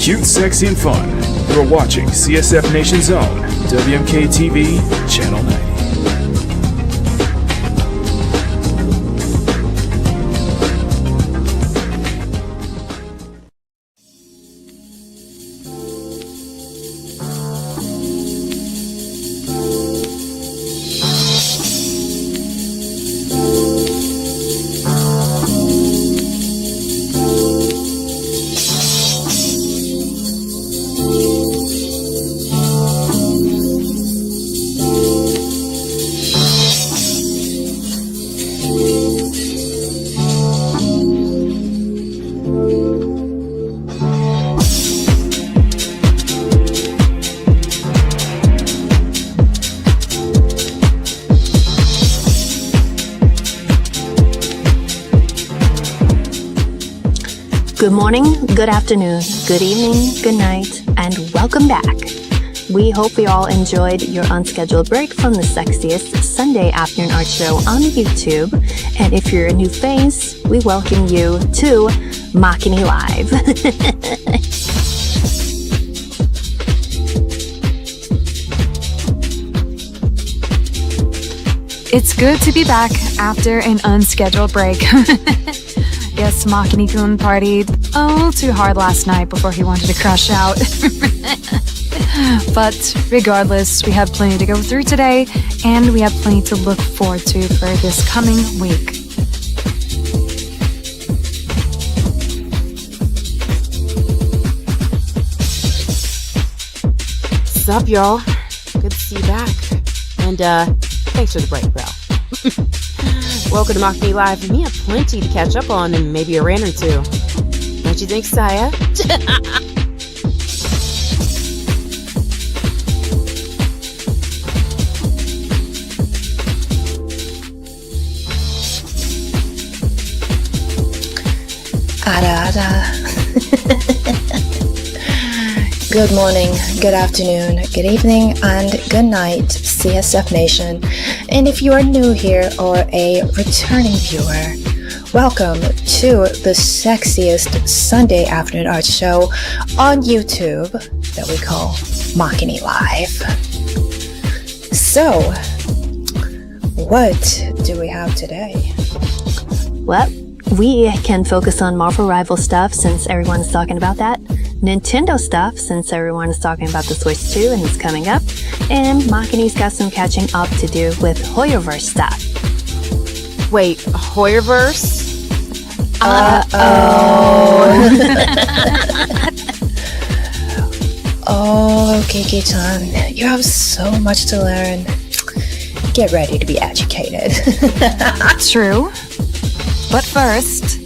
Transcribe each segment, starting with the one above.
cute, sexy, and fun. You're watching CSF Nation's own WMK TV, Channel 90. Good morning, good afternoon, good evening, good night, and welcome back. We hope you all enjoyed your unscheduled break from the sexiest Sunday afternoon art show on YouTube. And if you're a new face, we welcome you to Makini Live. It's good to be back after an unscheduled break. Yes, Makini-kun partied a little too hard last night before he wanted to crash out. But regardless, we have plenty to go through today, and we have plenty to look forward to for this coming week. What's up, y'all? Good to see you back. And thanks for the break, bro. Welcome to Makini Live. We have plenty to catch up on and maybe a rant or two. Don't you think, Saya? Ada. Good morning, good afternoon, good evening, and good night, CSF Nation. And if you are new here or a returning viewer, welcome to the sexiest Sunday afternoon art show on YouTube that we call Makini Live. So, what do we have today? Well, we can focus on Marvel Rival stuff since everyone's talking about that. Nintendo stuff since everyone is talking about the Switch 2 and it's coming up. And Makini's got some catching up to do with Hoyoverse stuff. Wait, Hoyoverse? Oh, Kiki-chan, you have so much to learn. Get ready to be educated. True. But first,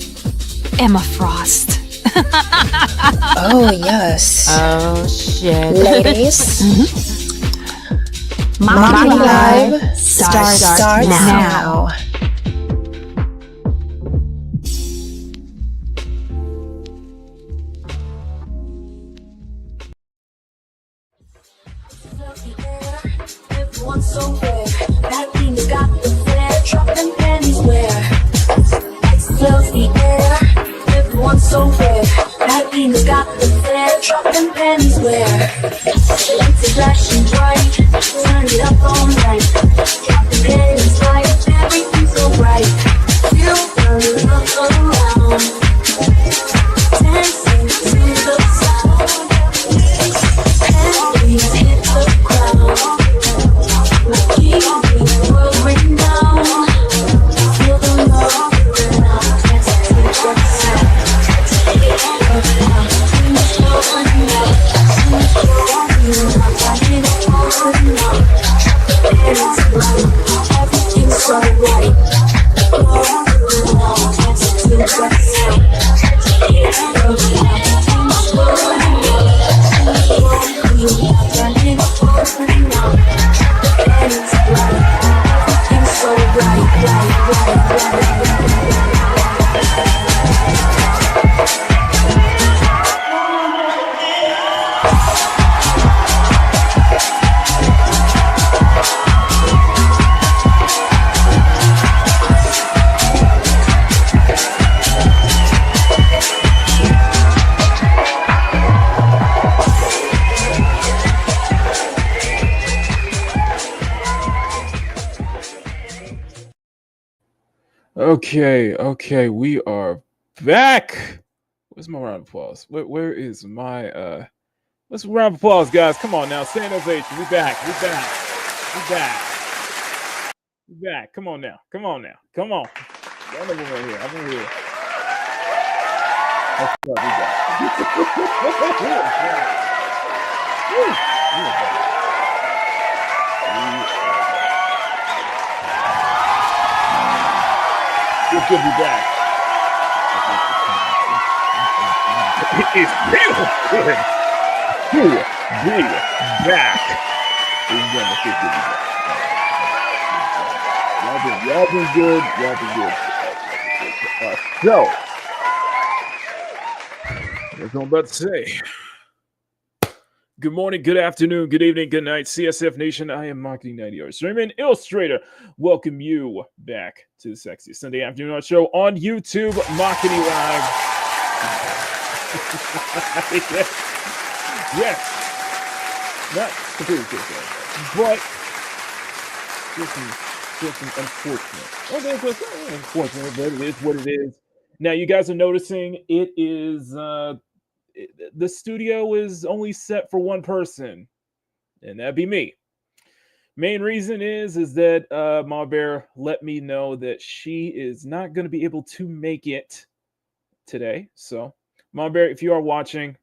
Emma Frost. Oh, yes. Oh, shit. Ladies, Makini Live starts now. So rare, that thing's got the flair, dropping pennies where explodes the air. Everyone's so rare, that thing's got the flair, dropping pennies where lights are flashing bright, turn it up all night, dropping pennies like everything's so bright. Feel the love around, dancing to the sound, pennies hit the ground. Okay, we are back. Where's my round of applause? Where is my let's round of applause, guys. Come on now, stand ovation. We back. We back. Come on now. Come on. Y'all know we're right here. I'm right here. That's right, we back. Woo, we are back. It's good to be back. It's real good to be back. It's good to be back. Y'all been good. So, that's what I'm about to say. Good morning, good afternoon, good evening, good night, CSF Nation. I am Makini 90 streamer and illustrator. Welcome you back to the Sexy Sunday Afternoon Art Show on YouTube, Makini Live. yes. Not completely true, but just unfortunate. Unfortunate, but it is what it is. Now, you guys are noticing it is the studio is only set for one person, and that'd be me. Main reason is that Ma Bear let me know that she is not going to be able to make it today. So, Ma Bear, if you are watching,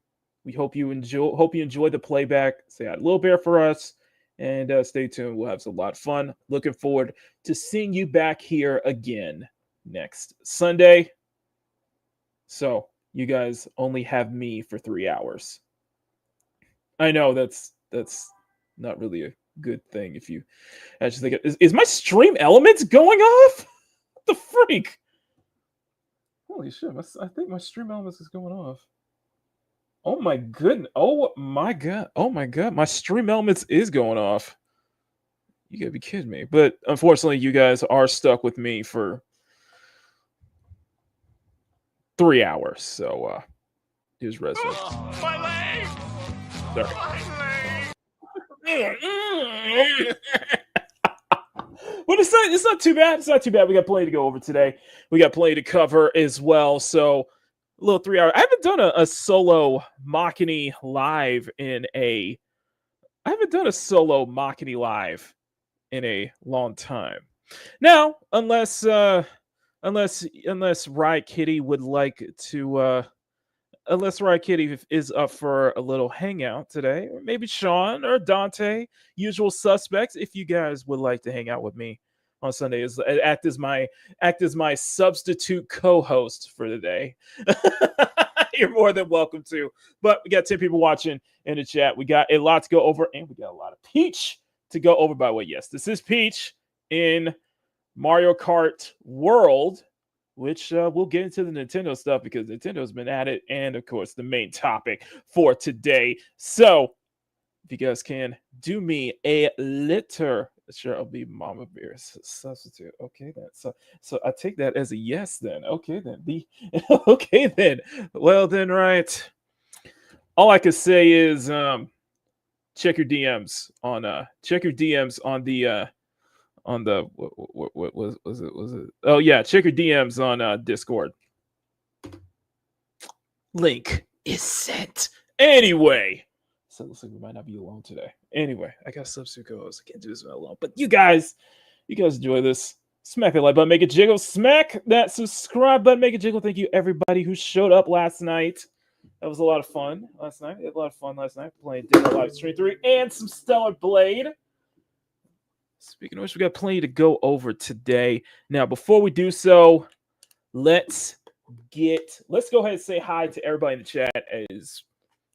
we hope you enjoy the playback. Say hi to Little Bear for us, and stay tuned. We'll have a lot of fun. Looking forward to seeing you back here again next Sunday. So, you guys only have me for 3 hours. I know that's not really a good thing if you actually think is my stream elements going off? What the freak? Holy shit, I think my stream elements is going off. Oh my goodness. Oh my god. My stream elements is going off. You gotta be kidding me. But unfortunately, you guys are stuck with me for 3 hours. So here's Resident. Oh, my leg! Sorry. Well, it's not too bad. It's not too bad. We got plenty to go over today. We got plenty to cover as well. So a little 3 hour. I haven't done a solo Makini live in a long time. Now, unless Riot Kitty would like to unless Riot Kitty is up for a little hangout today, or maybe Sean or Dante, usual suspects. If you guys would like to hang out with me on Sunday, act as my substitute co-host for the day, you're more than welcome to. But we got 10 people watching in the chat. We got a lot to go over, and we got a lot of Peach to go over. By the way, yes, this is Peach in Mario Kart World, which we'll get into the Nintendo stuff because Nintendo's been at it, and of course the main topic for today. So if you guys can do me a little, sure, I'll be Mama Bear's substitute. Okay, then. So I take that as a yes. Then okay, then okay then. Well then, right. All I can say is check your DMs on the what was it? Oh yeah, check your DMs on Discord. Link is sent. Anyway, so it looks like we might not be alone today. Anyway, I got substitute co-host. I can't do this alone. But you guys enjoy this. Smack that like button, make it jiggle. Smack that subscribe button, make it jiggle. Thank you everybody who showed up last night. That was a lot of fun last night. Playing Dinner Live Stream 3 and some Stellar Blade. Speaking of which, we got plenty to go over today. Now, before we do so, let's go ahead and say hi to everybody in the chat. As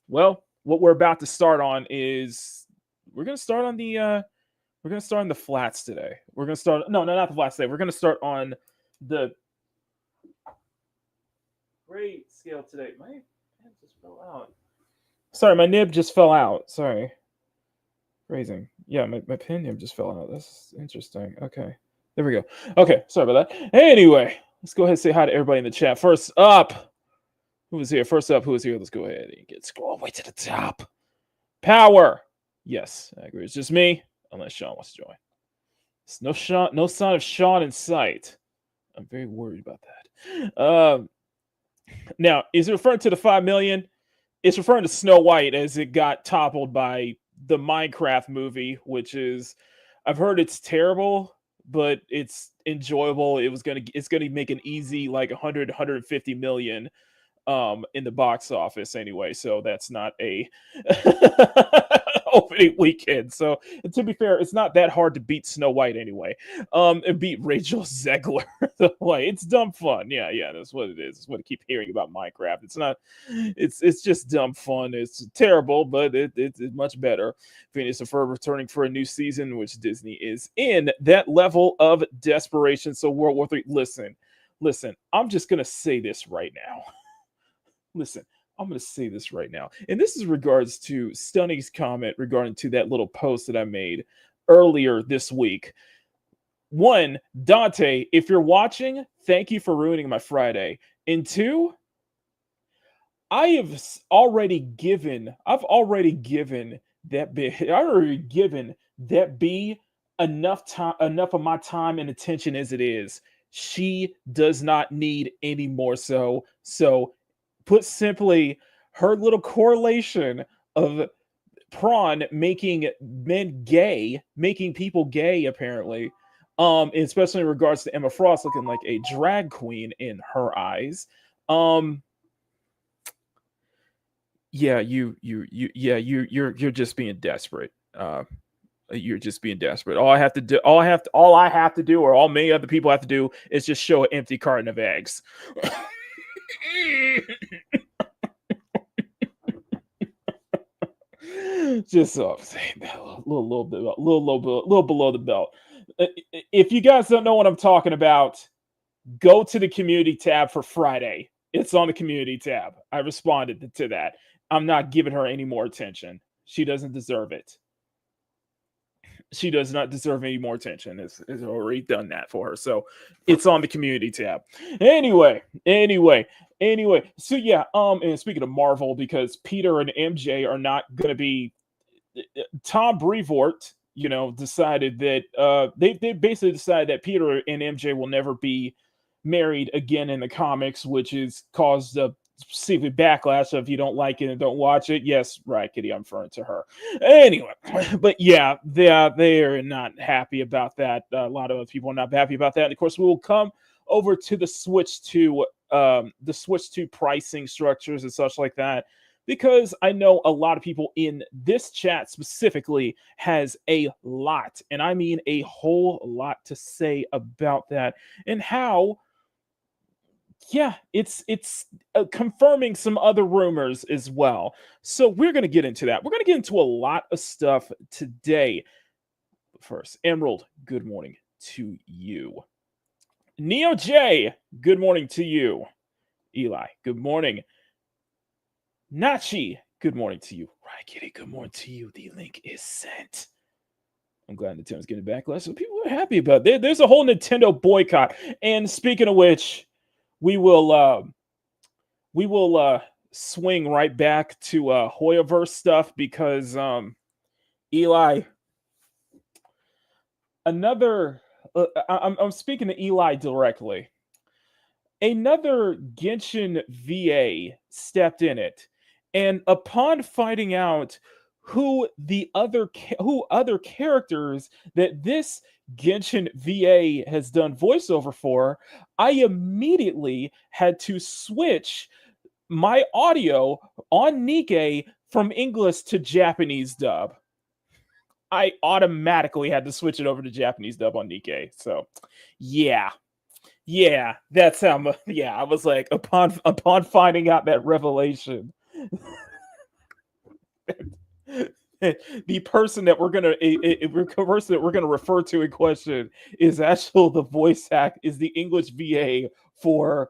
well, what we're about to start on is we're gonna start on the flats today. We're gonna start not the flats today. We're gonna start on the grade scale today. My nib just fell out. Sorry, my nib just fell out. Sorry. Phrasing. Yeah, my pen nib just fell out. That's interesting. Okay. There we go. Okay, sorry about that. Anyway, let's go ahead and say hi to everybody in the chat. First up, who was here? Let's go ahead and scroll all the way to the top. Power. Yes, I agree. It's just me, unless Sean wants to join. There's no sign of Sean in sight. I'm very worried about that. Now, is it referring to the 5 million? It's referring to Snow White as it got toppled by the Minecraft movie, which is, I've heard it's terrible, but it's enjoyable. It's gonna make an easy like 150 million in the box office anyway, so that's not a opening weekend. So to be fair, it's not that hard to beat Snow White anyway. And beat Rachel Zegler. Like, it's dumb fun. Yeah, that's what it is. It's what I keep hearing about Minecraft. It's not, it's just dumb fun. It's terrible, but it's much better. Phineas and Ferb returning for a new season, which Disney is in that level of desperation. So World War III, listen, I'm just gonna say this right now. Listen, I'm going to say this right now. And this is regards to Stunny's comment regarding to that little post that I made earlier this week. One, Dante, if you're watching, thank you for ruining my Friday. And two, I've already given that B enough of my time and attention as it is. She does not need any more so put simply, her little correlation of prawn making men gay, making people gay, apparently, especially in regards to Emma Frost looking like a drag queen in her eyes. You're just being desperate. You're just being desperate. All I have to do, or all many other people have to do, is just show an empty carton of eggs. Just so I'm saying that a little below the belt. If you guys don't know what I'm talking about, go to the community tab for Friday. It's on the community tab. I responded to that. I'm not giving her any more attention. She doesn't deserve it. She does not deserve any more attention. It's already done that for her. So it's on the community tab. Anyway. So yeah, and speaking of Marvel, because Peter and MJ are not gonna be, Tom Brevoort, decided that they basically decided that Peter and MJ will never be married again in the comics, which has caused a specific backlash of, if you don't like it and don't watch it. Yes, right, Kitty, I'm referring to her. Anyway, but yeah, they are not happy about that. A lot of other people are not happy about that. And of course, we will come over to the switch to pricing structures and such like that, because I know a lot of people in this chat specifically has a lot, and I mean a whole lot, to say about that, and how, yeah, it's confirming some other rumors as well. So we're going to get into that. We're going to get into a lot of stuff today. But first, Emerald, good morning to you. Neo J, good morning to you. Eli, good morning. Nachi, good morning to you. Right, Kitty, good morning to you. The link is sent. I'm glad Nintendo's getting backlash, so people are happy about it. There's a whole Nintendo boycott. And speaking of which, we will swing right back to Hoyoverse stuff, because Eli, I'm speaking to Eli directly. Another Genshin VA stepped in it, and upon finding out who other characters that this Genshin VA has done voiceover for, I immediately had to switch my audio on Nikkei from English to Japanese dub. I automatically had to switch it over to Japanese dub on Nikkei. So, yeah, that's how. I was like, upon finding out that revelation, the person that we're gonna refer to in question is actually the voice act, is the English VA for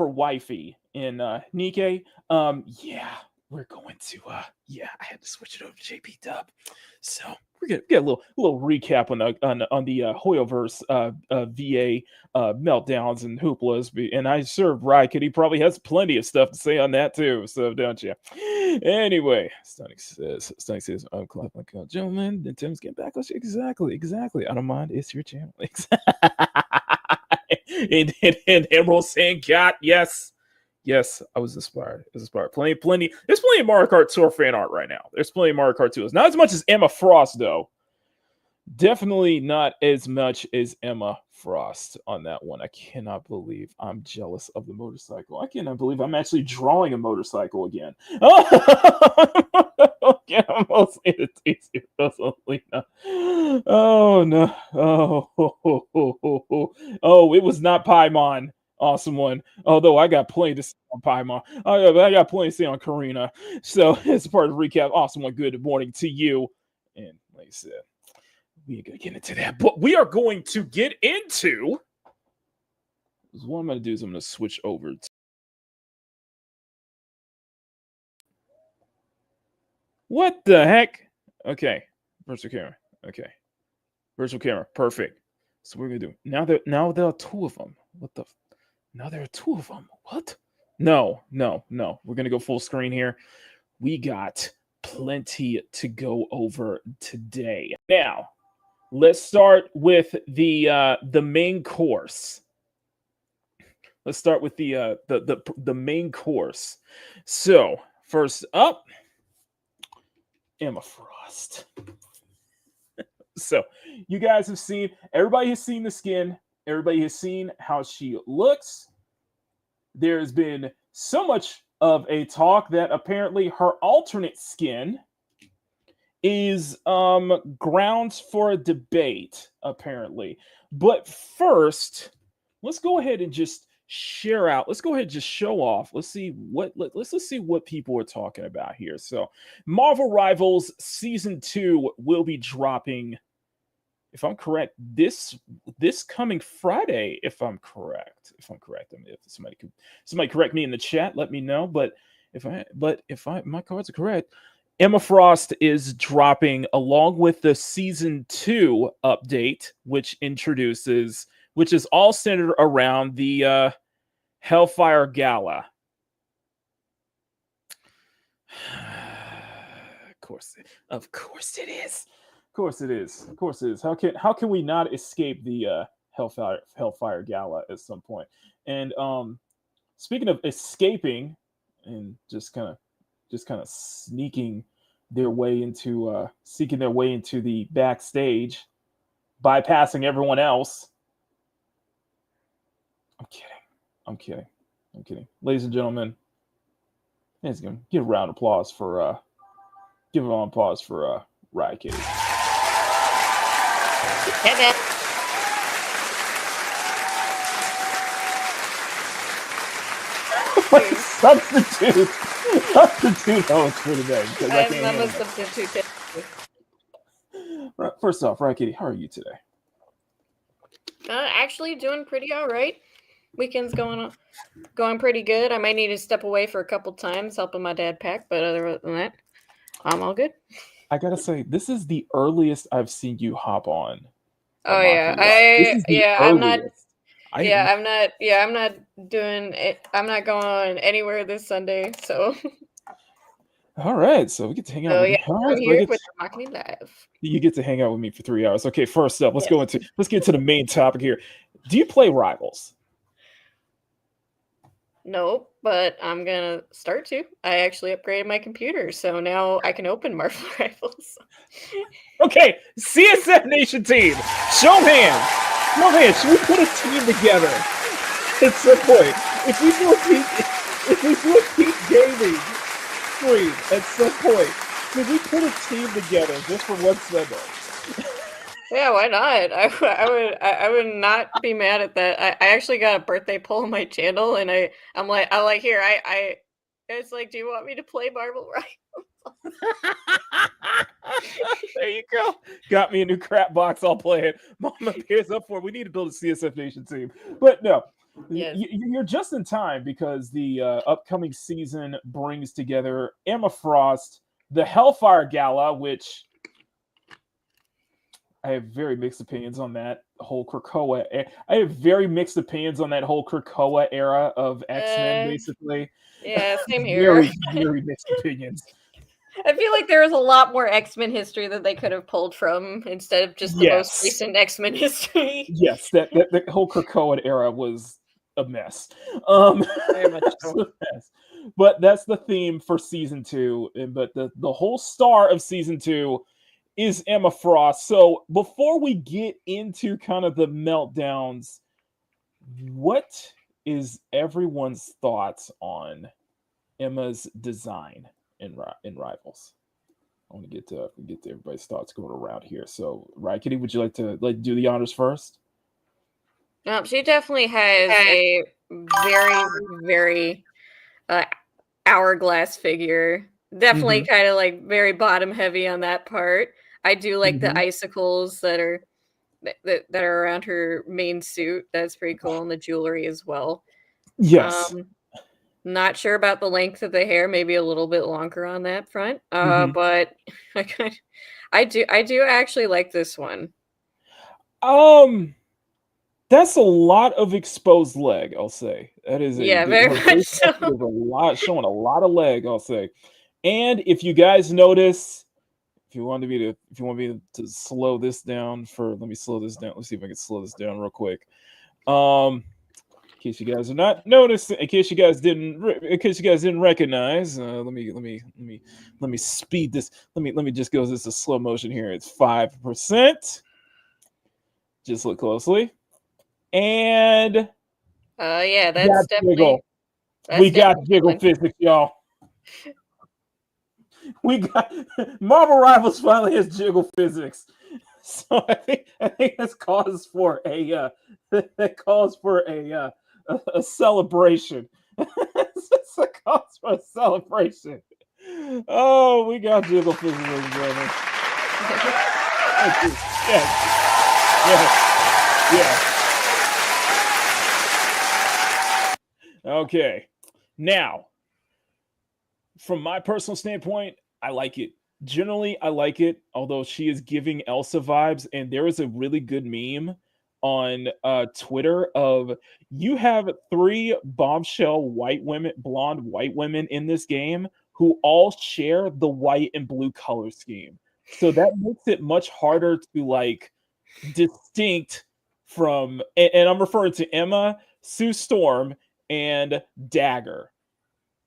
wifey in Nikkei. we're going to I had to switch it over to JP Dub. So we're gonna get a little recap on the Hoyoverse VA meltdowns and hooplas. And I sure Ryken, he probably has plenty of stuff to say on that too. So don't you? Anyway, Stunning says, I'm clapping, gentlemen. And Tim's getting back. Exactly. I don't mind. It's your channel. and Emerald saying, "God, yes, I was inspired. Plenty. There's plenty of Mario Kart Tour fan art right now. There's plenty of Mario Kart Tours. Not as much as Emma Frost, though. Definitely not as much as Emma Frost on that one. I cannot believe I'm jealous of the motorcycle. I cannot believe I'm actually drawing a motorcycle again. Yeah, almost Oh no! Oh, it was not Paimon. Awesome one. Although I got plenty to say on Paimon. I got plenty to say on Karina. So as part of the recap, awesome one. Good morning to you. And like I said, we ain't gonna get into that, but we are going to get into. What I'm gonna do is I'm gonna switch over to. What the heck? Okay, virtual camera. Okay, virtual camera. Perfect. So we're gonna do now. There are two of them. What the? Now there are two of them. What? No. We're gonna go full screen here. We got plenty to go over today. Now, let's start with the main course. Let's start with the main course. So first up, Emma Frost. So you guys have seen, everybody has seen the skin. Everybody has seen how she looks. There's been so much of a talk that apparently her alternate skin is grounds for a debate, apparently. But first, let's go ahead and just share out. Let's go ahead and just show off. Let's see what people are talking about here. So, Marvel Rivals Season 2 will be dropping, if I'm correct, this coming Friday. If I'm correct, I mean, if somebody correct me in the chat, let me know. But if my cards are correct, Emma Frost is dropping along with the Season 2 update, which is all centered around the Hellfire Gala. Of course it is. How can we not escape the Hellfire Gala at some point? And speaking of escaping and just kind of seeking their way into the backstage, bypassing everyone else. I'm kidding. Ladies and gentlemen, let's give a round of applause for Riot Kitty. Substitute host for today. I'm a substitute. First off, Riot Kitty, how are you today? Actually doing pretty all right. Weekend's going pretty good. I might need to step away for a couple times helping my dad pack, but other than that, I'm all good. I gotta say, this is the earliest I've seen you hop on. Oh yeah, I'm not doing it. I'm not going anywhere this Sunday, so. All right, so we get to hang out. I'm here with Makini Live. You get to hang out with me for 3 hours. Okay, first up, let's get into the main topic here. Do you play Rivals? No, but I'm gonna start to. I actually upgraded my computer, so now I can open Marvel Rivals. Okay, CSF Nation team, show hands. Should we put a team together at some point? If we do a team gaming stream at some point, could we put a team together just for one Sunday? Yeah, why not? I would not be mad at that. I actually got a birthday poll on my channel, and I'm like here. It's like, do you want me to play Marvel Rivals? There you go. Got me a new crap box. I'll play it. Mama appears up for it. We need to build a CSF Nation team, but no. Yes. You're just in time because the upcoming season brings together Emma Frost, the Hellfire Gala, which I have very mixed opinions on that whole Krakoa. I have very mixed opinions on that whole Krakoa era of X-Men, basically. Yeah, same here. Very, very mixed opinions. I feel like there was a lot more X-Men history that they could have pulled from instead of just the most Yes. recent X-Men history. Yes, that whole Krakoa era was a mess. Very much It's so. a mess. But that's the theme for season 2. But the whole star of season 2 is Emma Frost. So before we get into kind of the meltdowns, what is everyone's thoughts on Emma's design in Rivals? I want to get to everybody's thoughts going around here. So, Kitty, would you like to do the honors first? She definitely has a very, very hourglass figure. Definitely kind of like very bottom heavy on that part. I do like the icicles that are around her main suit. That's pretty cool, and the jewelry as well. Yes. Not sure about the length of the hair. Maybe a little bit longer on that front. But I do actually like this one. That's a lot of exposed leg, I'll say. That is very much so. A lot, showing a lot of leg, I'll say. And if you guys notice, if you want me to slow this down let me slow this down. Let's see if I can slow this down real quick. In case you guys are not noticing, in case you guys didn't recognize, let me speed this. Let me just go this is slow motion here. It's 5%. Just look closely. And yeah, that's definitely Jiggle. We got Jiggle physics, y'all. We got Marvel Rivals finally has Jiggle physics. So I think that's cause for a celebration. It's a cause for a celebration. Oh, we got Jiggle physics, ladies and gentlemen. Yes. Okay. Now, from my personal standpoint, I like it. Generally, I like it, although she is giving Elsa vibes. And there is a really good meme on Twitter of you have 3 bombshell blonde white women in this game who all share the white and blue color scheme. So that makes it much harder to like distinct from, and I'm referring to Emma, Sue Storm, and Dagger.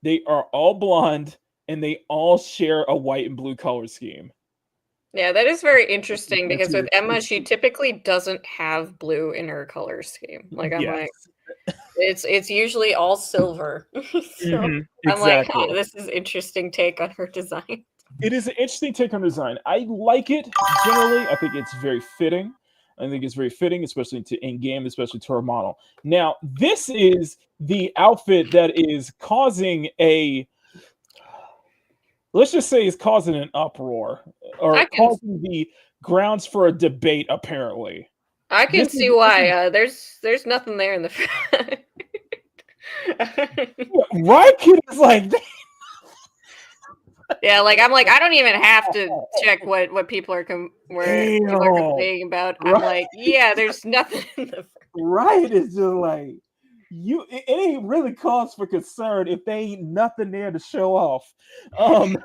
They are all blonde and they all share a white and blue color scheme. Yeah, that is very interesting because with Emma, she typically doesn't have blue in her color scheme. Like I'm like, it's usually all silver. So I'm like, oh, this is interesting take on her design. It is an interesting take on design. I like it generally. I think it's very fitting. I think it's very fitting, especially to in-game, especially to her model. Now, this is the outfit that is causing let's just say is causing an uproar or causing the grounds for a debate, apparently. I can see why. There's nothing there in the front. Right? Kid is like that. Yeah, like I'm like I don't even have to check what people are complaining about. I'm like, yeah, there's nothing in the front. Right? It's just like it ain't really cause for concern if they ain't nothing there to show off. And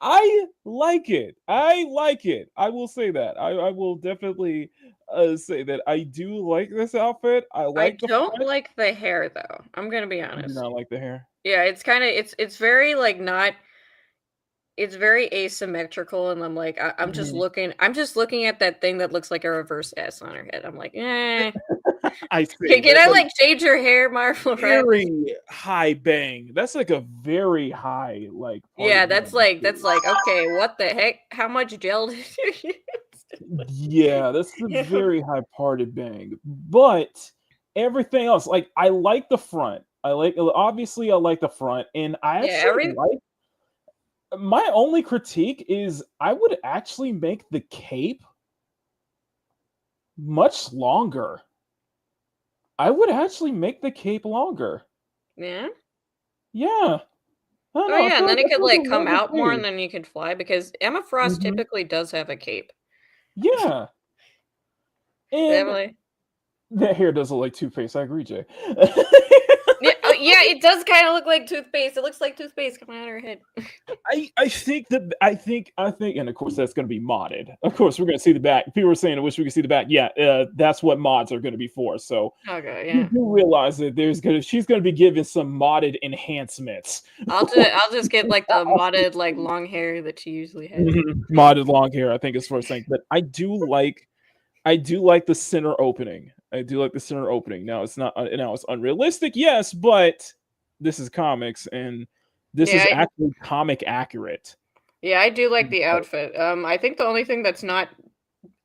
I like it. I will say that. I will definitely say that I do like this outfit. I don't like the hair though. I'm gonna be honest. I do not like the hair. Yeah, it's kind of it's very like not. It's very asymmetrical, and I'm like I'm just looking at that thing that looks like a reverse S on her head. I'm like, eh. I see. Can I like change your hair, Marvel? Very high bang. That's like a very high like. Yeah, that's like okay. What the heck? How much gel did you use? Yeah, that's a very high parted bang. But everything else, like I like the front. I like the front, and I actually like. My only critique is I would actually make the cape much longer. I would actually make the cape longer. Yeah. Yeah. I don't Oh know. yeah, and then it could like a come longer out more, and cape. then you could fly because Emma Frost Mhm. typically does have a cape. Yeah. And Definitely. that hair does look like toothpaste. I agree, Jay. Yeah, yeah, it does kind of look like toothpaste. It looks like toothpaste coming out of her head. I think that I think, and of course that's going to be modded. Of course, we're going to see the back. People are saying, "I wish we could see the back." Yeah, that's what mods are going to be for. So Okay, you yeah. do realize that she's going to be given some modded enhancements. I'll just get like the modded like long hair that she usually has. Modded long hair, I think is first thing. But I do like the center opening. I do like the center opening. Now it's not. Now it's unrealistic, yes, but this is comics, and this is Yeah, actually comic accurate. yeah, I do like the outfit. I think the only thing that's not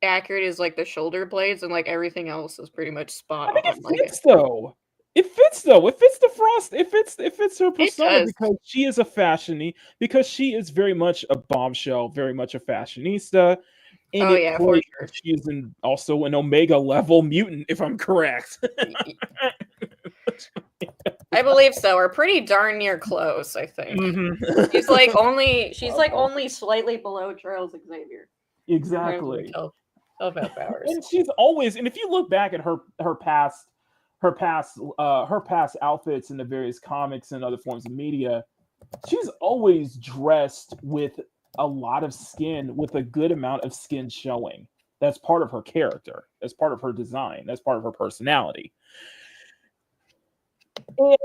accurate is like the shoulder blades, and like everything else is pretty much spot I think on. it Like fits though. It fits though. It fits the Frost. It fits her it persona does. because she is a fashionie. Because she is very much a bombshell, very much a fashionista, and Oh it yeah, for plays. sure. She is also an Omega level mutant, if I'm correct. I believe so. We're pretty darn near close, I think. Mhm. She's like only slightly below Charles Xavier. Exactly. Of powers. And she's always, and if you look back at her past outfits in the various comics and other forms of media, she's always dressed with a lot of skin, with a good amount of skin showing. That's part of her character. That's part of her design. That's part of her personality. And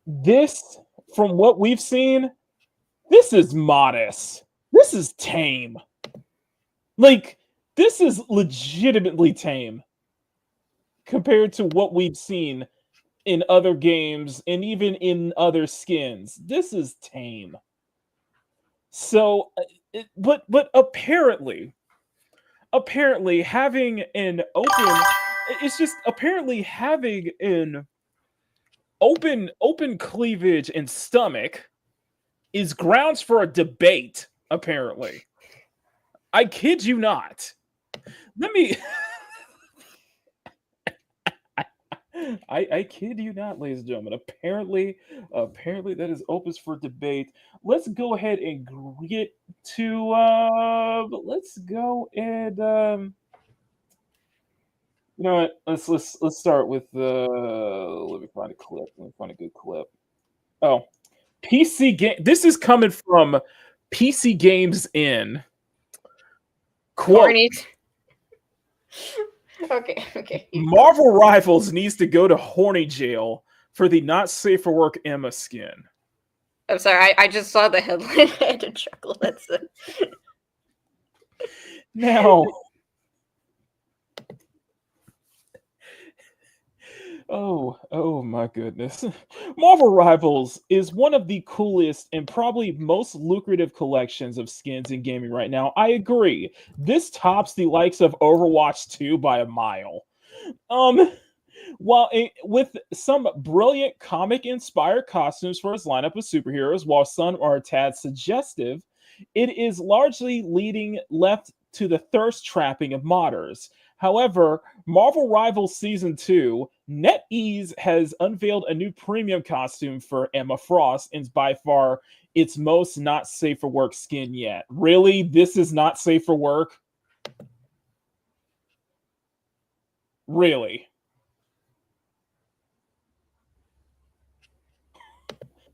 this, from what we've seen, this is modest. This is tame. Like, this is legitimately tame compared to what we've seen in other games and even in other skins. This is tame. So, but apparently having an open, it's just apparently having an open cleavage and stomach is grounds for a debate. Apparently, I kid you not. Let me. I kid you not, ladies and gentlemen. Apparently that is opens for debate. Let's go ahead and get to let's go and you know what? Let's start with let me find a clip. Let me find a good clip. Oh, PC game. This is coming from PC Games in quote. Horny. Okay. Marvel Rivals needs to go to Horny jail for the not safe for work Emma skin. I'm sorry, I just saw the headline. I had to chuckle. That's it. Now, oh my goodness. Marvel Rivals is one of the coolest and probably most lucrative collections of skins in gaming right now. I agree. This tops the likes of Overwatch 2 by a mile. With some brilliant comic-inspired costumes for its lineup of superheroes, while some are a tad suggestive, it is largely left to the thirst trapping of modders. However, Marvel Rivals Season 2, NetEase has unveiled a new premium costume for Emma Frost, and by far its most not safe for work skin yet. Really? This is not safe for work? Really?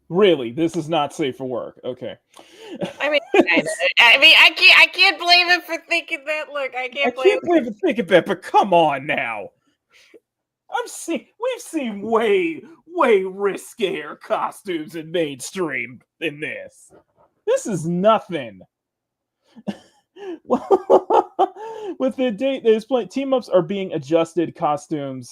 Really, this is not safe for work. Okay. I can't blame him for thinking that. Look, I can't blame him for thinking that, but come on now. We've seen way riskier costumes in mainstream than this. This is nothing. With the date that is playing, team ups are being adjusted. Costume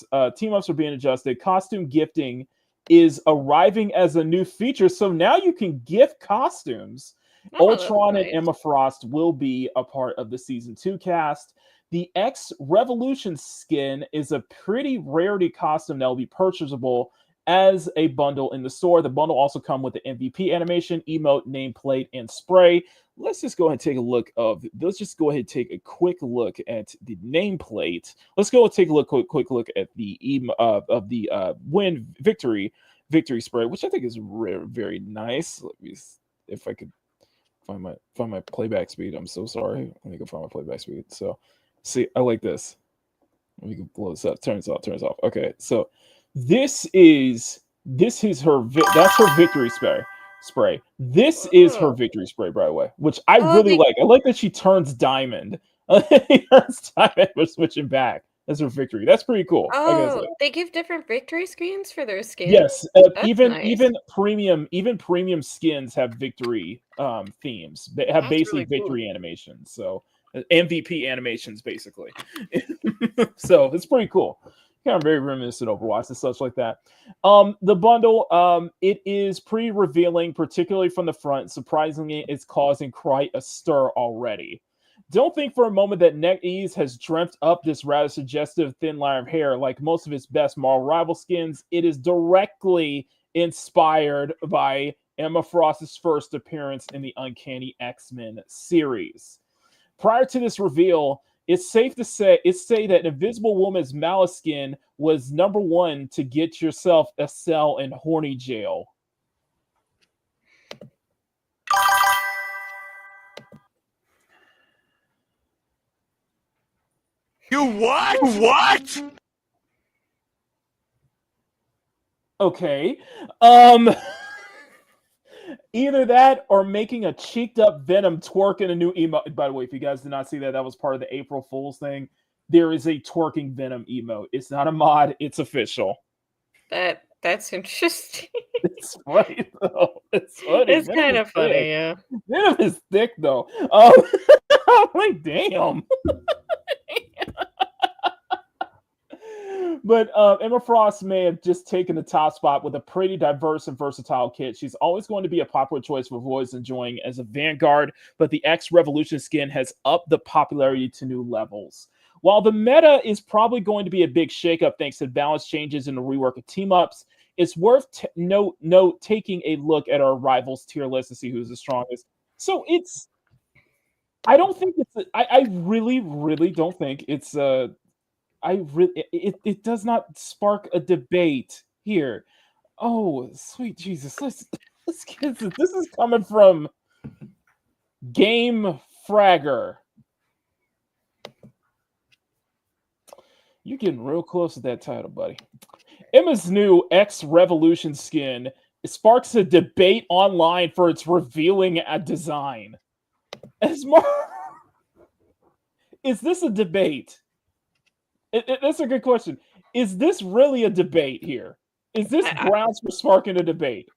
gifting is arriving as a new feature, so now you can gift costumes. Ultron and Emma Frost will be a part of the Season 2 cast. The X Revolution skin is a pretty rarity costume that will be purchasable as a bundle in the store. The bundle also comes with the MVP animation, emote, nameplate, and spray. let's just go ahead and take a look of. Let's just go ahead and take a quick look at the nameplate. Let's go and take a quick look at the of the win victory spray, which I think is very nice. Let me, if I could find my playback speed. I'm so sorry. Let me go find my playback speed. So, see, I like this. Let me blow this up. Turns off. Okay, so this is her. That's her victory spray. This is her victory spray, by the way, which I really like. I like that she turns diamond. Turns diamond. We're switching back. That's her victory. That's pretty cool. Oh, they give different victory skins for their skins. Yes, nice. even premium skins have victory themes. They have basic really victory animations. So MVP animations, basically. So it's pretty cool. Kind of very reminiscent of Overwatch and such like that. The bundle, it is pretty revealing, particularly from the front. Surprisingly, it's causing quite a stir already. Don't think for a moment that NetEase has dreamt up this rather suggestive thin line of hair like most of its best Marvel rival skins. It is directly inspired by Emma Frost's first appearance in the Uncanny X-Men series. Prior to this reveal, it's safe to say that Invisible Woman's Malice skin was number one to get yourself a cell in Horny jail. You what? What? Okay. Either that or making a cheeked up Venom twerk in a new emote. By the way, if you guys did not see that, that was part of the April Fool's thing. There is a twerking Venom emote. It's not a mod, it's official. That's interesting. It's funny though. It's funny. It's kind of funny, yeah. Venom is thick though. I'm like, damn. But Emma Frost may have just taken the top spot with a pretty diverse and versatile kit. She's always going to be a popular choice for boys enjoying as a Vanguard, but the X Revolution skin has upped the popularity to new levels. While the meta is probably going to be a big shakeup thanks to balance changes in the rework of team-ups, it's worth taking a look at our rivals tier list to see who's the strongest. So it's... I don't think it's... I really, really don't think it's... it does not spark a debate here. Oh, sweet Jesus. Let's get this. This is coming from Game Fragger. You're getting real close to that title, buddy. Emma's new X Revolution skin sparks a debate online for its revealing design. Is this a debate? That's a good question. Is this really a debate here? Is this grounds for sparking a debate?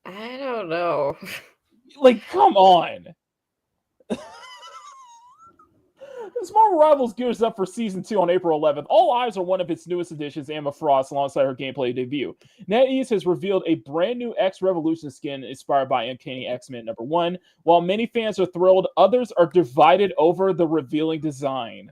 I don't know. Like, come on. This Marvel Rivals gears up for Season 2 on April 11th. All eyes on one of its newest additions, Emma Frost, alongside her gameplay debut. NetEase has revealed a brand new X Revolution skin inspired by Uncanny X-Men #1. While many fans are thrilled, others are divided over the revealing design.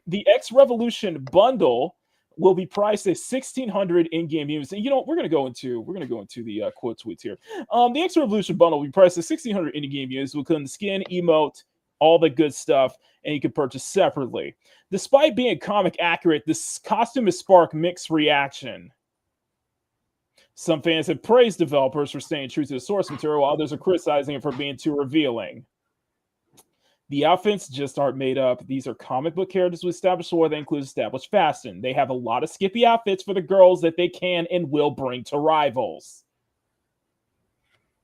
The X Revolution bundle will be priced at 1,600 in-game units. And you know, we're gonna go into the quote tweets here. The X Revolution bundle will be priced at 1,600 in-game units, will include the skin, emote, all the good stuff, and you can purchase separately. Despite being comic accurate, this costume has sparked mixed reaction. Some fans have praised developers for staying true to the source material, while others are criticizing it for being too revealing. The outfits just aren't made up. These are comic book characters with established lore that includes established fashion. They have a lot of skippy outfits for the girls that they can and will bring to rivals.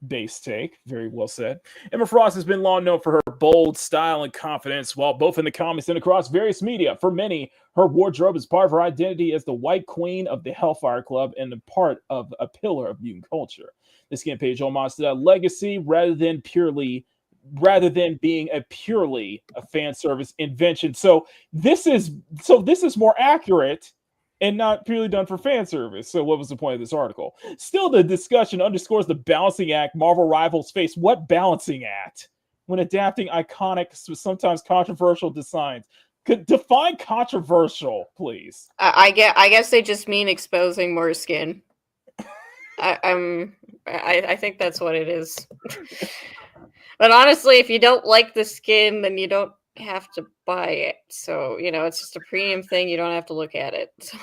Base take. Very well said. Emma Frost has been long known for her bold style and confidence, while both in the comics and across various media. For many, her wardrobe is part of her identity as the White Queen of the Hellfire Club and a part of a pillar of mutant culture. The skin page homage to that legacy rather than being purely a fan service invention. So this is more accurate and not purely done for fan service. So what was the point of this article? Still, the discussion underscores the balancing act Marvel Rivals face. What balancing act? When adapting iconic, sometimes controversial designs. Could define controversial, please. I guess they just mean exposing more skin. I think that's what it is. But honestly, if you don't like the skin, then you don't have to buy it. So, it's just a premium thing. You don't have to look at it. So.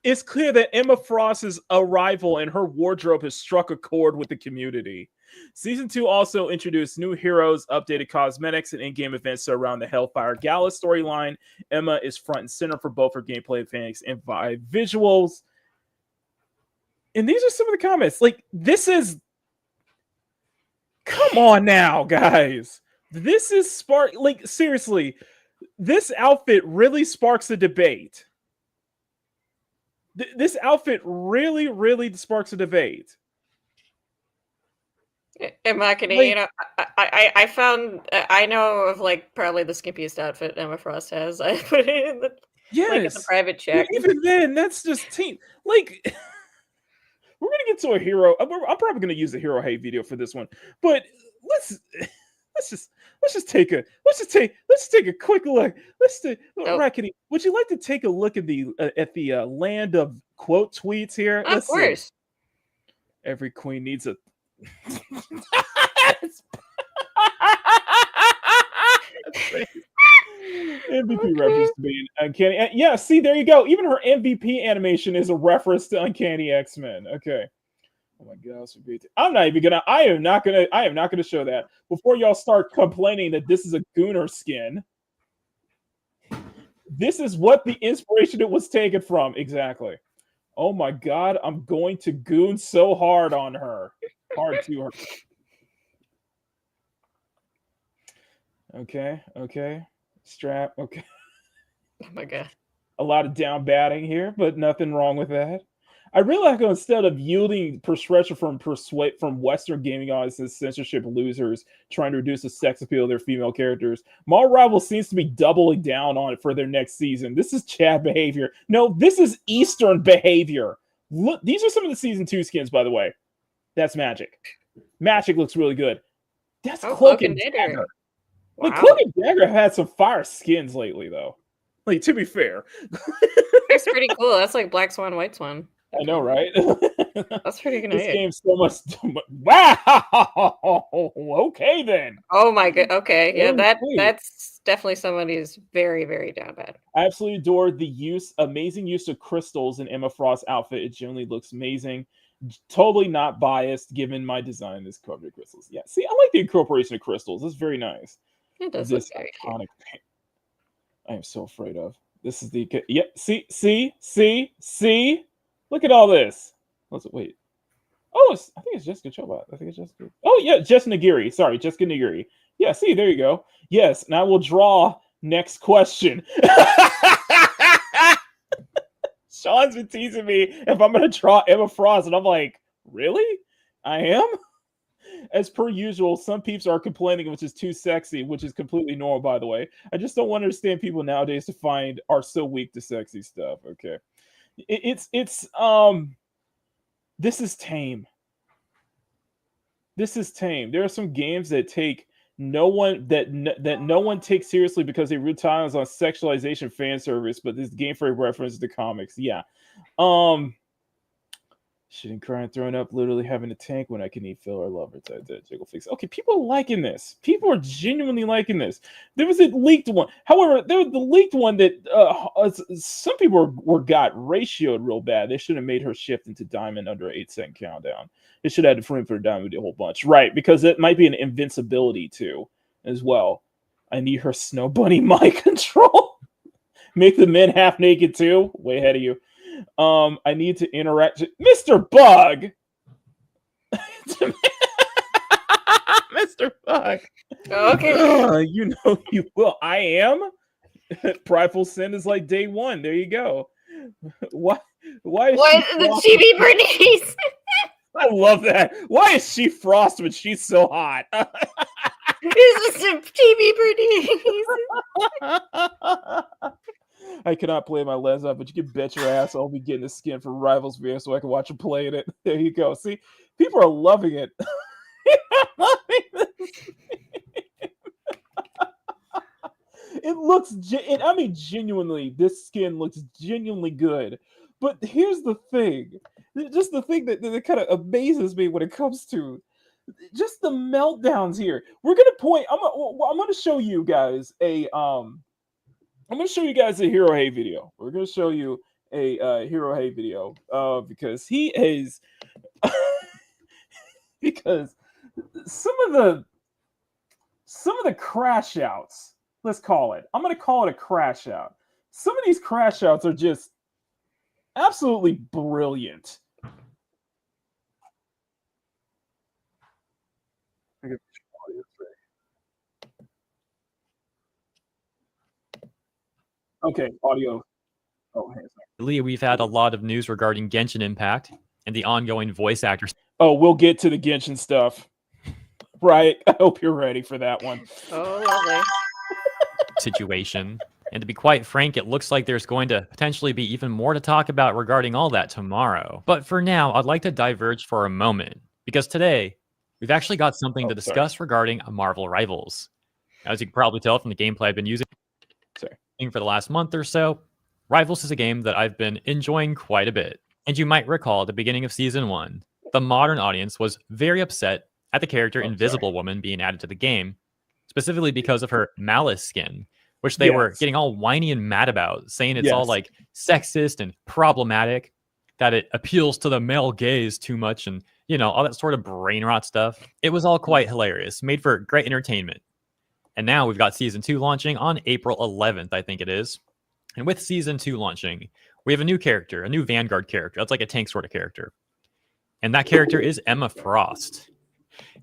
It's clear that Emma Frost's arrival and her wardrobe has struck a chord with the community. Season 2 also introduced new heroes, updated cosmetics, and in-game events surround the Hellfire Gala storyline. Emma is front and center for both her gameplay mechanics and visuals. And these are some of the comments. Like, this is... Come on now, guys. This is like, seriously, this outfit really sparks a debate. This outfit really, really sparks a debate. And Makini, I found, I know of like probably the skimpiest outfit Emma Frost has. I put it in the in the private chat. Even then, that's just team. Like, we're gonna get to a hero. I'm probably gonna use a hero hate video for this one, but let's just take a quick look. Rakini, would you like to take a look at the land of quote tweets here? Of course. Every queen needs a. MVP reference to being Uncanny. Yeah, see, there you go. Even her MVP animation is a reference to Uncanny X-Men. Okay. Oh my gosh, I am not gonna show that before y'all start complaining that this is a Gooner skin. This is what the inspiration it was taken from. Exactly. Oh my god, I'm going to goon so hard on her. Hard to her. Okay. Strap. Okay. Oh my god. A lot of down batting here, but nothing wrong with that. I really like how instead of yielding pressure from Western gaming audiences, censorship losers trying to reduce the sex appeal of their female characters, Mall Rivals seems to be doubling down on it for their next season. This is Chad behavior. No, this is Eastern behavior. Look, these are some of the season 2 skins, by the way. That's Magic. Magic looks really good. That's Cloak and Dagger. Wow. Like, Cloak and Dagger have had some fire skins lately, though. Like, to be fair. That's pretty cool. That's like Black Swan, White Swan. I know, right? That's pretty good. This game's so much. Wow. Okay, then. Oh my god. Okay, yeah, that's definitely somebody who's very, very down bad. I absolutely adore the amazing use of crystals in Emma Frost's outfit. It generally looks amazing. Totally not biased, given my design. This covered crystals. Yeah, see, I like the incorporation of crystals. It's very nice. It does look very iconic. I am so afraid of this. Is the see. Look at all this. Wait. Oh, I think it's Jessica Chobot. I think it's Jessica. Oh, yeah, Jess Nagiri. Sorry, Jessica Nagiri. Yeah, see, there you go. Yes, and I will draw next question. Sean's been teasing me if I'm going to draw Emma Frost, and I'm like, really? I am? As per usual, some peeps are complaining which is too sexy, which is completely normal, by the way. I just don't understand people nowadays are so weak to sexy stuff. Okay. This is tame. This is tame. There are some games that take no one takes seriously because they retires on sexualization fan service, but this game for a reference to comics. Yeah. Shitting, crying, throwing up, literally having a tank when I can eat Phil or love her. Jiggle fix. Okay, people are liking this. People are genuinely liking this. There was a leaked one. However, there was the leaked one that some people got ratioed real bad. They should have made her shift into diamond under an 8-second countdown. They should have had to frame for diamond a whole bunch. Right, because it might be an invincibility too, as well. I need her snow bunny mind control. Make the men half naked too. Way ahead of you. I need to interact. Mr. Bug! Mr. Bug! Okay. You know you will. I am? Prideful Sin is like day one. There you go. Why is the chibi Bernice? I love that. Why is she Frost when she's so hot? This is a chibi Bernice. I cannot play my Les up, but you can bet your ass I'll be getting the skin for Rivals video so I can watch them play in it. There you go. See, people are loving it. It looks, genuinely, this skin looks genuinely good. But here's the thing. Just the thing that kind of amazes me when it comes to just the meltdowns here. We're gonna point. I'm gonna show you guys a I'm gonna show you guys a Hero Hey video. We're gonna show you a Hero Hey video because he is because some of the crash outs. Let's call it. I'm gonna call it a crash out. Some of these crash outs are just absolutely brilliant. Okay, audio. Oh, hey, Lee, we've had a lot of news regarding Genshin Impact and the ongoing voice actors. Oh, we'll get to the Genshin stuff. Right. I hope you're ready for that one. Oh, lovely. Situation. And to be quite frank, it looks like there's going to potentially be even more to talk about regarding all that tomorrow. But for now, I'd like to diverge for a moment, because today, we've actually got something to discuss regarding Marvel Rivals. As you can probably tell from the gameplay I've been using for the last month or so, Rivals is a game that I've been enjoying quite a bit. And you might recall at the beginning of Season 1, the modern audience was very upset at the character Invisible Woman being added to the game, specifically because of her Malice skin, which they were getting all whiny and mad about, saying it's all like sexist and problematic, that it appeals to the male gaze too much, and all that sort of brain rot stuff. It was all quite hilarious, made for great entertainment. And now we've got Season 2 launching on April 11th, I think it is. And with Season 2 launching, we have a new character, a new Vanguard character. That's like a tank sort of character. And that character is Emma Frost.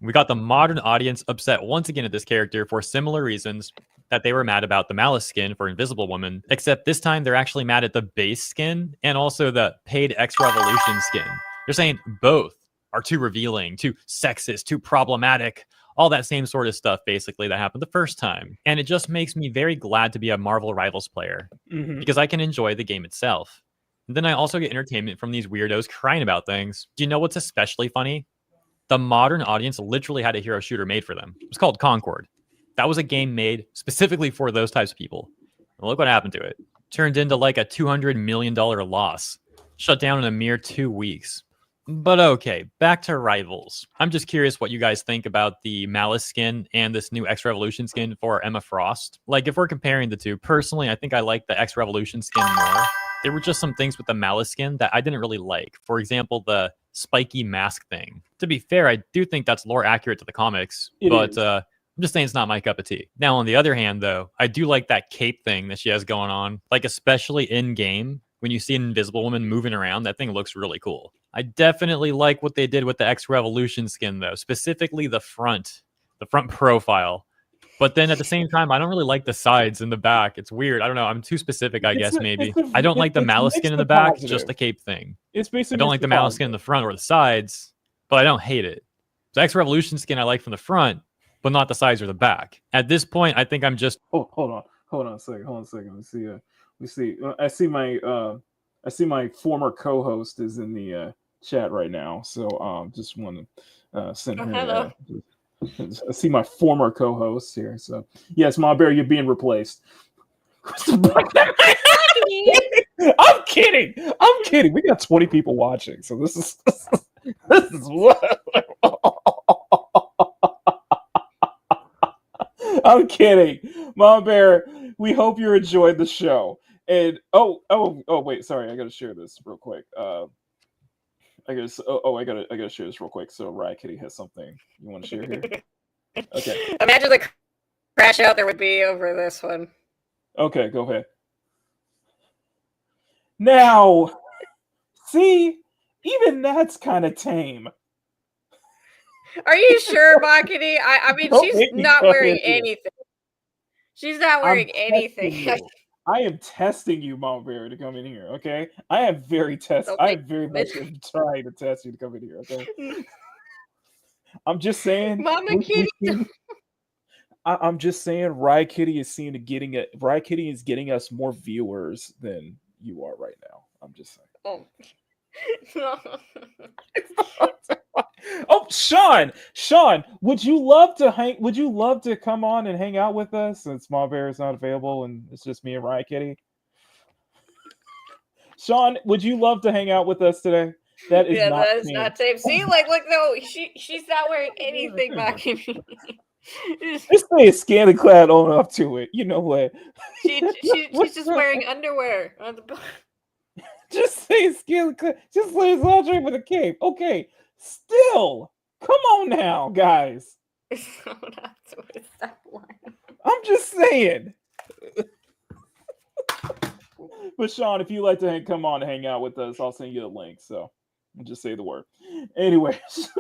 We got the modern audience upset once again at this character for similar reasons that they were mad about the Malice skin for Invisible Woman, except this time they're actually mad at the base skin and also the paid X Revolution skin. They're saying both are too revealing, too sexist, too problematic, all that same sort of stuff basically that happened the first time. And it just makes me very glad to be a Marvel Rivals player because I can enjoy the game itself. And then I also get entertainment from these weirdos crying about things. Do you know what's especially funny? The modern audience literally had a hero shooter made for them. It was called Concord. That was a game made specifically for those types of people. And look what happened to it. Turned into like a $200 million loss. Shut down in a mere 2 weeks. But okay, back to Rivals. I'm just curious what you guys think about the Malice skin and this new X Revolution skin for Emma Frost. Like, if we're comparing the two, personally, I think I like the X Revolution skin more. There were just some things with the Malice skin that I didn't really like. For example, the spiky mask thing. To be fair, I do think that's lore accurate to the comics, but I'm just saying it's not my cup of tea. Now, on the other hand, though, I do like that cape thing that she has going on. Like, especially in-game, when you see an Invisible Woman moving around, that thing looks really cool. I definitely like what they did with the X Revolution skin, though, specifically the front profile. But then at the same time, I don't really like the sides and the back. It's weird. I don't know. I'm too specific, I guess, maybe. I don't like the Malice skin in the back, just the cape thing. It's basically I don't like the Malice skin in the front or the sides, but I don't hate it. The X Revolution skin I like from the front, but not the sides or the back. At this point, I think I'm just... Oh, hold on a second. Let me see. I see my former co-host is in the chat right now, so just want to send her. Hello. I see my former co-host here. So yes, Ma Bear, you're being replaced. I'm kidding. We got 20 people watching, so this is what. I'm kidding, Ma Bear. We hope you enjoyed the show. And wait, sorry, I gotta share this real quick. I gotta share this real quick. So Riot Kitty has something you want to share here. Okay. Imagine the crash out there would be over this one. Okay, go ahead. Now, see, even that's kind of tame. Are you sure, Makini? I mean, she's not wearing anything. She's not wearing anything. I am testing you, Mount Bear, to come in here, okay? I am very much trying to test you to come in here, okay? I'm just saying, Mama Kitty. I'm just saying, Riot Kitty is getting us more viewers than you are right now. I'm just saying. Oh, Sean, would you love to come on and hang out with us since Small Bear is not available and it's just me and Riot Kitty? Sean, would you love to hang out with us today? That is Yeah, not that is tame. not tame. See, like, look, no, she's not wearing anything, Makini. Just say a scanty clad on up to it. You know what? She's just wearing underwear on the. Just say a scanty clad. Just say it's lingerie with a cape. Okay. Still, come on now, guys. I'm just saying. But Sean, if you like to come on and hang out with us, I'll send you a link. So I'll just say the word. Anyways.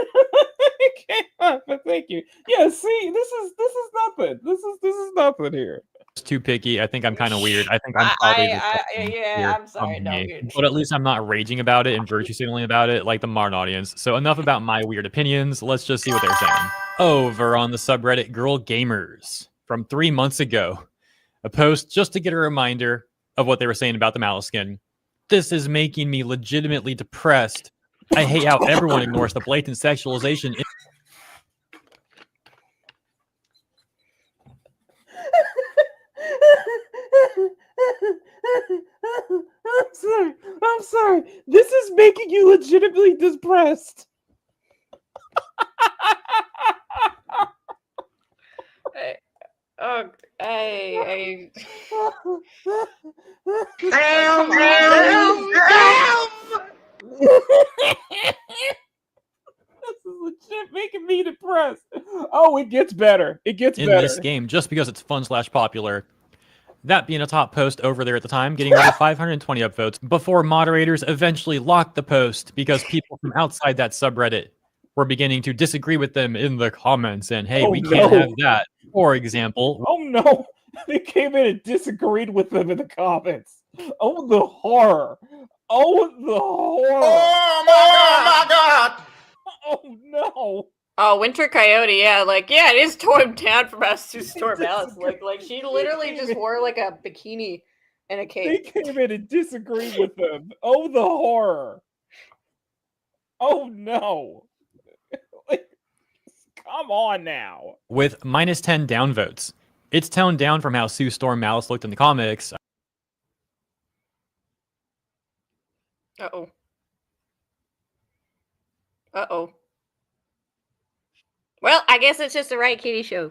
But thank you. Yeah, see, this is nothing. This is nothing here. It's too picky. I think I'm kind of weird. I think I'm probably I'm sorry, no, but at least I'm not raging about it and virtue signaling about it like the Martin audience. So enough about my weird opinions. Let's just see what they're saying. Over on the subreddit Girl Gamers from 3 months ago, a post just to get a reminder of what they were saying about the Malice skin. This is making me legitimately depressed. I hate how everyone ignores the blatant sexualization. I'm sorry. This is making you legitimately depressed. This is legit making me depressed. Oh, it gets better. It gets in better. This game just because it's fun/popular. That being a top post over there at the time, getting over 520 upvotes before moderators eventually locked the post because people from outside that subreddit were beginning to disagree with them in the comments and, hey, we can't have that. For example. Oh no, they came in and disagreed with them in the comments. Oh, the horror. Oh, the horror. Oh my god. Oh no. Oh, Winter Coyote, yeah, like, yeah, it is torn down from us to Storm Malice. Like she literally just wore like a bikini and a cape. They came in and disagreed with them. Oh, the horror. Oh no. Like, come on now. With -10 downvotes. It's toned down from how Sue Storm Malice looked in the comics. Uh-oh. Uh-oh. Well, I guess it's just the Right Kitty show.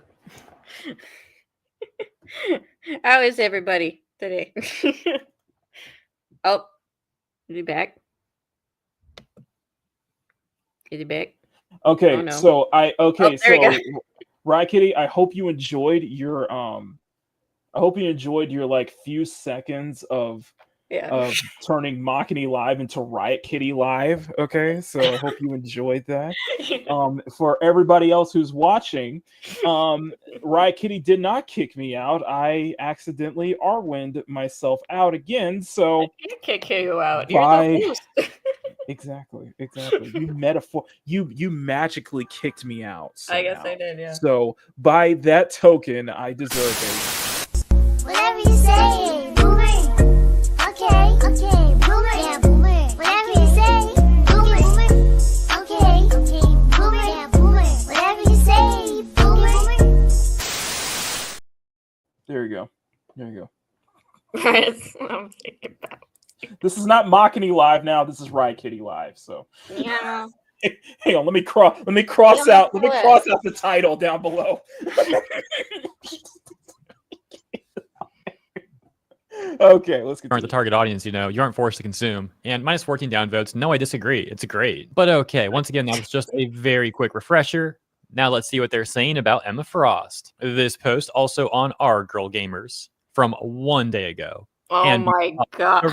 How is everybody today? Oh, is he back? Is he back? Okay, oh, no. so Right Kitty, I hope you enjoyed your like few seconds of turning Makini Live into Riot Kitty Live. Okay, so I hope you enjoyed that. For everybody else who's watching, Riot Kitty did not kick me out. I accidentally R-wind myself out again. So I can't kick you out. You're the host. Exactly. You magically kicked me out. Somehow. I guess I did, yeah. So by that token, I deserve it. Whatever you say, boomer. Okay, boomer. Yeah, boomer. Whatever you say, boomer. Okay, boomer. Yeah, boomer. Whatever you say, boomer. There you go. That's what I'm thinking about. This is not Makini Live now. This is Riot Kitty Live. So yeah. Hang on. Let me cross out the title down below. Okay, let's get. Aren't the target audience, you aren't forced to consume. And -14 downvotes. No, I disagree. It's great. But okay, once again, that was just a very quick refresher. Now let's see what they're saying about Emma Frost. This post also on our Girl Gamers from 1 day ago. Oh and my god.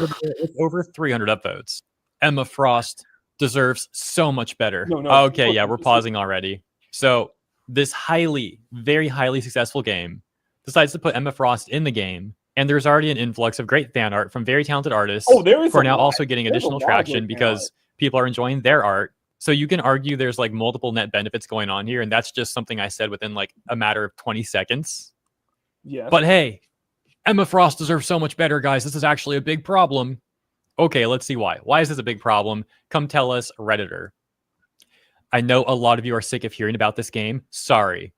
Over 300 upvotes. Emma Frost deserves so much better. No, okay, yeah, we're pausing already. So this very highly successful game decides to put Emma Frost in the game, and there's already an influx of great fan art from very talented artists who are now also getting additional traction because people are enjoying their art. So you can argue there's like multiple net benefits going on here, and that's just something I said within like a matter of 20 seconds. Yeah. But hey, Emma Frost deserves so much better, guys. This is actually a big problem. Okay, let's see why. Why is this a big problem? Come tell us, Redditor. I know a lot of you are sick of hearing about this game. Sorry.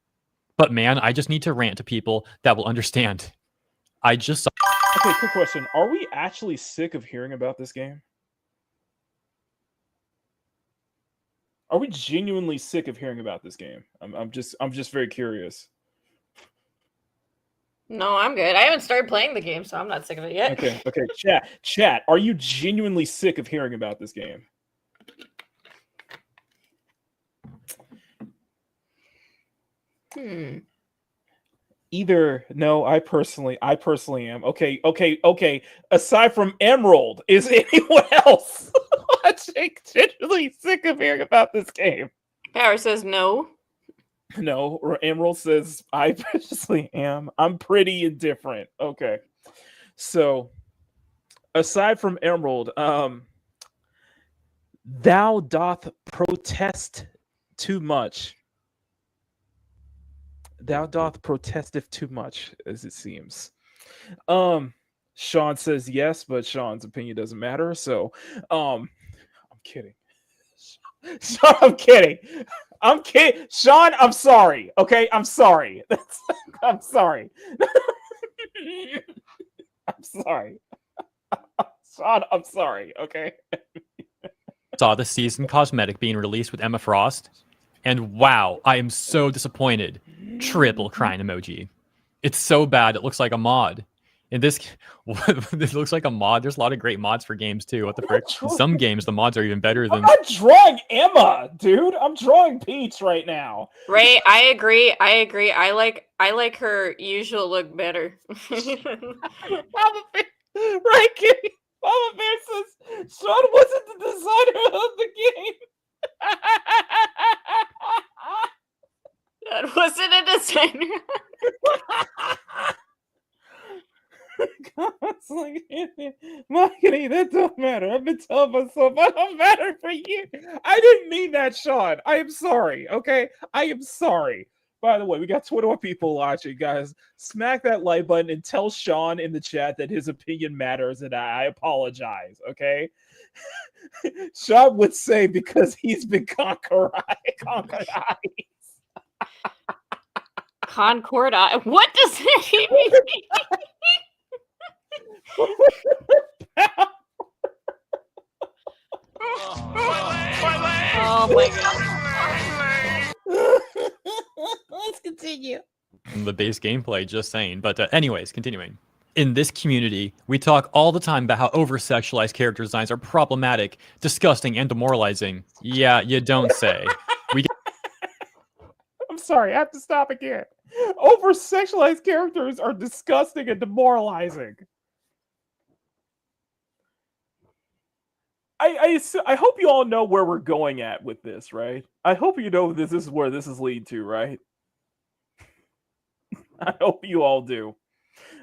But man, I just need to rant to people that will understand. Okay, quick question. Are we actually sick of hearing about this game? Are we genuinely sick of hearing about this game? I'm just very curious. No, I'm good. I haven't started playing the game, so I'm not sick of it yet. Okay. Chat. Are you genuinely sick of hearing about this game? Either no, I personally am. Okay. Aside from Emerald, is anyone else genuinely sick of hearing about this game? Power says no. No, or Emerald says I personally am. I'm pretty indifferent. Okay. So aside from Emerald, thou doth protest too much. Thou doth protesteth too much, as it seems. Sean says yes, but Sean's opinion doesn't matter. So, I'm kidding. Sean, I'm kidding. I'm kidding. Sean, I'm sorry. Okay, I'm sorry. I'm sorry. I'm sorry. Sean, I'm sorry. Okay. Saw the season cosmetic being released with Emma Frost, and wow, I am so disappointed. Triple crying emoji. It's so bad. It looks like a mod. In this, this looks like a mod. There's a lot of great mods for games too. What the frick? In some games, the mods are even better than. I'm not drawing Emma, dude. I'm drawing Peach right now. Right, I agree. I like her usual look better. Mama Bear, right, Kitty? Mama Bear says Sean wasn't the designer of the game. That wasn't a designer. It's like, Makini, that don't matter. I've been telling myself I don't matter for you. I didn't mean that, Sean. I am sorry. Okay, I am sorry. By the way, we got 21 people watching, guys. Smack that like button and tell Sean in the chat that his opinion matters, and I apologize. Okay. Sean would say because he's been conquered. Concord. What does that even mean? Oh my god. Let's continue. The base gameplay, just saying. But anyways, continuing. In this community, we talk all the time about how over-sexualized character designs are problematic, disgusting, and demoralizing. Yeah, you don't say. I'm sorry, I have to stop again. Over-sexualized characters are disgusting and demoralizing. I hope you all know where we're going at with this, right? I hope you know this is where this is leading to, right? I hope you all do.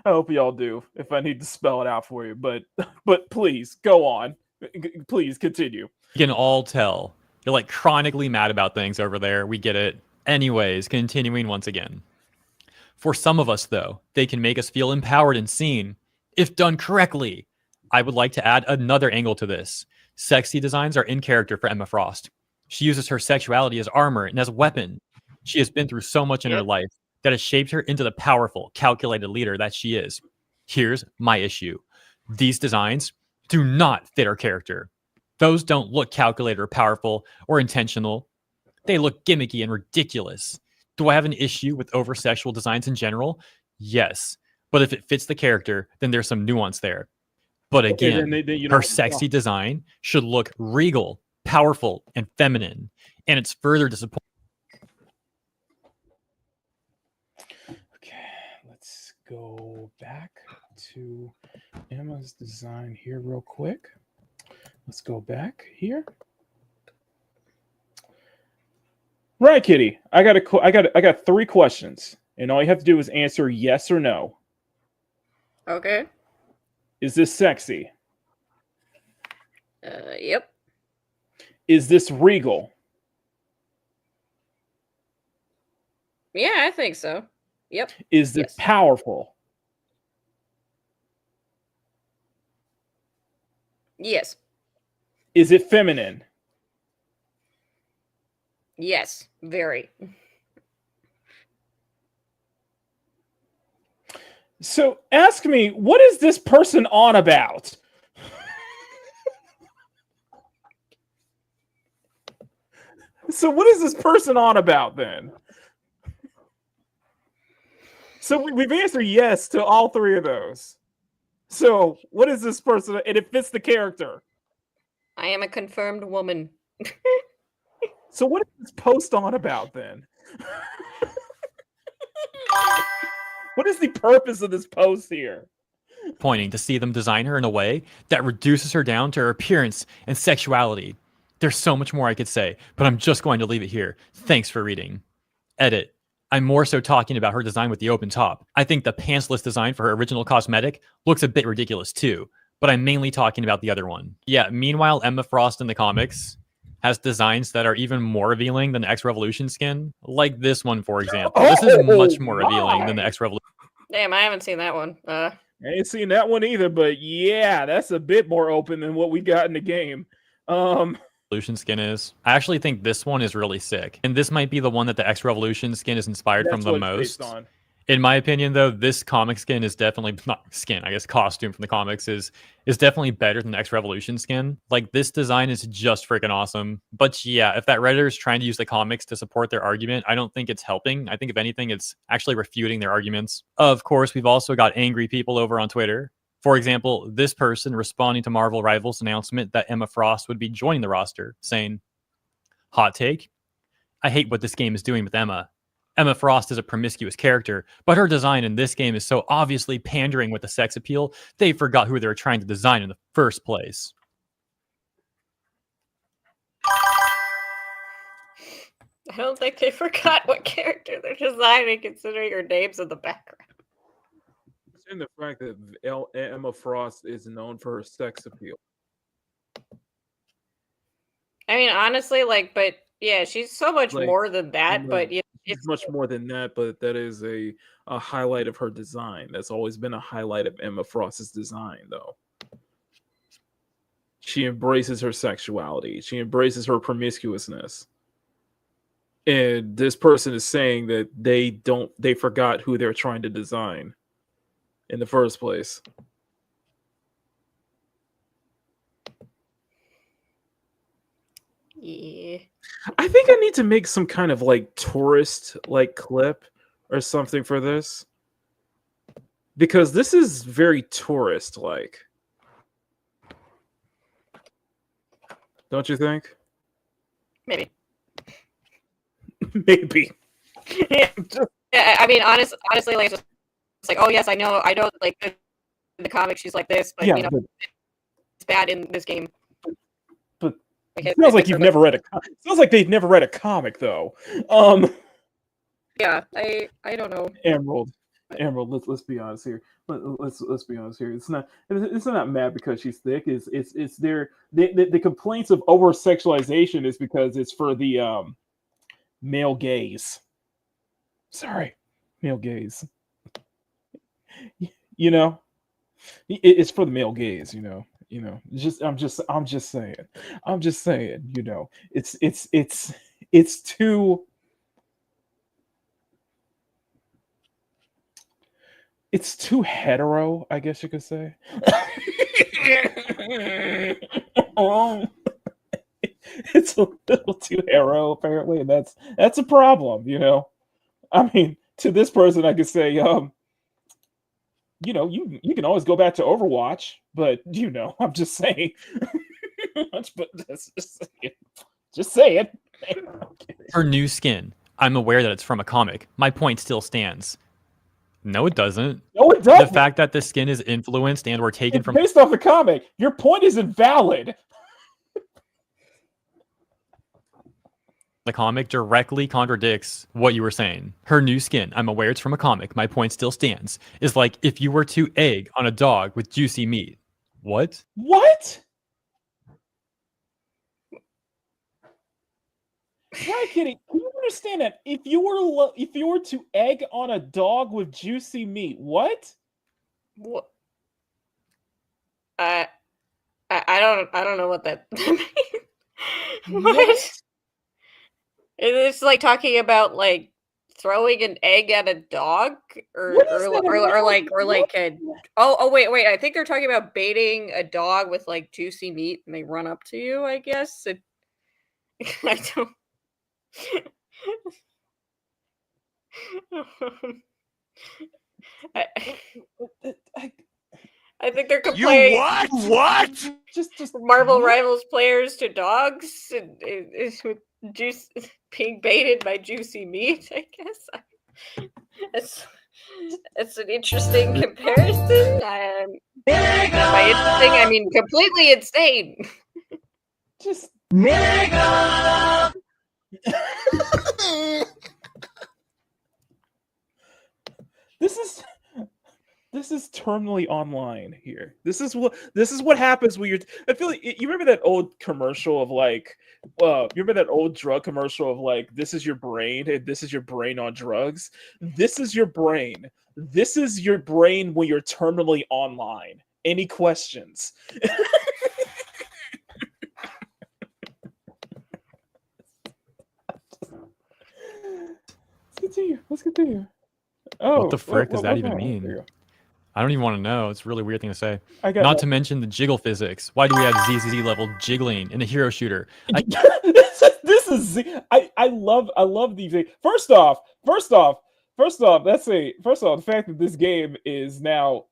I hope you all do. If I need to spell it out for you, but please go on. Please continue. You can all tell you're like chronically mad about things over there. We get it. Anyways, continuing once again. For some of us, though, they can make us feel empowered and seen if done correctly. I would like to add another angle to this. Sexy designs are in character for Emma Frost. She uses her sexuality as armor and as a weapon. She has been through so much in her life that has shaped her into the powerful, calculated leader that she is. Here's my issue. These designs do not fit her character. Those don't look calculated or powerful or intentional. They look gimmicky and ridiculous. Do I have an issue with over-sexual designs in general? Yes. But if it fits the character, then there's some nuance there. But again, her sexy design should look regal, powerful, and feminine. And it's further disappointing. Okay, let's go back to Emma's design here real quick. Let's go back here. Right, Kitty. I got 3 questions, and all you have to do is answer yes or no. Okay. Is this sexy? Yep. Is this regal? Yeah, I think so. Yep. Is this powerful? Yes. Is it feminine? Yes. Very. So ask me, what is this person on about? So what is this person on about then? So we've answered yes to all three of those. So what is this person? And it fits the character. I am a confirmed woman. So what is this post on about then? What is the purpose of this post here? Pointing to see them design her in a way that reduces her down to her appearance and sexuality. There's so much more I could say, but I'm just going to leave it here. Thanks for reading. Edit. I'm more so talking about her design with the open top. I think the pantsless design for her original cosmetic looks a bit ridiculous too, but I'm mainly talking about the other one. Yeah, meanwhile, Emma Frost in the comics has designs that are even more revealing than the X Revolution skin. Like this one, for example. This is much more revealing than the X Revolution. Damn, I haven't seen that one. I ain't seen that one either, but yeah, that's a bit more open than what we got in the game. Revolution skin is. I actually think this one is really sick. And this might be the one that the X Revolution skin is inspired from the most. In my opinion, though, this comic skin is definitely not skin. I guess costume from the comics is definitely better than the X Revolution skin. Like this design is just freaking awesome. But yeah, if that Redditor is trying to use the comics to support their argument, I don't think it's helping. I think if anything, it's actually refuting their arguments. Of course, we've also got angry people over on Twitter. For example, this person responding to Marvel Rivals' announcement that Emma Frost would be joining the roster, saying, "Hot take? I hate what this game is doing with Emma. Emma Frost is a promiscuous character, but her design in this game is so obviously pandering with the sex appeal, they forgot who they were trying to design in the first place." I don't think they forgot what character they're designing, considering her name's in the background. In the fact that Emma Frost is known for her sex appeal. I mean, honestly, but yeah, she's so much more than that. But yeah, it's much more than that. But that is a highlight of her design. That's always been a highlight of Emma Frost's design, though. She embraces her sexuality. She embraces her promiscuousness. And this person is saying that they forgot who they're trying to design in the first place. Yeah. I think I need to make some kind of tourist clip or something for this. Because this is very tourist like. Don't you think? Maybe. Maybe. Yeah. I mean, honestly, just it's like, oh yes, I know, in the comics she's like this, but yeah, it's bad in this game. But it sounds like you've never read a. It sounds like they've never read a comic though. Yeah, I don't know. Emerald, let's be honest here. Let's be honest here. It's not mad because she's thick. It's the complaints of over sexualization is because it's for the male gaze. Sorry, male gaze. You know, it's for the male gaze. You know. I'm just saying. You know, it's too. It's too hetero, I guess you could say. It's a little too hetero, apparently, and that's a problem, you know. I mean, to this person, I could say, you know, you can always go back to Overwatch, but you know, I'm just saying. Just say it. Her new skin. I'm aware that it's from a comic. My point still stands. No, it doesn't. No, it doesn't. The fact that the skin is influenced and were taken from based off the comic. Your point is invalid. The comic directly contradicts what you were saying. Her new skin, I'm aware it's from a comic, my point still stands, is like if you were to egg on a dog with juicy meat. What? What? Right, Kitty. Can you understand that? If you were to egg on a dog with juicy meat, what? What? I don't know what that means. What? It's like talking about throwing an egg at a dog or wait, I think they're talking about baiting a dog with juicy meat and they run up to you, I guess. I don't I, I, I think they're comparing What? just Marvel Rivals players to dogs, and with juice being baited by juicy meat. I guess it's an interesting comparison. By interesting, I mean completely insane. just this is terminally online here. This is what happens when you're. I feel like you remember that old commercial of like, you remember that old drug commercial of like, this is your brain and this is your brain on drugs. This is your brain. This is your brain when you're terminally online. Any questions? Let's continue. Oh, What the frick does that even There you mean? go. I don't even want to know. It's a really weird thing to say. I got Not that. to mention the jiggle physics. Why do we have ZZZ level jiggling in a hero shooter? This is I love these. First off, the fact that this game is now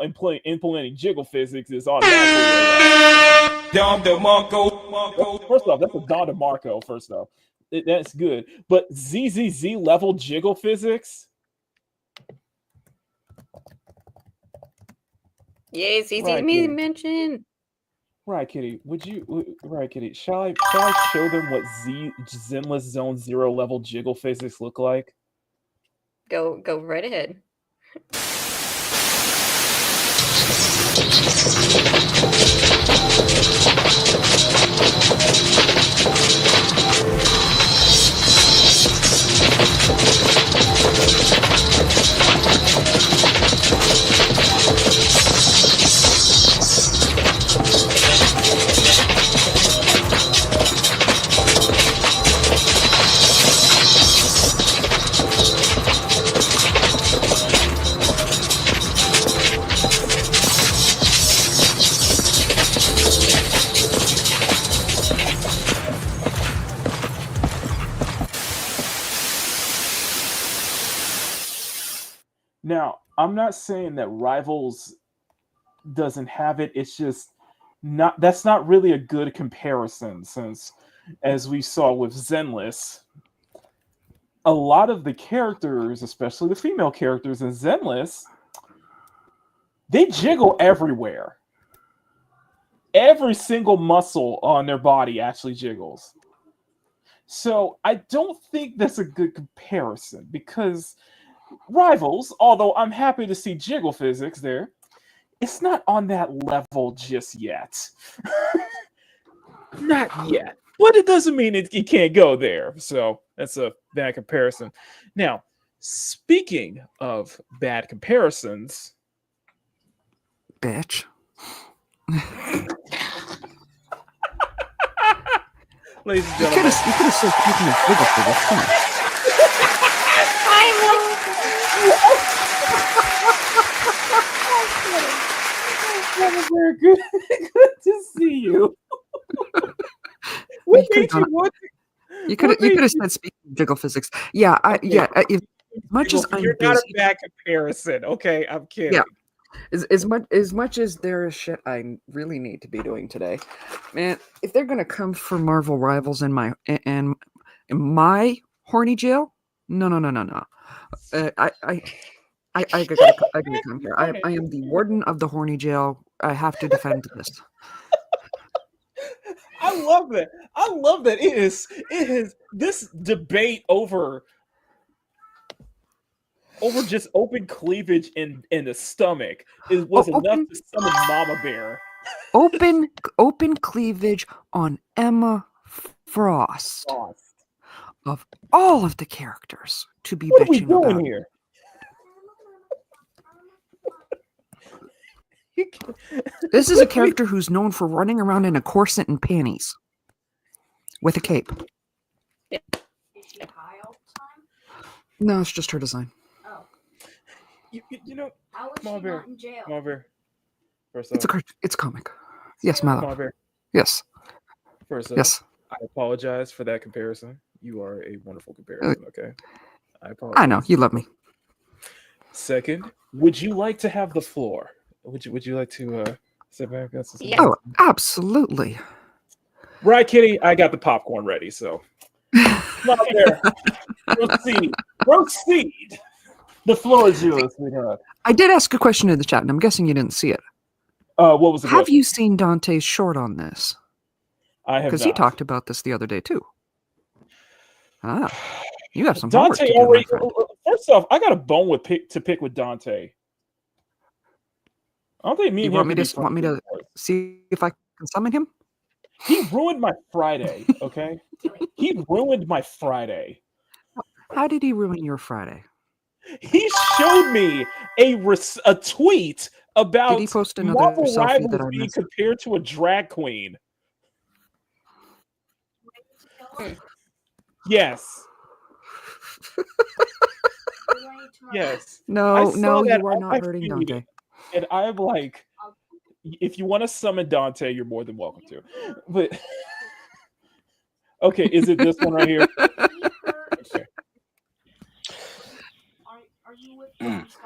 implementing jiggle physics is automatically. First off, that's a Don DeMarco. First off, that's good. But ZZZ level jiggle physics. Yes, easy Right, to me yeah. to mention. Right, Kitty. Right, Kitty. Shall I show them what Zenless Zone 0 level jiggle physics look like? Go right ahead. Now, I'm not saying that Rivals doesn't have it. It's just that's not really a good comparison, since as we saw with Zenless, a lot of the characters, especially the female characters in Zenless, they jiggle everywhere. Every single muscle on their body actually jiggles. So I don't think that's a good comparison, because Rivals, although I'm happy to see jiggle physics there, it's not on that level just yet. Not yet. But it doesn't mean it can't go there. So that's a bad comparison. Now, speaking of bad comparisons, bitch. Ladies and You could gentlemen, have said speaking of jiggle physics. Come on. very good. Good to see you. What made you want to? You could have said speaking of jiggle physics. Yeah, as much as I'm You're busy, not a bad comparison. Okay, I'm kidding. Yeah. As much as there is shit I really need to be doing today, man. If they're gonna come for Marvel Rivals in my horny jail, no. I gotta come here. I am the warden of the horny jail. I have to defend this. I love that. I love that. It is this debate over just open cleavage in the stomach was enough to summon Mama Bear. Open cleavage on Emma Frost. Of all of the characters to be What are we bitching doing about here? This is a character who's known for running around in a corset and panties with a cape. Is she high all the time? No, it's just her design. Oh. You know, How is Mama she Bear, not in jail? Mama Bear. First It's off, it's comic. Yes, my Mama love. Bear. Yes. First off, Yes. I apologize for that comparison. You are a wonderful comparison. Okay, I apologize. I know you love me. Second, would you like to have the floor? Would you like to sit back? Yeah. Oh, absolutely. Right, Kitty. I got the popcorn ready. So come on there. Proceed. The floor is yours, sweetheart. I did ask a question in the chat, and I'm guessing you didn't see it. What was the Have question? you seen Dante's short on this? I have Because not. he talked about this the other day too. Ah, you have some homework Dante to do, my already. friend. First off, I got a bone to pick with Dante. I don't think me You and want him me can be to want me friends to anymore. see if I can summon him? He ruined my Friday. Okay, he ruined my Friday. How did he ruin your Friday? He showed me a tweet about Did he post another Marvel selfie that Rivals I being missed? compared to a drag queen. Yes. Yes. I No, saw no, that you are on not my hurting feed, Dante. and I'm like, if you want to summon Dante, you're more than welcome to. But okay, is it this one right here? Okay.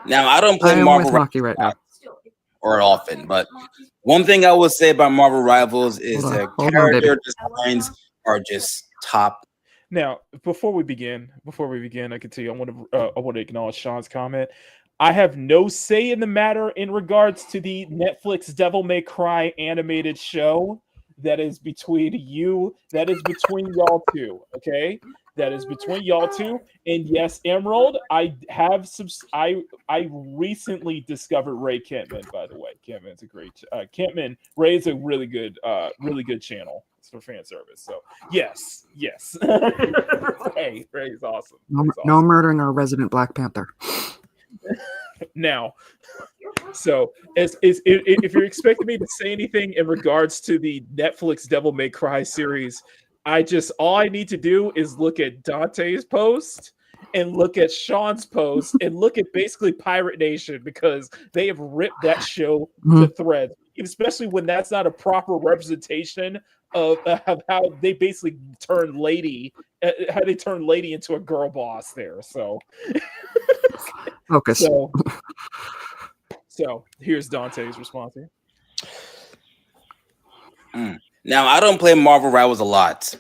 Now, I don't I play am Marvel with Maki right now. or often, but one thing I would say about Marvel Rivals is Hold on, the hold on, baby. character designs are just top. Now, before we begin, I can tell you, I want to acknowledge Sean's comment. I have no say in the matter in regards to the Netflix Devil May Cry animated show. That is between you. That is between y'all two. Okay, that is between y'all two. And yes, Emerald, I have I recently discovered Ray Kentman. By the way, Kentman's a great. Ray is a really good channel for fan service. So yes. Ray's awesome. No murdering our resident Black Panther. Now, so if you're expecting me to say anything in regards to the Netflix Devil May Cry series, all I need to do is look at Dante's post and look at Sean's post and look at basically Pirate Nation, because they have ripped that show to threads, especially when that's not a proper representation of how they basically turn lady into a girl boss there. So focus. So here's Dante's response here. Now, I don't play Marvel Rivals a lot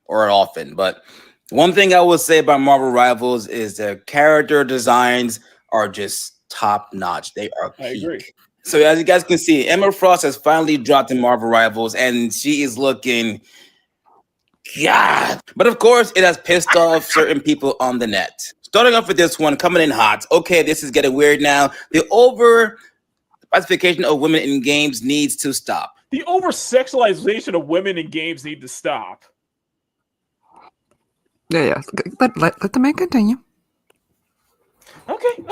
or often, but one thing I would say about Marvel Rivals is the character designs are just top notch. They are peak. I agree. So as you guys can see, Emma Frost has finally dropped in Marvel Rivals, and she is looking God. But of course, it has pissed off certain people on the net. Starting off with this one, coming in hot. Okay, this is getting weird now. The over classification of women in games needs to stop. The over sexualization of women in games need to stop. Yeah. Let the man continue. Okay.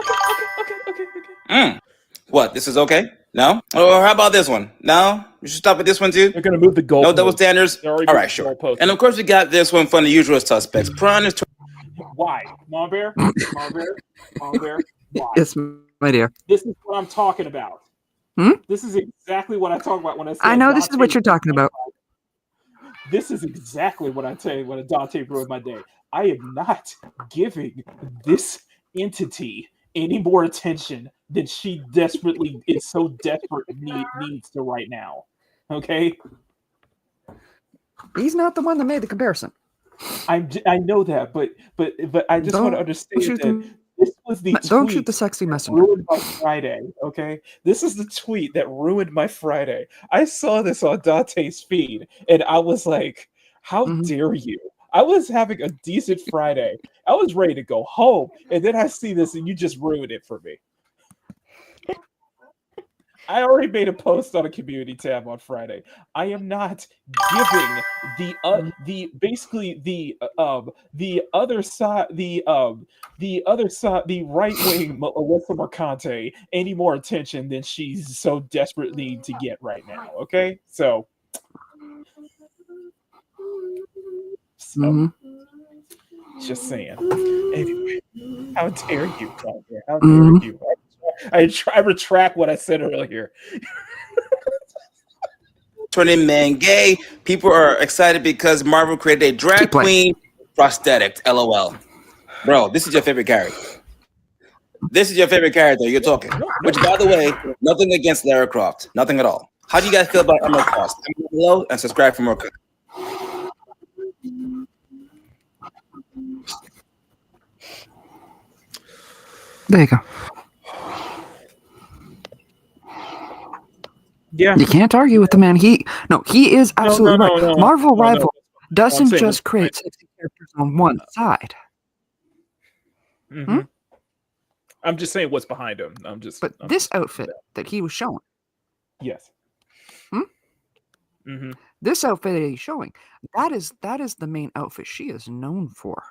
What? This is okay? No? Or how about this one? No? You should stop at this one too? They're going to move the goalposts. No double standards? All right, sure. And of course, we got this one from the usual suspects. Prawn is... Why? Mom Bear? Why? Yes, my dear. This is what I'm talking about. This is exactly what I talk about when I say I know this is what you're talking about. This is exactly what I tell you when Dante ruined my day. I am not giving this entity any more attention than she desperately is so desperate needs to right now. Okay? He's not the one that made the comparison. I know that, but I just want to understand that this was the don't shoot the sexy messenger. Ruined my Friday, okay? This is the tweet that ruined my Friday. I saw this on Dante's feed, and I was like, how dare you? I was having a decent Friday. I was ready to go home, and then I see this, and you just ruined it for me. I already made a post on a community tab on Friday. I am not giving the other side, the right wing Melissa Mercante any more attention than she's so desperately to get right now. Okay, so just saying. Anyway, how dare you, Tanya? How dare you? I retract what I said earlier. turning men gay. People are excited because Marvel created a drag Keep playing. queen prosthetic. LOL. Bro, this is your favorite character. This is your favorite character. You're talking. Which, by the way, nothing against Lara Croft. Nothing at all. How do you guys feel about Emma Frost? Comment below and subscribe for more content. There you go. Yeah. You can't argue with the man. He is absolutely right. no. Marvel No, Rival doesn't saying just it's create sexy characters on one side. Mhm. I'm just saying what's behind him. But this outfit that he was showing, yes. Mm-hmm. this outfit that he's showing, that is the main outfit she is known for.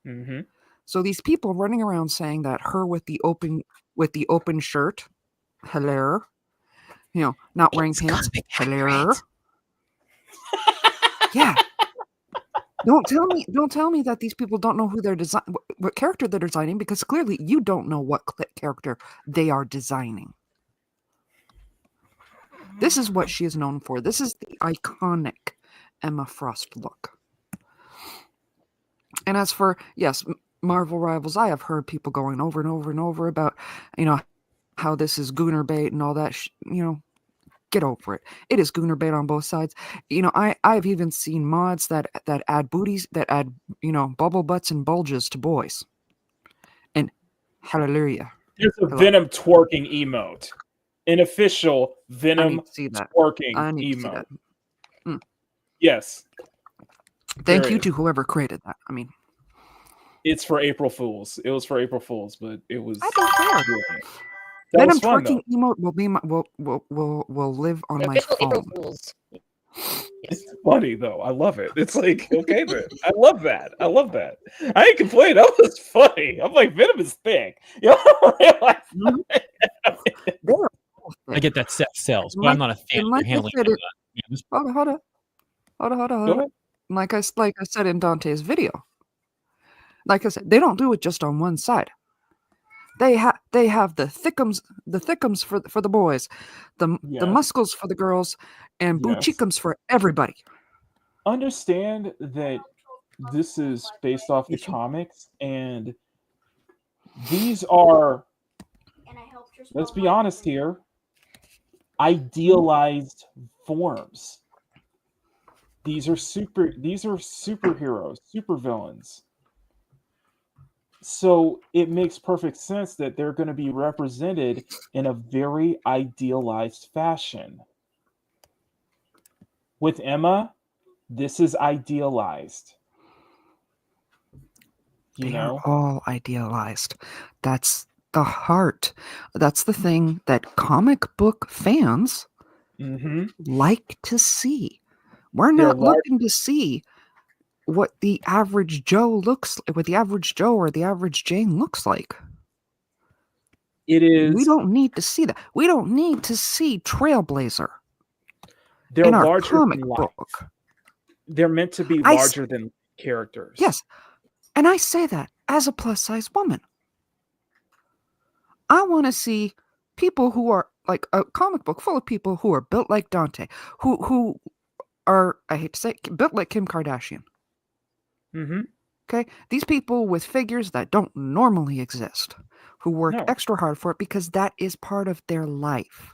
Mm-hmm. So these people running around saying that her with the open shirt, hello, not wearing pants, hello. Yeah. Don't tell me that these people don't know who they're what character they're designing, because clearly you don't know what character they are designing. This is what she is known for. This is the iconic Emma Frost look. And as for, yes, Marvel Rivals, I have heard people going over and over and over about, how this is gooner bait and all that. Get over it. It is gooner bait on both sides. I've even seen mods that add booties, that add, bubble butts and bulges to boys. And hallelujah. There's a Venom twerking emote. An official Venom twerking emote. Yes. Thank you to whoever created that. I mean, it's for April Fools. It was for April Fools, but it was. I don't care. That Venom was fun, twerking emote will be will live on my phone. It's funny though. I love it. It's like, okay then. I love that. I ain't complaining. That was funny. I'm like, Venom is thick. You don't realize I get that sex sells, but I'm not a fan of handling that. Hold on. Like I said in Dante's video. Like I said, they don't do it just on one side. They have the thickums for the boys, the muscles for the girls, and boochicums for everybody. Understand that this is based off the comics, and these are, let's be honest here, idealized forms. These are superheroes, supervillains. So it makes perfect sense that they're going to be represented in a very idealized fashion. With Emma, this is idealized. They are all idealized. That's the heart. That's the thing that comic book fans like to see. We're not looking to see what the average Joe or the average Jane looks like. It is. We don't need to see that. We don't need to see Trailblazer. They're in our larger comic than life. book. They're meant to be larger than characters. Yes, and I say that as a plus-size woman. I want to see people who are like a comic book full of people who are built like Dante, who are, I hate to say it, built like Kim Kardashian. Okay, these people with figures that don't normally exist, who work extra hard for it because that is part of their life.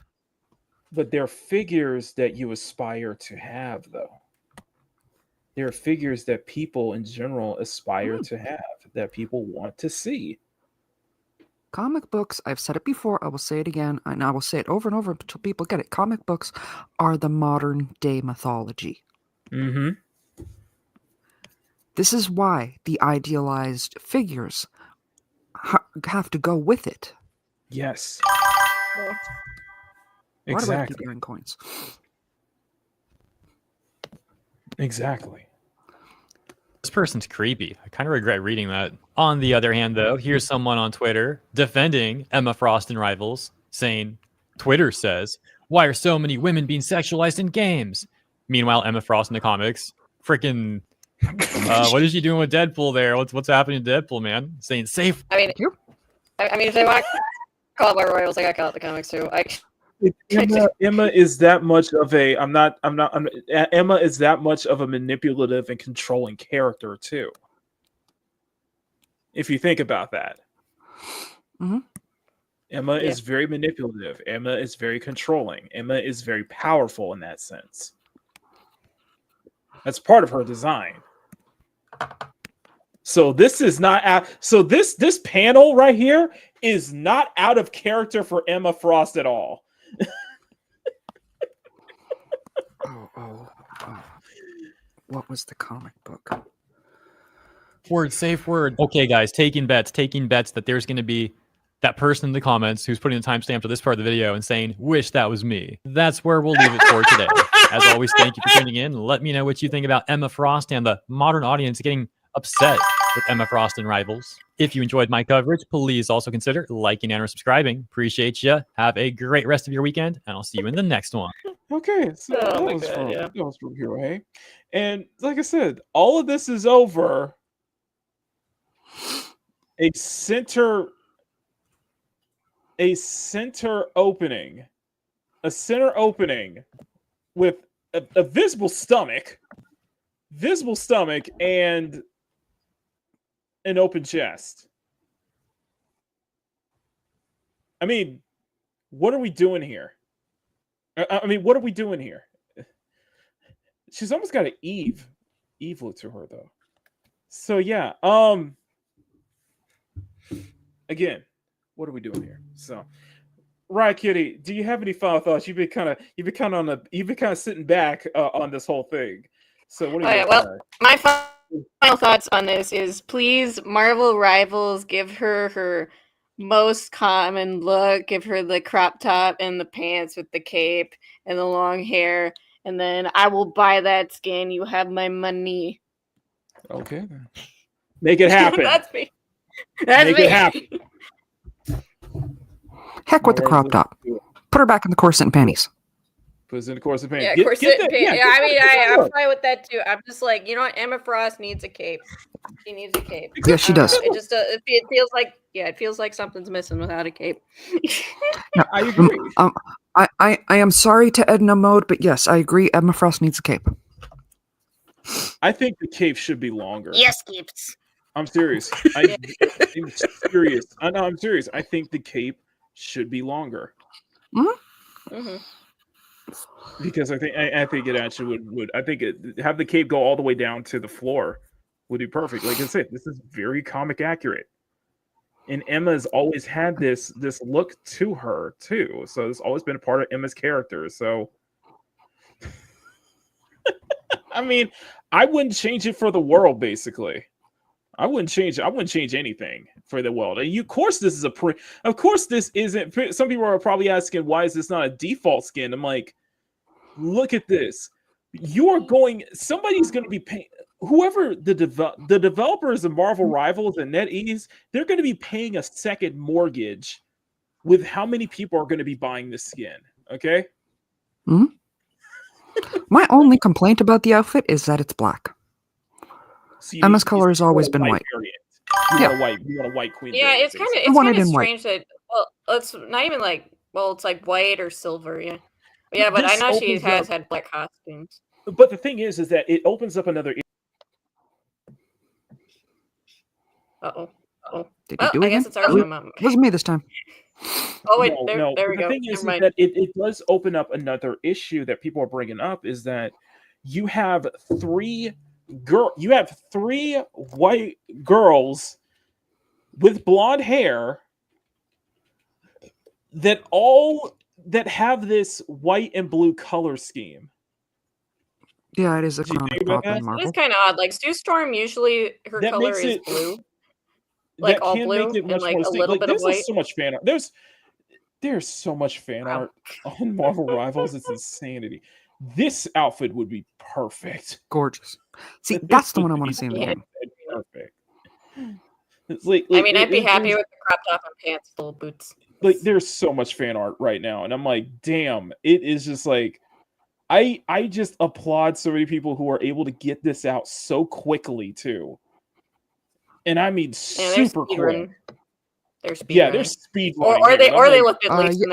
But they're figures that you aspire to have, though. They're figures that people in general aspire to have, that people want to see. Comic books, I've said it before, I will say it again, and I will say it over and over until people get it. Comic books are the modern day mythology. This is why the idealized figures have to go with it. Yes. Why do I Exactly. keep getting coins? Exactly. This person's creepy. I kind of regret reading that. On the other hand, though, here's someone on Twitter defending Emma Frost and Rivals, saying, Twitter says, why are so many women being sexualized in games? Meanwhile, Emma Frost in the comics, freaking, what is she doing with Deadpool there? What's happening to Deadpool, man? Saying safe. I mean, if they want to call it Marvel Rivals, I got to call it the comics too. Emma is that much of a. Emma is that much of a manipulative and controlling character too. If you think about that, Emma is very manipulative. Emma is very controlling. Emma is very powerful in that sense. That's part of her design. So this is not so this panel right here is not out of character for Emma Frost at all. What was the comic book? Safe word. Okay, guys, taking bets that there's going to be that person in the comments who's putting the timestamp to this part of the video and saying, wish that was me. That's where we'll leave it for today. As always, thank you for tuning in. Let me know what you think about Emma Frost and the modern audience getting upset with Emma Frost and Rivals. If you enjoyed my coverage, please also consider liking and subscribing. Appreciate you. Have a great rest of your weekend, and I'll see you in the next one. Okay, so that was from Hero Hey. And like I said, all of this is over a center opening with a visible stomach and an open chest. I mean, what are we doing here? What are we doing here? She's almost got an Eve look to her though. So yeah, again, what are we doing here? So, Riot Kitty, do you have any final thoughts? You've been kind of sitting back on this whole thing. So what do you? Well, my final thoughts on this is please, Marvel Rivals, give her most common look. Give her the crop top and the pants with the cape and the long hair, and then I will buy that skin. You have my money. Okay, then. Make it happen. That's me. Make it happen. Heck with the crop top. Put her back in the corset and panties. Put us in the corset and panties. Yeah, corset and panties. Yeah, I mean, I'm fine with that too. I'm just like, you know what? Emma Frost needs a cape. She needs a cape. Yes, she does. It just it feels like it feels like something's missing without a cape. No, I agree. I am sorry to Edna Mode, but yes, I agree. Emma Frost needs a cape. I think the cape should be longer. Yes, capes. I'm serious. I'm serious. I'm serious. I think the cape should be longer. Because I think it actually would have the cape go all the way down to the floor would be perfect. Like I said, this is very comic accurate. And Emma's always had this look to her too. So it's always been a part of Emma's character. So I mean, I wouldn't change it for the world, basically. I wouldn't change anything for the world. And of course, this isn't. Some people are probably asking, why is this not a default skin? I'm like, look at this. Somebody's going to be paying. Whoever the developers of Marvel Rivals and NetEase, they're going to be paying a second mortgage with how many people are going to be buying this skin. Okay. My only complaint about the outfit is that it's black. Emma's color has always been white. You want a white queen. Yeah, variant, it's kind of strange white. that it's not even like it's like white or silver. Yeah, but I know she has had black costumes. But the thing is that it opens up another. Uh-oh. Did you do it? I guess it's already my mom. It wasn't me this time. Oh wait, no. There we go. The thing is that it does open up another issue that people are bringing up is that you have three white girls with blonde hair that have this white and blue color scheme. Yeah, it is a comic pop in Marvel. It's kind of odd. Like Sue Storm, usually her color is blue. Like all blue and like a little bit of white. There's so much fan art. There's so much fan art on Marvel Rivals. It's insanity. This outfit would be perfect. Gorgeous. See, that's the one I want to see in the game. Perfect. I'd be happy with the crop top and pants, little boots. Like, there's so much fan art right now, and I'm like, damn, it is just like, I just applaud so many people who are able to get this out so quickly too. And I mean, super quick. They're speed Yeah, running. they're speed or running. they here, and I'm like, looked at least,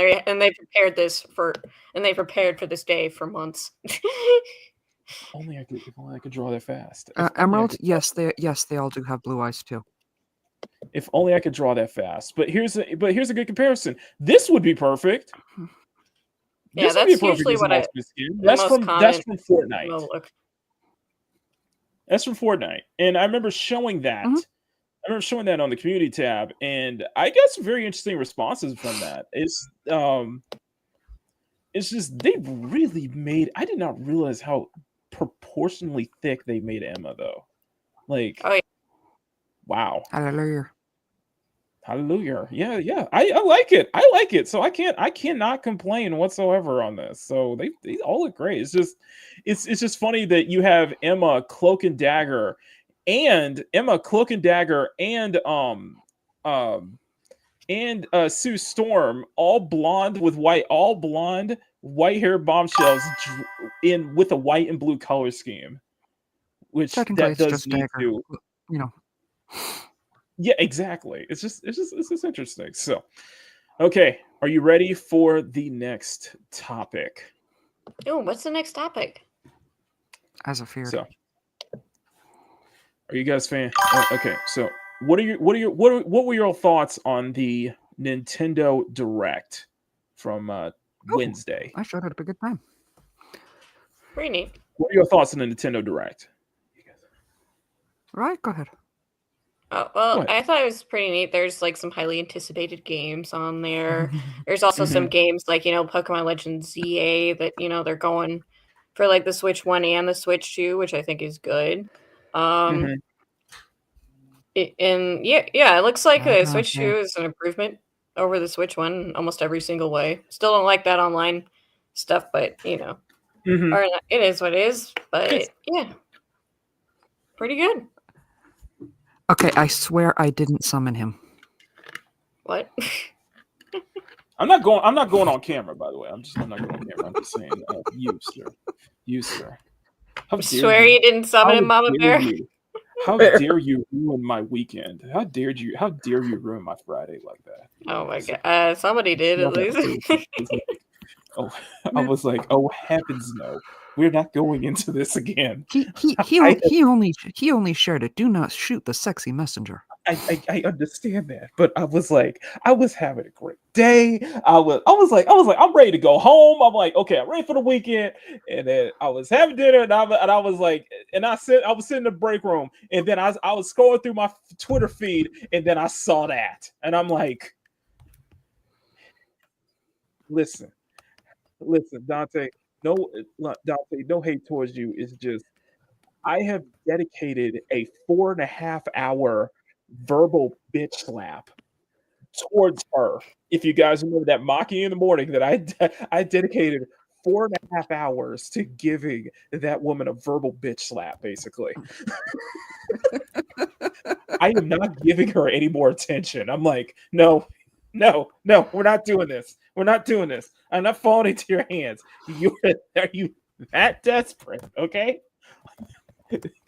and they prepared for this day for months. if only I could draw that fast. Emerald, yes, they all do have blue eyes too. If only I could draw that fast. But here's a good comparison. This would be perfect. Yeah, This would be that's a perfect usually what example of skin. the That's most from common Fortnite. will look. That's from Fortnite, and I remember showing that. Mhm. I remember showing that on the community tab, and I got some very interesting responses from that. It's just they really made. I did not realize how proportionally thick they made Emma, though. Like, Oh, yeah. wow, Hallelujah. hallelujah, yeah. I like it. I like it. So I cannot complain whatsoever on this. So they all look great. It's just funny that you have Emma Cloak and Dagger, and Sue Storm, all blonde, white hair bombshells with a white and blue color scheme, which Technically, that it's does just need Dagger. to. You know. Yeah, exactly. It's just interesting. So, okay, are you ready for the next topic? Oh, what's the next topic? As a fear. So, are you guys fan? Okay, so what were your thoughts on the Nintendo Direct from Wednesday? I showed it a good time. Pretty neat. What are your thoughts on the Nintendo Direct? Right, go ahead. Oh, well, What? I thought it was pretty neat. There's like some highly anticipated games on there. There's also some games like, Pokemon Legends ZA that, they're going for like the Switch 1 and the Switch 2, which I think is good. It looks like the Switch 2 is an improvement over the Switch 1 almost every single way. Still don't like that online stuff, but or not, it is what it is. But yeah, pretty good. Okay, I swear I didn't summon him. What? I'm not going on camera, by the way. I'm not going on camera. I'm just saying, you sir. I swear you didn't summon him, Mama Bear. How dare you ruin my weekend? How dare you ruin my Friday like that? Oh my god! Somebody did at least. I was like, oh heavens no, we're not going into this again. He only shared it. Do not shoot the sexy messenger. I understand that, but I was having a great day. I was like, I'm ready to go home. I'm like, okay, I'm ready for the weekend. And then I was having dinner, and I was like, and I was sitting in the break room, and then I was scrolling through my Twitter feed, and then I saw that, and I'm like, listen, Dante, no hate towards you. It's just I have dedicated a 4.5 hour verbal bitch slap towards her. If you guys remember that Makini in the morning, that I dedicated 4.5 hours to giving that woman a verbal bitch slap, basically. I am not giving her any more attention. I'm like, no, we're not doing this. We're not doing this. I'm not falling into your hands. Are you that desperate? Okay.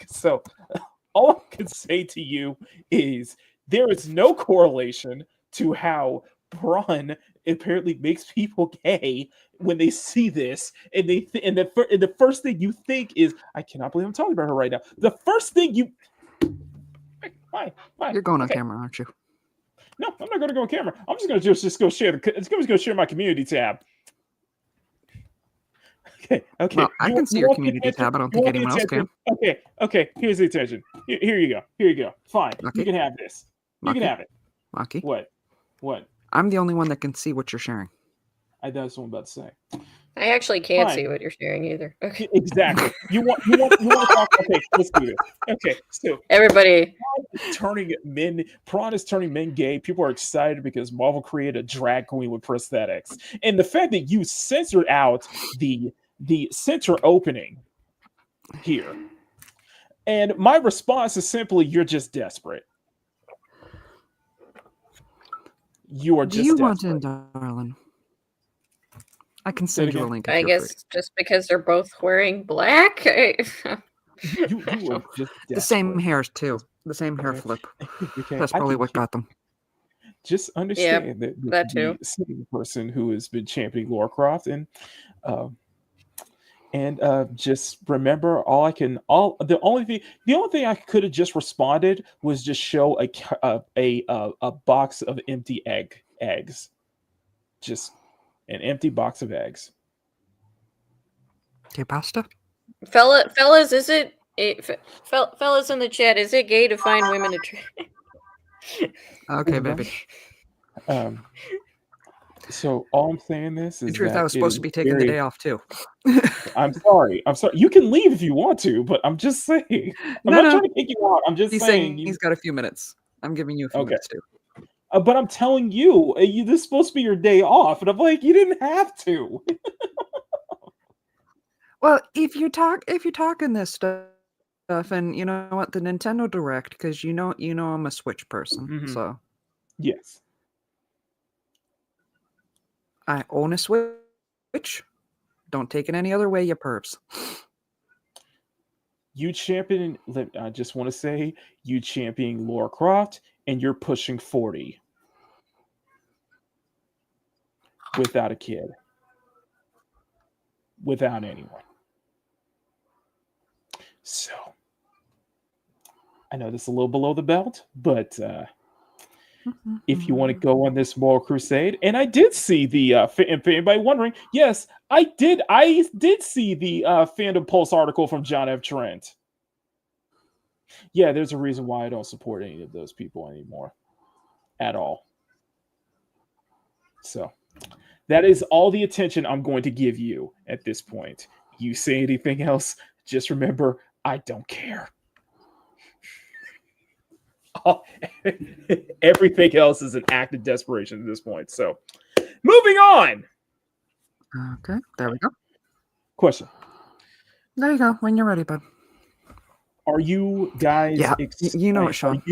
So all I can say to you is there is no correlation to how Braun apparently makes people gay when they see this, and the first thing you think is, I cannot believe I'm talking about her right now. The first thing you, fine. You're going on camera, aren't you? No, I'm not going to go on camera. I'm just going to just go share share my community tab. Okay. Well, I can see your community tab. I don't think anyone else can. Okay. Here's the attention. Here you go. Fine. Okay. You can have this. You can have it. Maki. What? I'm the only one that can see what you're sharing. That's what I'm about to say. I actually can't see what you're sharing either. Okay. Exactly. You want to talk? Okay, let's do this. Okay, so everybody, Prawn is turning men gay. People are excited because Marvel created a drag queen with prosthetics, and the fact that you censored out the center opening here, and my response is simply, you're just desperate. You are just. Do you desperate. want in, darling? I can send you a link. I guess just because they're both wearing black. You are just the same hairs too. The same hair flip. That's probably what got them. just understand that that too. the single person who has been championing Laura Croft, um, and just remember, the only thing I could have just responded was just show a box of empty eggs, just an empty box of eggs. Okay, pasta. Fellas, is it fellas in the chat? Is it gay to find women attractive? Okay, baby. So all I'm saying is In truth, that I was supposed to be taking the day off too. I'm sorry. You can leave if you want to, but I'm just saying. I'm not trying to kick you out. I'm just saying he's got a few minutes. I'm giving you a few minutes too. But I'm telling you, this is supposed to be your day off, and I'm like, you didn't have to. Well, if you're talking this stuff, and you know what, the Nintendo Direct, because you know I'm a Switch person, so yes, I own a Switch. Don't take it any other way, you perps. You champion. I just want to say, you championing Laura Croft, and you're pushing 40 without a kid, without anyone. So, I know this is a little below the belt, but if you want to go on this moral crusade, and I did see the, and for anybody wondering, yes, I did see the Fandom Pulse article from John F. Trent. Yeah, there's a reason why I don't support any of those people anymore, at all. So, that is all the attention I'm going to give you at this point. You say anything else, just remember, I don't care. Everything else is an act of desperation at this point. So, moving on. Okay, there we go. Question. There you go. When you're ready, bud. Are you guys? Yeah, you know it, Sean.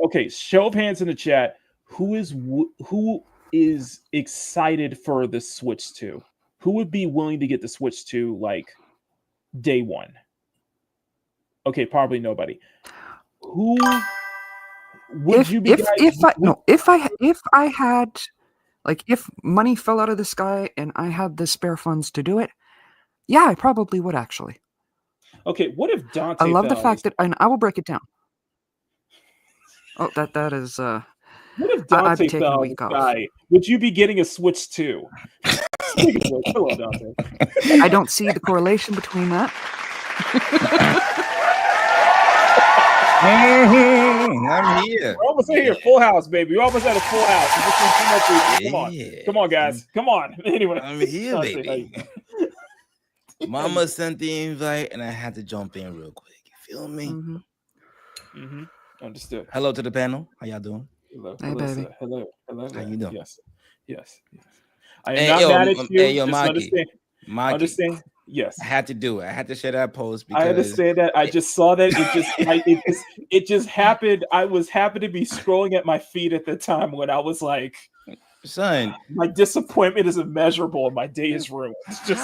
Okay? Show of hands in the chat. Who is excited for the Switch 2? Who would be willing to get the Switch 2 like day one? Okay, probably nobody. Who would you be? If I had, like, if money fell out of the sky and I had the spare funds to do it, yeah, I probably would actually. Okay, what if Dante? I love the fact that, and I will break it down. Oh, that is. What if Dante fell out of the sky? Would you be getting a Switch 2? Hello, Dante. I don't see the correlation between that. I'm here. We're almost here. Full house, baby. We're almost at a full house. Come on, guys. Come on. Anyway, I'm here, baby. Mama sent the invite, and I had to jump in real quick. You feel me? Understood. Hello to the panel. How y'all doing? Hello. Hey, baby. Hello. How you doing? Yes. I am not mad at you. Hey, yo, Maki. Understand? Yes. I had to do it. I had to share that post because I understand that. I just saw that. It just happened. I was happy to be scrolling at my feed at the time when I was like, son, my disappointment is immeasurable and my day is ruined. It's just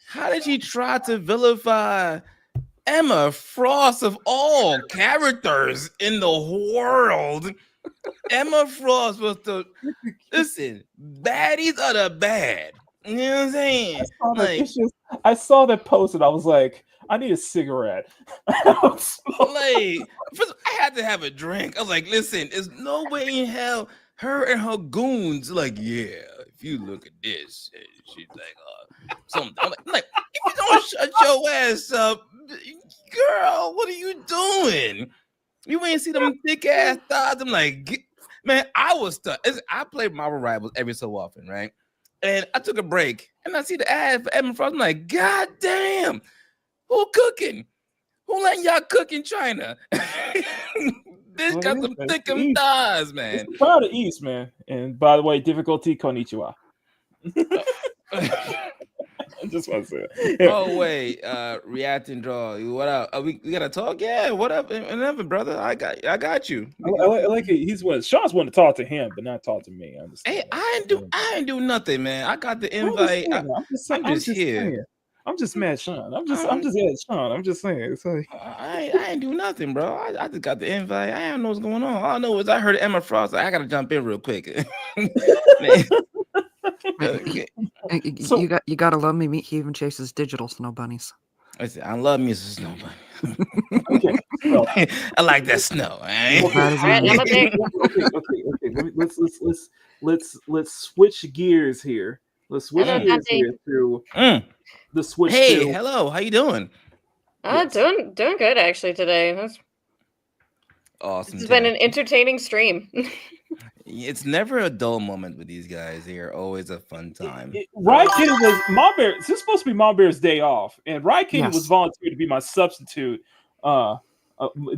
how did you try to vilify Emma Frost of all characters in the world? Emma Frost was listen, baddies are the bad. You know what I'm saying? I saw that post and I was like, I need a cigarette. I had to have a drink. I was like, listen, there's no way in hell her and her goons like, yeah, if you look at this, she's like, something. I'm like, if you don't shut your ass up, girl, what are you doing? You ain't see them thick ass thighs. I'm like, man, I was stuck. I play Marvel Rivals every so often, right? And I took a break and I see the ad for Emma Frost. I'm like, God damn, who cooking? Who letting y'all cook in China? This got some thick thighs, man. It's proud of East, man. And by the way, difficulty konnichiwa. I just want to say it. Oh, wait. React and draw. What up? We gotta talk? Yeah, what up? Whatever, brother. I got you. I like it. Sean's wanting to talk to him, but not talk to me. Hey, I ain't do nothing, man. I got the invite. I'm just here. I'm just mad, Sean. I'm just mad, Sean. I'm just saying. It's like, I ain't do nothing, bro. I just got the invite. I don't know what's going on. All I know is I heard Emma Frost. I gotta jump in real quick. So- you gotta love me. He even chases digital snow bunnies. I love me some snow bunny. okay, well, I like that snow. Eh? That is Alright, I'm a big okay. Let's switch gears here. Let's switch Hello, gears Dante. here to Mm. the switch. Hey, to, hello. How you doing? Yes. doing good actually today. Awesome. It's been Ted. an entertaining stream. It's never a dull moment with these guys here. Always a fun time. Ryan Kitty was Mom Bear. This is supposed to be Mom Bear's day off, and Ryan Kitty was Yes. volunteered to be my substitute.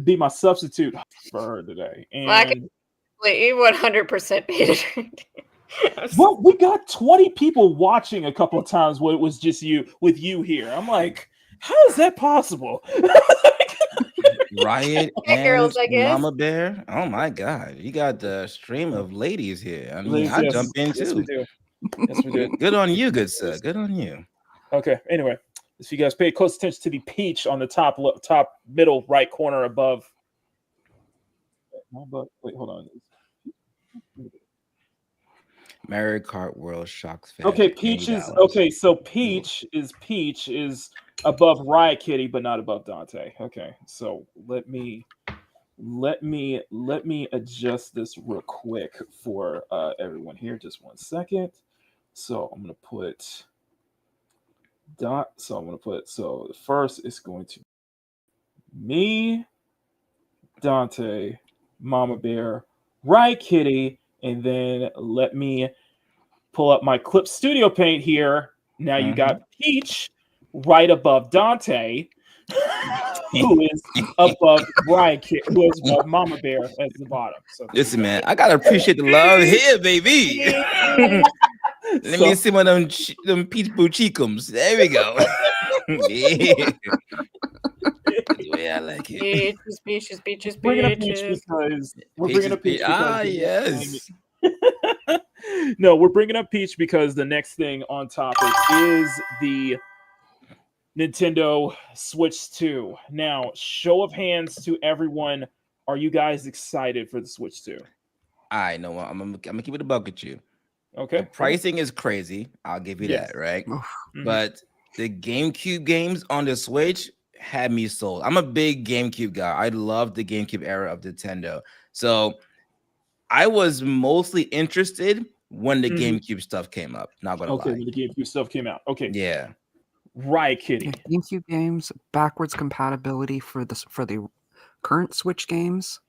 Be my substitute for her today. Like- And You 100% beat it. well, we got 20 people watching a couple of times when it was just you with you here. I'm like, how is that possible? Riot Hey, and girls, I guess. Mama Bear. Oh my God, you got the stream of ladies here. I mean, Ladies, I yes. jump in Yes, we too. do. Yes, we do. Good on you, good sir. Good on you. Okay. Anyway, if you guys pay close attention to the peach on the top middle right corner above. Wait, hold on. Mario Kart World Shocks fan. Okay, Peach is okay. So Peach is above Riot Kitty, but not above Dante. Okay, so let me adjust this real quick for everyone here. Just 1 second. So I'm gonna put so the first is going to be me, Dante, Mama Bear, Riot Kitty, and then let me pull up my Clip Studio Paint here. Now you got Peach right above Dante, who is above Riot Kitty, who is above Mama Bear at the bottom. So Listen, man, I gotta appreciate the love here, baby. Let me see one of them peach buchicums. There we go. Yeah. The way I like it. Peaches. bringing up Peach because we're bringing up Peach. Yes. No, we're bringing up Peach because the next thing on topic is the Nintendo Switch 2. Now, show of hands to everyone. Are you guys excited for the Switch 2? I know. I'm gonna keep it a buck with you. Okay. The pricing is crazy. I'll give you Yes. that, right? Mhm. But the GameCube games on the Switch had me sold. I'm a big GameCube guy. I love the GameCube era of Nintendo. So I was mostly interested when the GameCube stuff came up. Not gonna Okay, lie. when the GameCube stuff came out. Okay. Yeah. Riot Kitty. GameCube games, backwards compatibility for the current Switch games.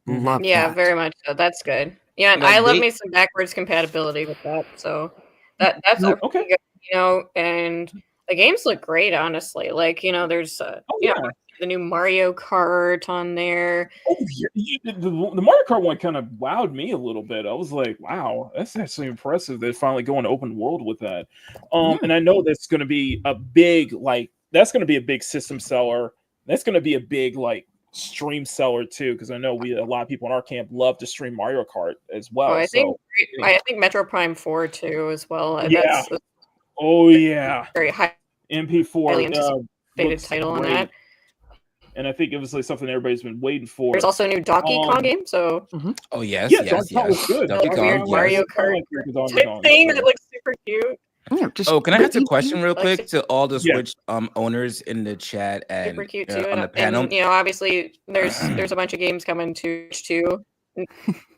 Love Yeah, that. very much so. That's good. Yeah, and Like I love they- me some backwards compatibility with that. So that's a Okay. good, and the games look great, honestly. Like, there's the new Mario Kart on there. Oh, yeah. The Mario Kart one kind of wowed me a little bit. I was like, wow, that's actually impressive. They're finally going open world with that. And I know that's going to be a big, that's going to be a big system seller. That's going to be a big, stream seller too, because I know a lot of people in our camp love to stream Mario Kart as well. I think Metro Prime 4 too as well. Yeah. That's Oh yeah, very high MP4 highly anticipated looks title on great. that. And I think it was something everybody's been waiting for. There's also a new Donkey Kong game, so Oh yes, Yeah, yes, Donkey Kong was good. Donkey Weird Kong, Mario yes. Kart Donkey Kong, thing so- that looks super cute. Yeah, just Oh, can I ask a question real Like, quick to all the Yeah. Switch owners in the chat and Super cute too. on the panel? And obviously there's a bunch of games coming to Switch too.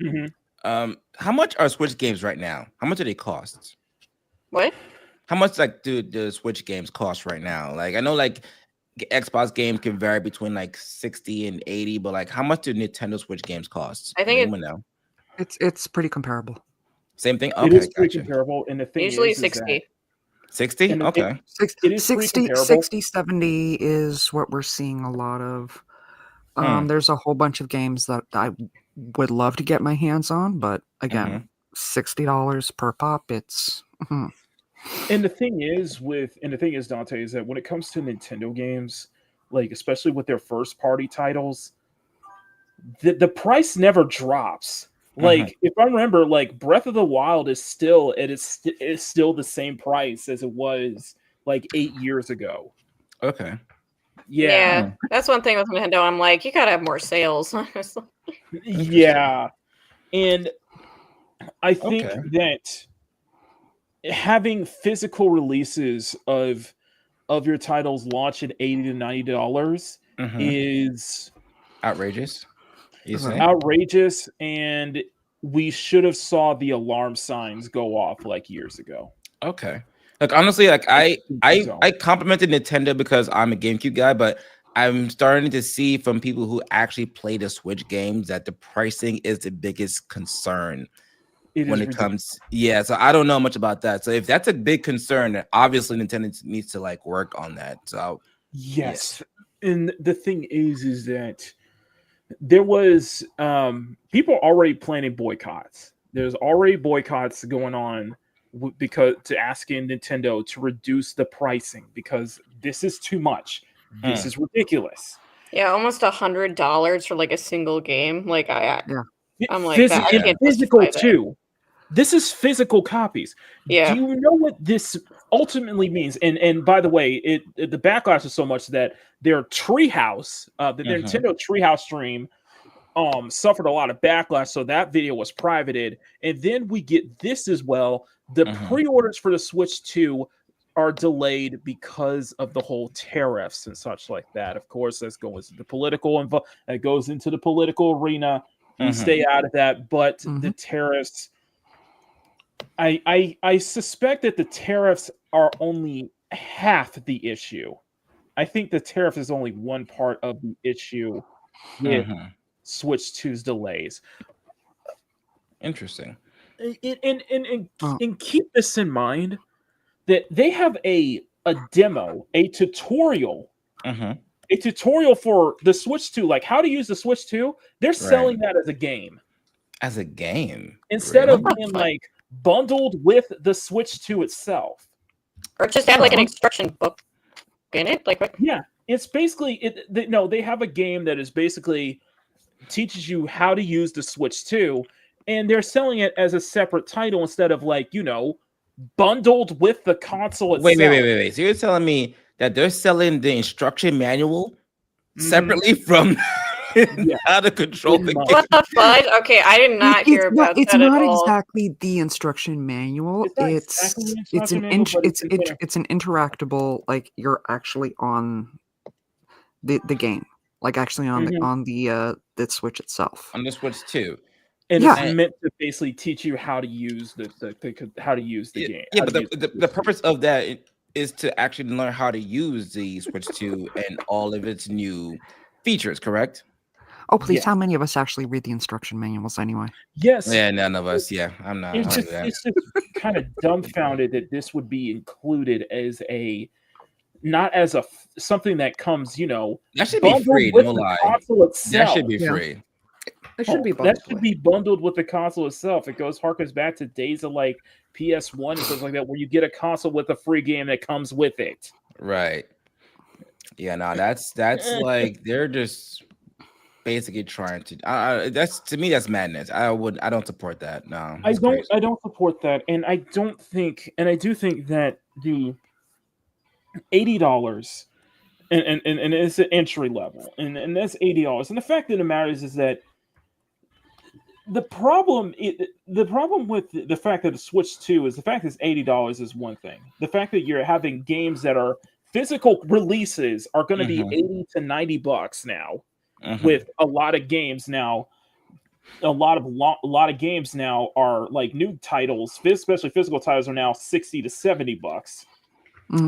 Mhm. How much are Switch games right now? How much do they cost? What? How much do the Switch games cost right now? Like I know Xbox games can vary between 60 and 80, but how much do Nintendo Switch games cost? I think Anyone know? it's pretty comparable. Same thing. It Okay, is pretty gotcha. comparable, and the thing Usually is 60. 60? And Okay. It is pretty 60, comparable. 60, 70 is what we're seeing a lot of. There's a whole bunch of games that I would love to get my hands on, but again, $60 per pop. It's And the thing is, Dante, is that when it comes to Nintendo games, especially with their first party titles, the price never drops. If I remember, Breath of the Wild is still the same price as it was like 8 years ago. Okay. Yeah, that's one thing with Nintendo. I'm like, you gotta have more sales. Yeah. And I think Okay. that having physical releases of your titles launch at $80 to $90 is outrageous. You say? Outrageous, and we should have saw the alarm signs go off like years ago. Okay. Like honestly, like I complimented Nintendo because I'm a GameCube guy, but I'm starting to see from people who actually play the Switch games that the pricing is the biggest concern when it comes. Yeah, so I don't know much about that. So if that's a big concern, then obviously Nintendo needs to like work on that. So yes. And the thing is that there was people already planning boycotts. There's already boycotts going on because to asking Nintendo to reduce the pricing because this is too much. This is ridiculous. Yeah, almost $100 for like a single game. Like I'm like Physical, that. I can't physical justify that. too. This is physical copies. Yeah. Do you know what this ultimately means? And by the way, the backlash is so much that their Treehouse, the Nintendo Treehouse stream, suffered a lot of backlash. So that video was privated, and then we get this as well. The pre-orders for the Switch 2 are delayed because of the whole tariffs and such like that. Of course, that goes into the political arena. We stay out of that, but the tariffs. I suspect that the tariffs are only half the issue. I think the tariff is only one part of the issue with Switch 2's delays. Interesting. And keep this in mind that they have a demo, a tutorial for the Switch 2, like how to use the Switch 2. They're selling that as a game. As a game. Instead of being like bundled with the Switch 2 itself. Or just have like an instruction book in it. Like what? Yeah, it's basically they have a game that is basically teaches you how to use the Switch 2, and they're selling it as a separate title instead of like, bundled with the console itself. Wait. So you're telling me that they're selling the instruction manual separately from how to control the game? What the fudge? Okay, I did not hear about that It's at not all. exactly the instruction manual. It's an interactable, like you're actually on the game, like actually on the Switch itself. On the Switch 2. And it's meant to basically teach you how to use the game. Yeah, but the purpose of that is to actually learn how to use the Switch 2 and all of its new features, correct? Oh, please, how many of us actually read the instruction manuals anyway? Yes. Yeah, none of us. Yeah, I'm not. It's just kind of dumbfounded that this would be included as not as something that comes, that should be free. With no the lie. console itself. That should be free. It should be bundled. That should be bundled with the console itself. It harkens back to days of like PS1 and stuff like that, where you get a console with a free game that comes with it. Right. Yeah, no, that's like they're just basically trying to. That's to me, that's madness. I don't support that. No, I don't support that, and I do think that the $80 and it's an entry level, and that's $80. And the fact of the matter is that the problem with the fact that the Switch 2 is the fact that it's $80 is one thing. The fact that you're having games that are physical releases are going to be $80 to $90 now. With a lot of games now, a lot of games now are like new titles, especially physical titles, are now $60 to $70.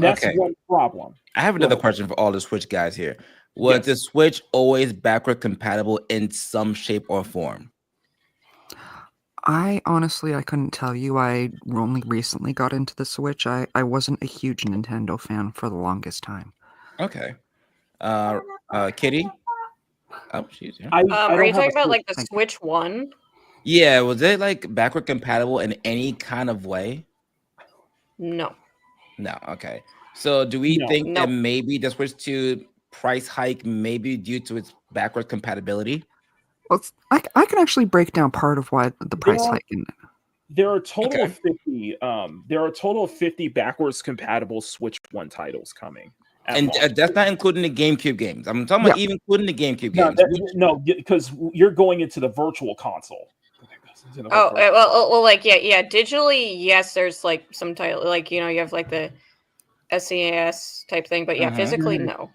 That's one problem. I have another question for all the Switch guys here. Was the Switch always backward compatible in some shape or form? I couldn't tell you. I only recently got into the Switch. I wasn't a huge Nintendo fan for the longest time. Okay. Kitty? Oh, she's here. Are you talking about like the Switch 1? Yeah, was it like backward compatible in any kind of way? No. No, okay. So do we think that maybe the Switch 2 price hike may be due to its backward compatibility? Well, I can actually break down part of why the price hike in it. There are a total Okay. of 50. There are a total of 50 backwards compatible Switch One titles coming at And launch. that's not including the GameCube games. I'm talking Yeah. about even including the GameCube No, games. no, because you're going into the virtual console. Into the Oh, virtual- well, like yeah. Digitally, yes. There's like some title, like you have like the SNES type thing, but yeah, Mhm. physically no.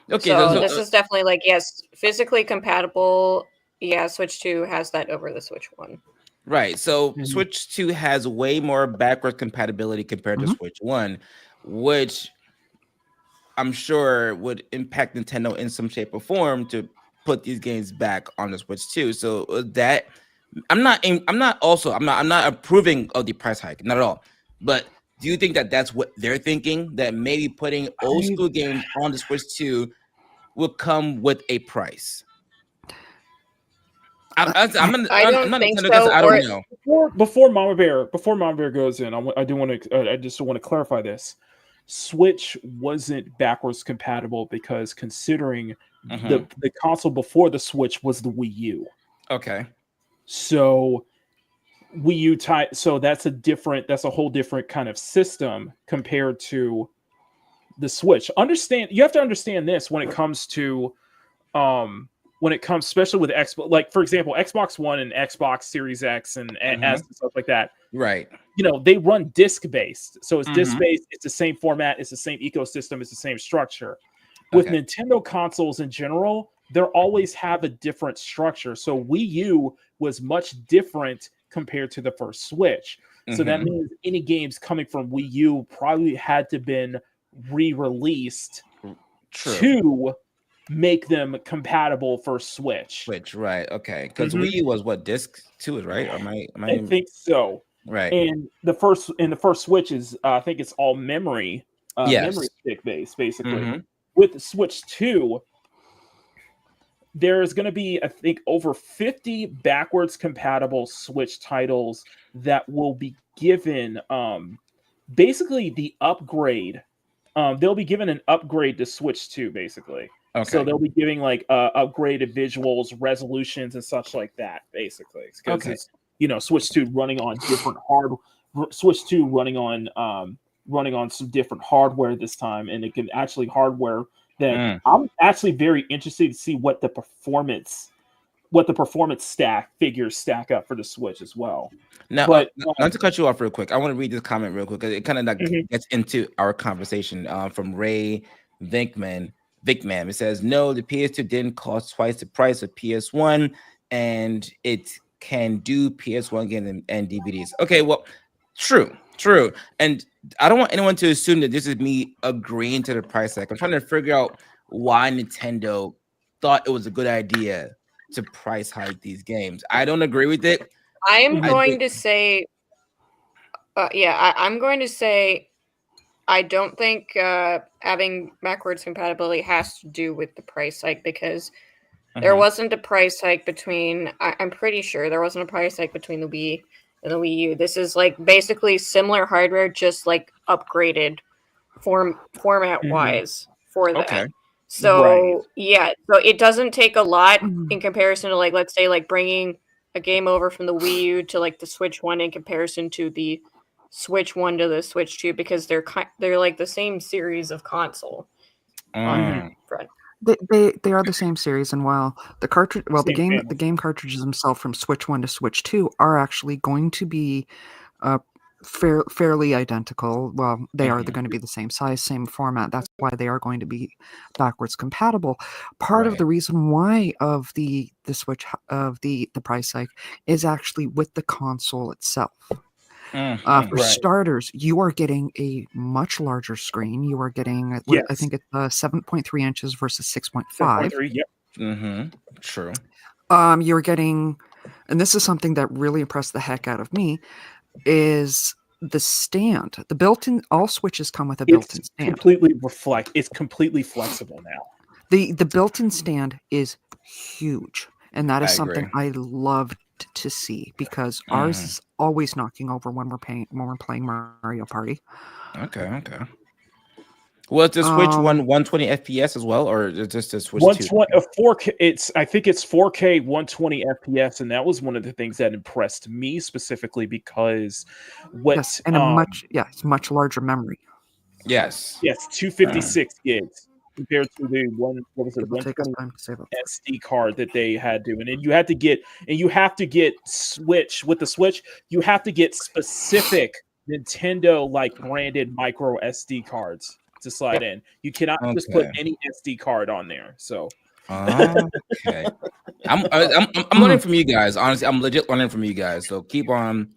Okay, So this is definitely like yes, physically compatible. Yeah, Switch 2 has that over the Switch 1. right. So Mhm. Switch 2 has way more backwards compatibility compared to Mhm. Switch 1, which I'm sure would impact Nintendo in some shape or form to put these games back on the Switch 2. So that I'm not approving of the price hike, not at all. But do you think that that's what they're thinking? That maybe putting old school games on the Switch 2 will come with a price? I'm not think Nintendo because so, I don't know. Before Mama Bear goes in, I do want to. I just want to clarify this. Switch wasn't backwards compatible because considering the console before the Switch was the Wii U. Okay. So Wii U type. So that's a whole different kind of system compared to the Switch. You have to understand this when it comes to especially with Xbox, like for example, Xbox One and Xbox Series X and S and stuff like that. Right. They run disc based. So it's disc Mhm. based, it's the same format, it's the same ecosystem, it's the same structure. With Okay. Nintendo consoles in general, they always have a different structure. So Wii U was much different compared to the first Switch. So that Mhm. means any games coming from Wii U probably had to been re-released True. to make them compatible for Switch. Switch, right? Okay, because Mhm. Wii U was what, disc 2, right? Or am I think so. right? And the first Switch is I think it's all memory Yes. stick based, basically. Mhm. With the Switch 2, there's going to be, I think, over 50 backwards compatible Switch titles that will be given basically the upgrade. They'll be given an upgrade to Switch 2, basically. So Okay. they'll be giving like upgraded visuals, resolutions, and such like that, basically. Because Okay. it's Switch 2 running on different Switch 2 running on some different hardware this time, and it can actually hardware that I'm actually very interested to see what the performance figures stack up for the Switch as well. Now, But not to cut you off real quick, I want to read this comment real quick because it kind of like Mhm. gets into our conversation from Ray Vinkman. It says, no, the PS2 didn't cost twice the price of PS1, and it can do PS1 games and DVDs. Okay, well, true. And I don't want anyone to assume that this is me agreeing to the price tag. I'm trying to figure out why Nintendo thought it was a good idea to price hike these games. I don't agree with it. I am I going think- to say, I'm going to say, I don't think having backwards compatibility has to do with the price hike because there wasn't a price hike between. I'm pretty sure there wasn't a price hike between the Wii and the Wii U. This is like basically similar hardware, just like upgraded format wise for that. Okay. So yeah, so it doesn't take a lot Mhm. in comparison to like let's say like bringing a game over from the Wii U to like the Switch 1 in comparison to the Switch 1 to the Switch 2 because they're like the same series of console on that front. They are the same series, and while the Same family. the game cartridges themselves from Switch 1 to Switch 2 are actually going to be fairly identical. Well, they're going to be the same size, same format. That's why they are going to be backwards compatible. Part of Right. the reason why of the Switch of the price hike is actually with the console itself. For starters, you are getting a much larger screen. You are getting, I Yes. think it's 7.3 inches versus 6.5. 7.3, yep. True. You're getting, and this is something that really impressed the heck out of me, is the stand. The built-in, all Switches come with a built-in stand. It's completely flexible now. The built-in stand is huge, and that is I something agree. I loved to see because ours is always knocking over when we're playing Mario Party. Okay. Was the Switch 120 FPS as well, or just the Switch 2? 4K. I think it's 4K 120 FPS, and that was one of the things that impressed me specifically because Yes, and it's much larger memory. Yes. Yes, 256 gigs compared to the 120 time to save up. SD card that they had to, and then you have to get Switch with the Switch. You have to get specific Nintendo like branded micro SD cards to slide in. You cannot just put any SD card on there. So okay, I'm learning from you guys. Honestly, I'm legit learning from you guys. So keep on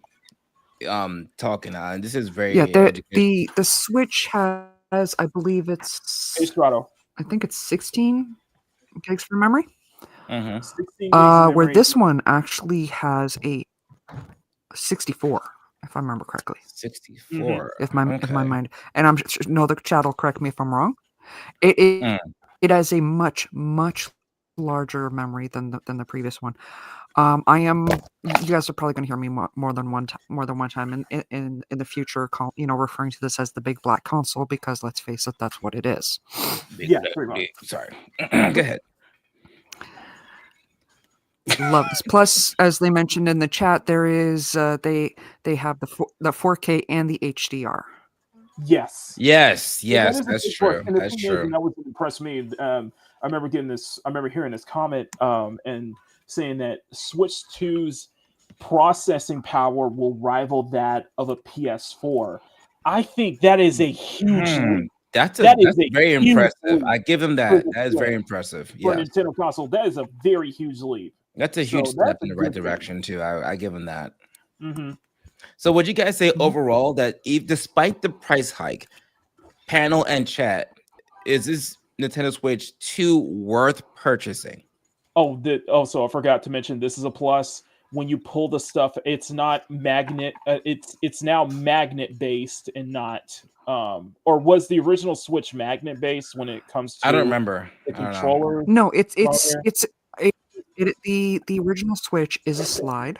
talking. This is very the Switch has, I believe it's I think it's 16 gigs for memory. 16 gigs of Where memory. this one actually has a 64, if I remember correctly. 64. If my mind, and I'm no, the chat will correct me if I'm wrong. It has a much larger memory than the previous one. You guys are probably going to hear me more than one time in the future, referring to this as the big black console, because let's face it, that's what it is. Sorry. Go ahead. Love this. Plus, as they mentioned in the chat, there is they have the 4K and the HDR. Yes, that's true. And that's true. And that was what impressed me. I remember hearing this comment and saying that Switch 2's processing power will rival that of a PS4. I think that is a huge leap. That's very impressive. I give him that. That is very impressive. For a Nintendo console, that is a very huge leap. That's a huge step in the right direction too. I give him that. So would you guys say overall that despite the price hike, panel and chat, is this Nintendo Switch 2 worth purchasing? Also, I forgot to mention, this is a plus. When you pull the stuff, it's not magnet. It's now magnet based and not. Or was the original Switch magnet based when it comes to? I don't remember The controller. No, the original Switch is a slide,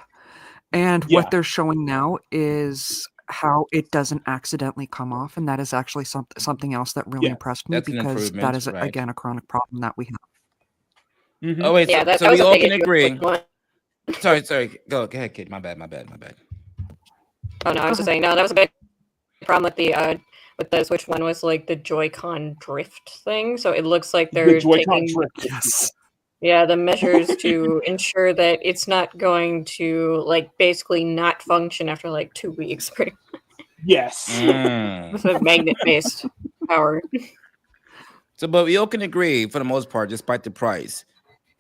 and what they're showing now is how it doesn't accidentally come off, and that is actually something else that really impressed me, because that is again a chronic problem that we have. Oh wait, so we all can agree. Sorry. Go ahead, kid. My bad. Oh no, I was just saying, no, that was a big problem with the Switch One, was like the Joy-Con drift thing. So it looks like they're taking the measures to ensure that it's not going to like basically not function after like 2 weeks. Pretty much. Yes, with a magnet-based power. So, but we all can agree for the most part, despite the price,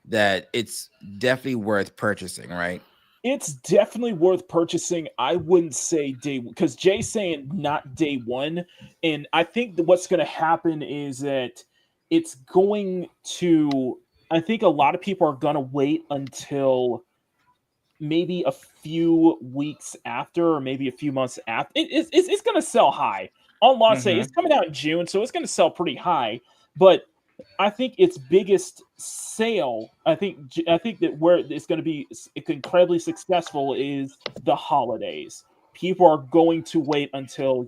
that it's definitely worth purchasing, right? It's definitely worth purchasing. I wouldn't say day, because Jay's saying not day one, and I think that what's going to happen is that it's going to. I think a lot of people are going to wait until maybe a few weeks after, or maybe a few months after. It's going to sell high on launch day. It's coming out in June, so it's going to sell pretty high. But I think its biggest sale, I think that where it's going to be incredibly successful is the holidays. People are going to wait until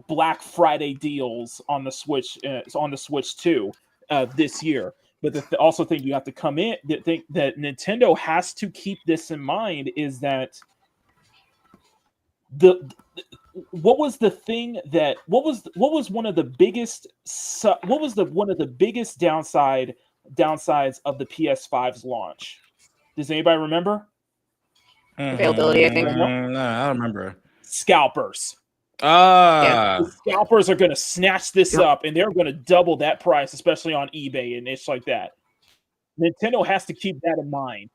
Black Friday deals on the Switch, on the Switch 2 this year. But the also thing you have to come in that think that Nintendo has to keep this in mind is that what was one of the biggest downsides of the PS5's launch? Does anybody remember? Availability, I think. No, I don't remember. Scalpers. The scalpers are going to snatch this up, and they're going to double that price, especially on eBay and it's like that. Nintendo has to keep that in mind,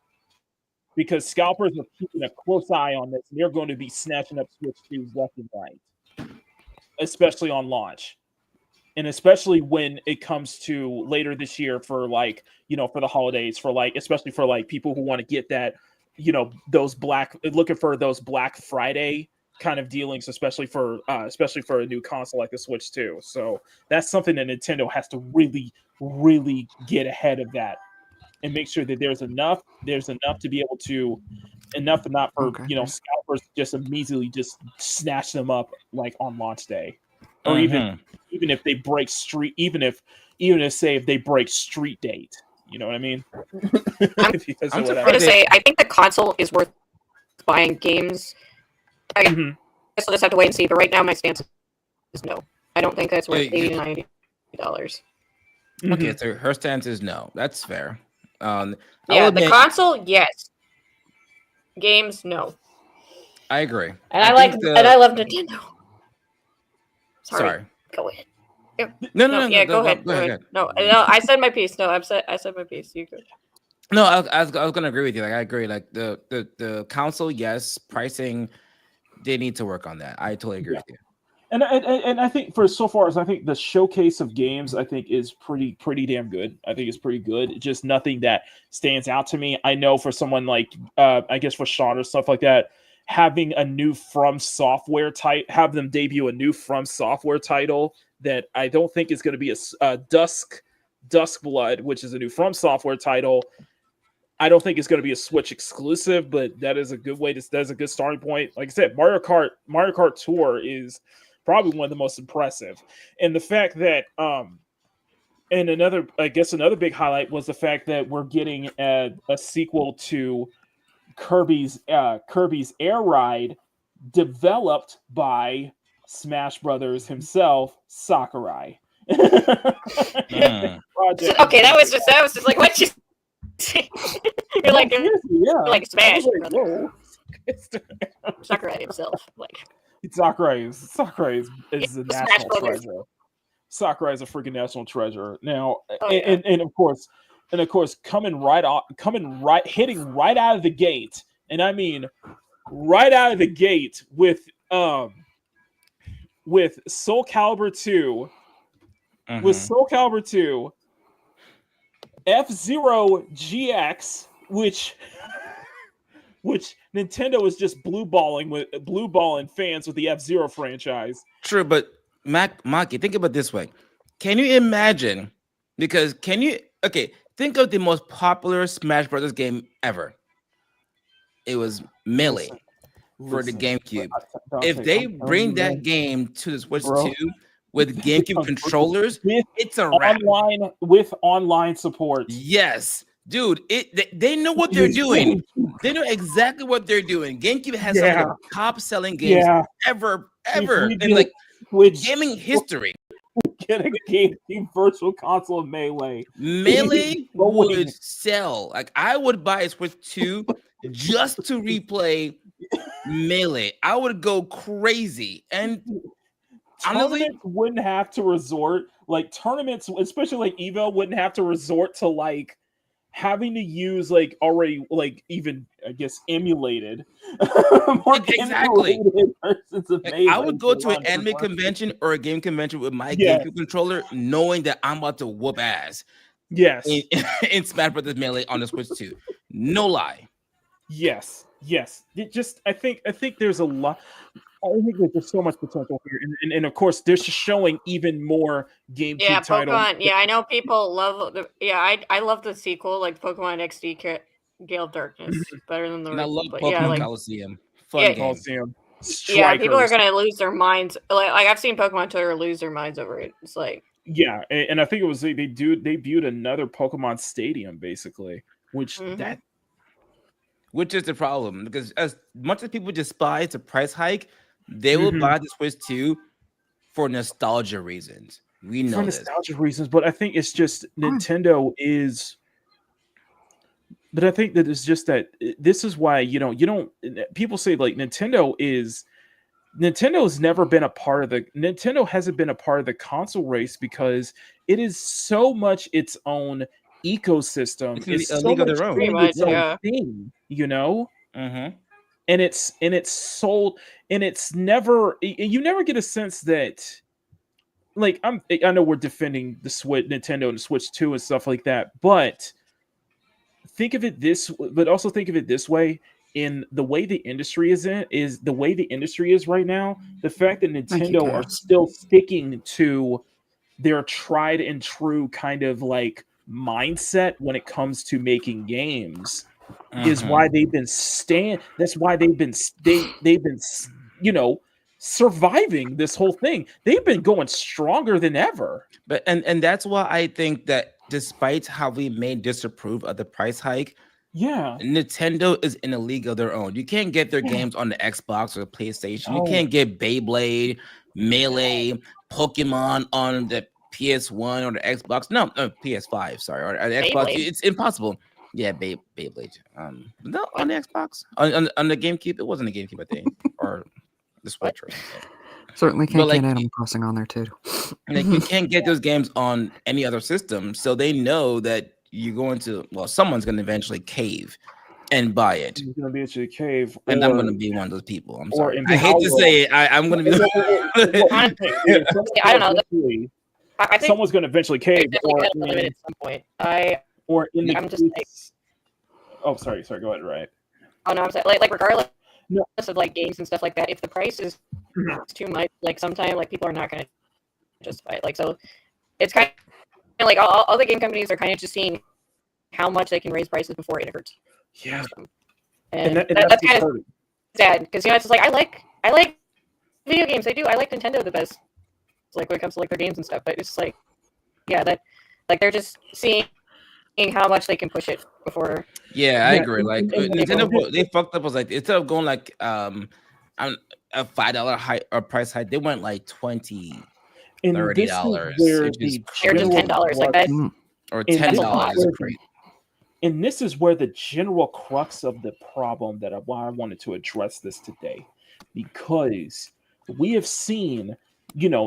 because scalpers are keeping a close eye on this, and they're going to be snatching up Switch 2s left and right, especially on launch, and especially when it comes to later this year for for the holidays, especially for people who want to get that, looking for those Black Friday kind of dealings, especially for a new console like the Switch 2. So that's something that Nintendo has to really, really get ahead of that and make sure that there's enough to be able to not for scalpers just immediately just snatch them up on launch day. or Mhm. even if they break street, even if say if they break street date. You know what I mean? If you guys know what I I'm gonna mean. say I think the console is worth buying games. I guess Mhm. we'll just have to wait and see. But right now, my stance is no. I don't think that's worth Yeah, $80 to $90. Okay, Mhm. so her stance is no. That's fair. I Yeah, will the admit, console, yes. Games, no. I agree. And I I like think and I love Nintendo. Sorry. Go ahead. Yeah. No, No, no, yeah, no, go ahead. go ahead. Go ahead. No, I said my piece. No, I said my piece. You go. No, I was gonna agree with you. Like I agree. Like the console, yes, pricing, they need to work on that. I totally agree Yeah. with you. And I think for so far as I think the showcase of games I think is pretty damn good. I think it's pretty good. Just nothing that stands out to me. I know for someone like I guess for Sean or stuff like that, having a new From Software have them debut a new From Software title that I don't think is going to be a Dusk Blood, which is a new From Software title. I don't think it's going to be a Switch exclusive, but that is a good way to. That's a good starting point. Like I said, Mario Kart Tour is probably one of the most impressive, and the fact that and another big highlight was the fact that we're getting a sequel to Kirby's Air Ride, developed by Smash Brothers himself, Sakurai. Mm. Project. Okay, that was just like what you. You're like seriously, yeah. you're like I Smash was like, Brother. whoa. Sakurai himself, like Sakurai is a Smash national Brothers. treasure. Sakurai is a freaking national treasure. Now, Oh, yeah. and of course, hitting right out of the gate, and I mean right out of the gate with Soul Calibur 2, with Soul Calibur 2, F-Zero GX, which Nintendo is just blue balling fans with the F-Zero franchise. True, but Maki, think about it this way. Can you imagine? Because think of the most popular Smash Brothers game ever. It was Melee for the GameCube. If they bring that game to the Switch 2 with GameCube controllers, it's a wrap. With online support. Yes. Dude, they know what they're doing. They know exactly what they're doing. GameCube has some of the top selling games ever in like gaming history. Get a GameCube Virtual Console of Melee. Melee would sell. Like I would buy a Switch 2 just to replay Melee. I would go crazy. And tournaments wouldn't have to resort, like tournaments, especially like Evo, wouldn't have to resort to like having to use like already like even I guess emulated. Exactly. Like, I would go to an anime convention or a game convention with my GameCube controller, knowing that I'm about to whoop ass. Yes. In Smash Brothers Melee on the Switch 2. No lie. Yes. It just I think there's a lot. I think that there's so much potential here, and of course, they're just showing even more GameCube titles. Pokemon. Yeah, I know people love. I love the sequel, like Pokemon XD Gale of Darkness, better than the. And I love but Pokemon yeah, like, Coliseum. Fun game. Coliseum. Yeah, people are gonna lose their minds. Like I've seen Pokemon Twitter lose their minds over it. It's like and I think it was they viewed another Pokemon Stadium basically, which is the problem, because as much as people despise the price hike, they will buy the Switch 2 for nostalgia reasons. We know for nostalgia reasons, but I think it's just Nintendo is. But I think that it's just that this is why you don't. People say like Nintendo's never been a part of Nintendo hasn't been a part of the console race because it is so much its own ecosystem. It's so league of much their own. its own thing, and it's sold, and it's never. You never get a sense that, like, I know we're defending the Switch, Nintendo, and the Switch 2 and stuff like that, but also think of it this way. In the way the industry is right now, the fact that Nintendo are still sticking to their tried and true kind of like mindset when it comes to making games is why they've been that's why they've been surviving this whole thing. They've been going stronger than ever. But and that's why I think that despite how we may disapprove of the price hike, Yeah. Nintendo is in a league of their own. You can't get their games on the Xbox or the PlayStation. You can't get Beyblade, Melee, Pokemon on the PS1 or the Xbox. No, PS5, sorry, or the Xbox. Beyblade. It's impossible. Yeah, Beyblade. No, on the Xbox, on the GameCube, it wasn't a GameCube, I think, or the Switch. Or something. Certainly can't like, get Animal Crossing on there too. Like you can't get those games on any other system, so they know that you're going to. Well, someone's going to eventually cave and buy it. He's going to be at your cave, and I'm going to be one of those people. I'm sorry. I hate to say it. I'm going to be. I don't know. I think someone's going to eventually cave, or at some point. Or in the I'm just like, oh, sorry. Go ahead. Right. Oh no, I'm saying like regardless of like games and stuff like that, if the price is too much, like sometimes like people are not going to justify it. Like so, it's kind of like all the game companies are kind of just seeing how much they can raise prices before it hurts. Yeah. And that's kind of sad because it's just like I like video games. I do. I like Nintendo the best. Like when it comes to like their games and stuff, but it's like that like they're just seeing how much they can push it before. Yeah, I agree. Like Nintendo, they fucked up. Was like instead of going like a $5 high or price hike, they went like $20, $30, or just $10 like that, or $10. And this is where the general crux of the problem why I wanted to address this today, because we have seen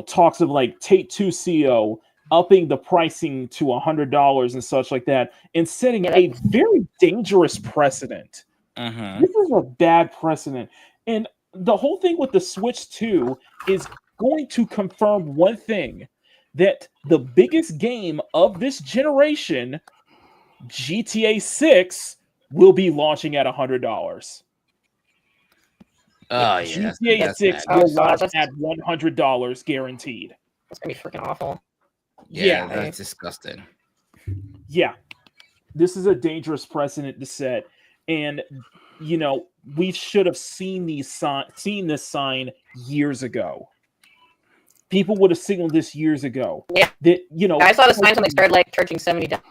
talks of like Take-Two CEO upping the pricing to $100 and such like that, and setting a very dangerous precedent. This is a bad precedent. And the whole thing with the Switch 2 is going to confirm one thing, that the biggest game of this generation, GTA 6, will be launching at $100. Oh yeah, GTA 6 will launch at $100 guaranteed. That's gonna be freaking awful. Yeah, that's disgusting. Yeah, this is a dangerous precedent to set, and we should have seen this sign years ago. People would have signaled this years ago. Yeah, that I saw the signs when they started like charging $70.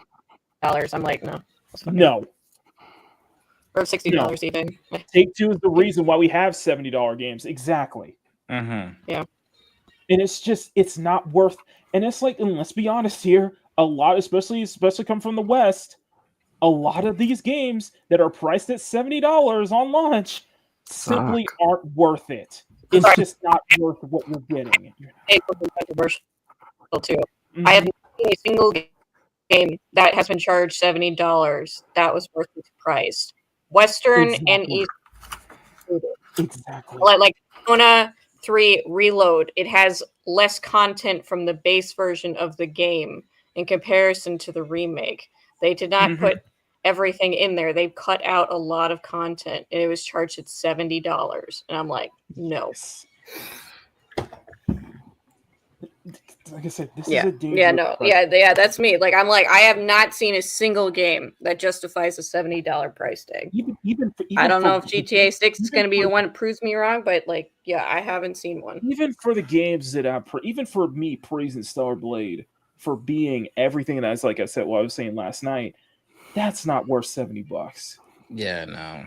I'm like, no. Or $60 even. Take-Two is the reason why we have $70 games. Exactly. Yeah. And it's not worth. And it's like, and let's be honest here, a lot, especially come from the West, a lot of these games that are priced at $70 on launch simply aren't worth it. It's just not worth what you're getting. It's controversial too. I have seen a single game that has been charged $70 that was worth its price. Western and East. Exactly. Like Persona 3 Reload, it has less content from the base version of the game in comparison to the remake. They did not put everything in there. They cut out a lot of content, and it was charged at $70. And I'm like, no. Like I said, this is a dangerous. Yeah, that's me. Like I'm like, I have not seen a single game that justifies a $70 price tag. Even I don't know if GTA 6 is going to be the one that proves me wrong, but like, yeah, I haven't seen one. Even for the games that even for me praising Stellar Blade for being everything that's, like I said, what I was saying last night, that's not worth $70. Yeah, no.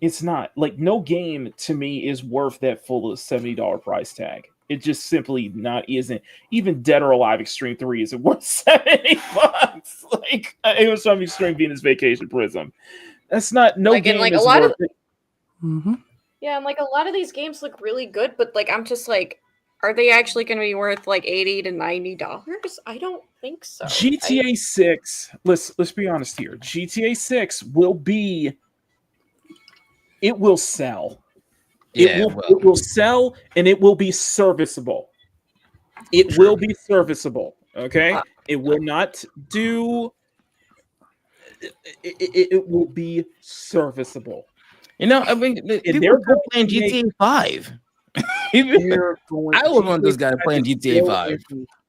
It's not. Like, no game to me is worth that full $70 price tag. It just simply isn't. Even Dead or Alive Extreme 3 isn't worth $70. Like, it was from Extreme Venus Vacation Prism. That's not, no like, game and, like, is a lot worth of it. Yeah, and like a lot of these games look really good, but like I'm just like, are they actually going to be worth like $80 to $90? I don't think so. GTA 6, let's be honest here. GTA 6 will sell. Yeah, it will sell, and it will be serviceable. It will be serviceable. Okay, it will not do. It will be serviceable. I mean, they're playing GTA 5. I was one of those guys playing GTA 5.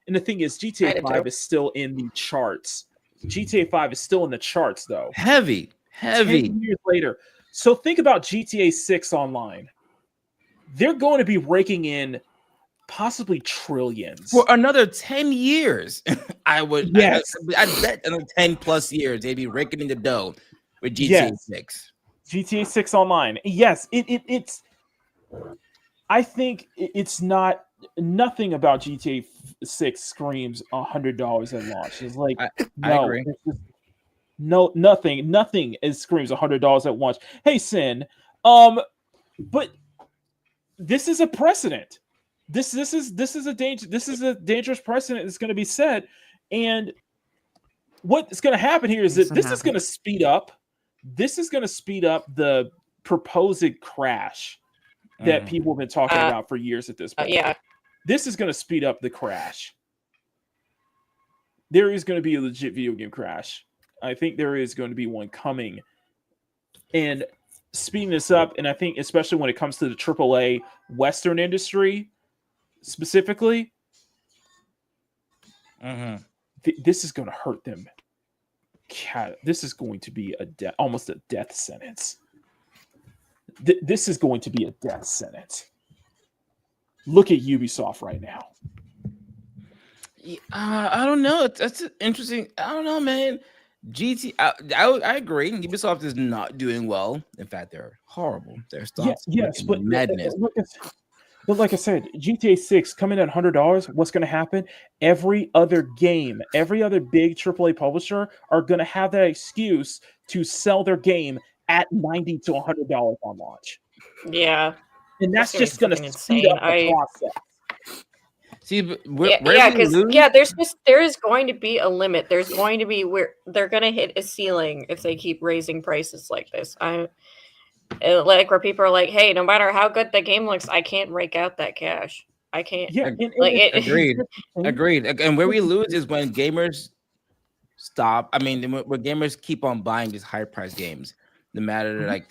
And the thing is, GTA 5 is still in the charts. GTA 5 is still in the charts, though. Heavy. 10 years later. So think about GTA 6 online. they're going to be raking in possibly trillions for another 10 years. I bet another 10 plus years they'd be raking in the dough with GTA 6. GTA 6 Online. Yes, it's. I think it's nothing about GTA 6 screams $100 at launch. It's like I agree. Nothing screams $100 at launch. Hey, Sin, but this is a precedent. This is a dangerous precedent that's going to be set, and what's going to happen here is that this is going to speed up. This is going to speed up the proposed crash that people have been talking about for years at this point. Yeah, this is going to speed up the crash. There is going to be a legit video game crash. I think there is going to be one coming, and speeding this up. And I think especially when it comes to the AAA Western industry specifically, this is going to hurt them. This is going to be almost a death sentence. This is going to be a death sentence. Look at Ubisoft right now. I don't know. That's interesting. I don't know, man. I agree. Ubisoft is not doing well. In fact, they're horrible. Their stocks but madness. But like I said, GTA 6 coming at $100. What's going to happen? Every other game, every other big AAA publisher are going to have that excuse to sell their game at $90 to $100 on launch. Yeah, and that's just going to speed up the process. See, there is going to be a limit. There's going to be where they're going to hit a ceiling if they keep raising prices like this. Like where people are like, "Hey, no matter how good the game looks, I can't rake out that cash. I can't." Yeah, agreed. And where we lose is when gamers stop. I mean, when gamers keep on buying these high price games, no matter like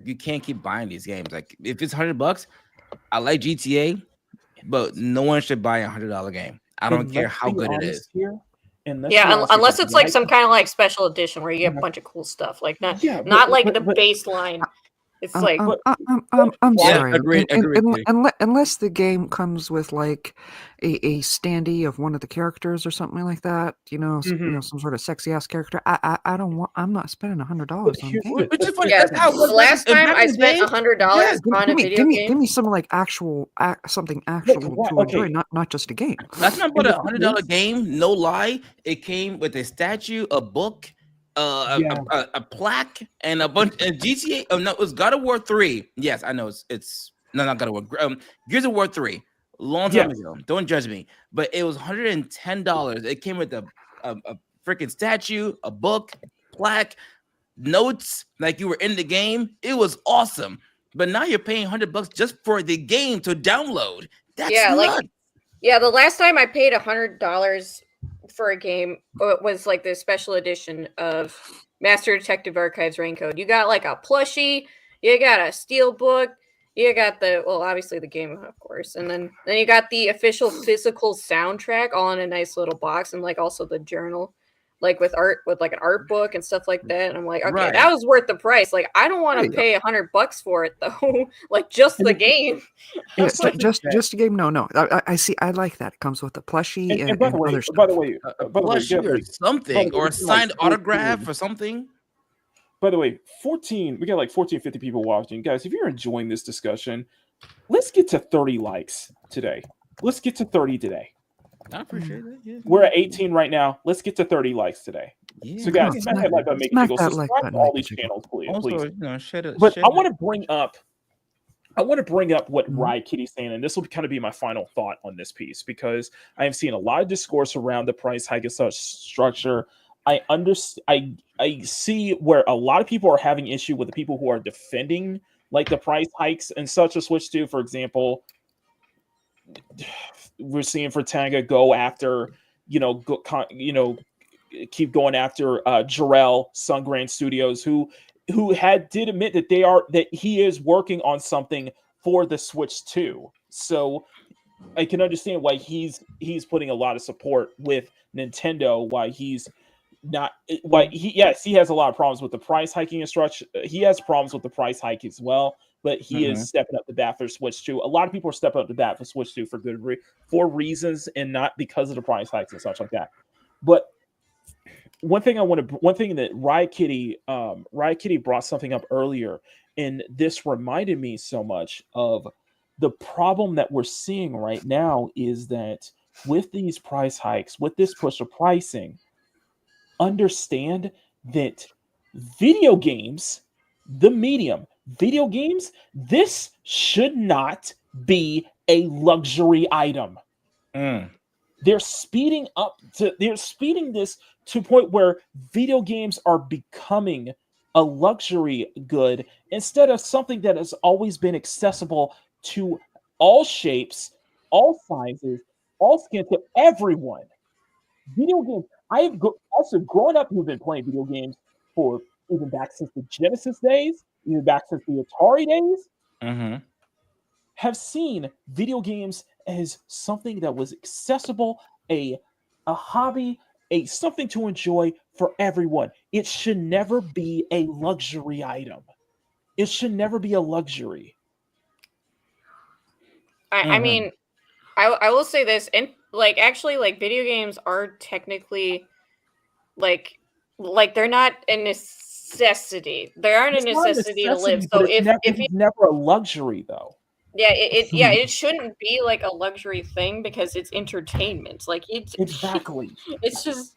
you can't keep buying these games. Like if it's $100, I like GTA. But no one should buy $100 game. I don't care how good it is. Unless it's like some kind of like special edition where you get a bunch of cool stuff, like not the baseline. It's like I'm sorry. Agreed. Unless the game comes with like a standee of one of the characters or something like that, some sort of sexy ass character. I don't want. I'm not spending $100 on it. Which is funny. The last time I spent $100 on a video game. Give me some like something actual to enjoy, not just a game. That's not but $100 game. No lie, it came with a statue, a book. A plaque and a bunch of GTA. Oh no, it was God of War 3. Yes, I know it's not God of War. Gears of War 3, long time ago. Don't judge me, but it was $110. It came with a freaking statue, a book, plaque, notes, like you were in the game. It was awesome. But now you're paying $100 just for the game to download. That's nuts. The last time I paid $100 for a game was like the special edition of Master Detective Archives Raincoat. You got like a plushie, you got a steel book, you got obviously the game, of course, and then you got the official physical soundtrack all in a nice little box, and like also the journal, like with like an art book and stuff like that. And I'm like, okay, that was worth the price. Like, I don't want to pay $100 for it though. Like just the game. Just a game. No. I see. I like that. It comes with a plushie and by the way, other stuff. By the way, or something, or a signed autograph or something. By the way, we got like 50 people watching. Guys, if you're enjoying this discussion, let's get to 30 likes today. Let's get to 30 today. I appreciate that. Yeah. We're at 18 right now. Let's get to 30 likes today. Yeah. So guys, smack that like button, make it go. Subscribe to all these channels, please. Also, I want to bring up what Riot Kitty's saying, and this will kind of be my final thought on this piece, because I have seen a lot of discourse around the price hike and such structure. I see where a lot of people are having issue with the people who are defending like the price hikes and such a Switch 2, for example. We're seeing Fratanga go after, keep going after Jarrell, Sungrain Studios, who did admit that he is working on something for the Switch 2. So I can understand why he's putting a lot of support with Nintendo, why he's not, he has a lot of problems with the price hiking instruction. He has problems with the price hike as well. but he is stepping up the bat for Switch 2. A lot of people are stepping up the bat for Switch 2 for reasons and not because of the price hikes and such like that. But one thing that Riot Kitty brought something up earlier, and this reminded me so much of the problem that we're seeing right now is that with these price hikes, with this push of pricing, understand that video games, the medium, video games, this should not be a luxury item. They're speeding this to a point where video games are becoming a luxury good instead of something that has always been accessible to all shapes, all sizes, all skins, to everyone. Video games. I have also grown up. Who've been playing video games for even back since the Genesis days, even back since the Atari days. Have seen video games as something that was accessible, a hobby, something to enjoy for everyone. It should never be a luxury item. It should never be a luxury. I mean, I will say this, and actually, video games are technically like they're not a necessity. They aren't a necessity to live. So it's never a luxury though. Yeah, it shouldn't be like a luxury thing because it's entertainment. Exactly. It's just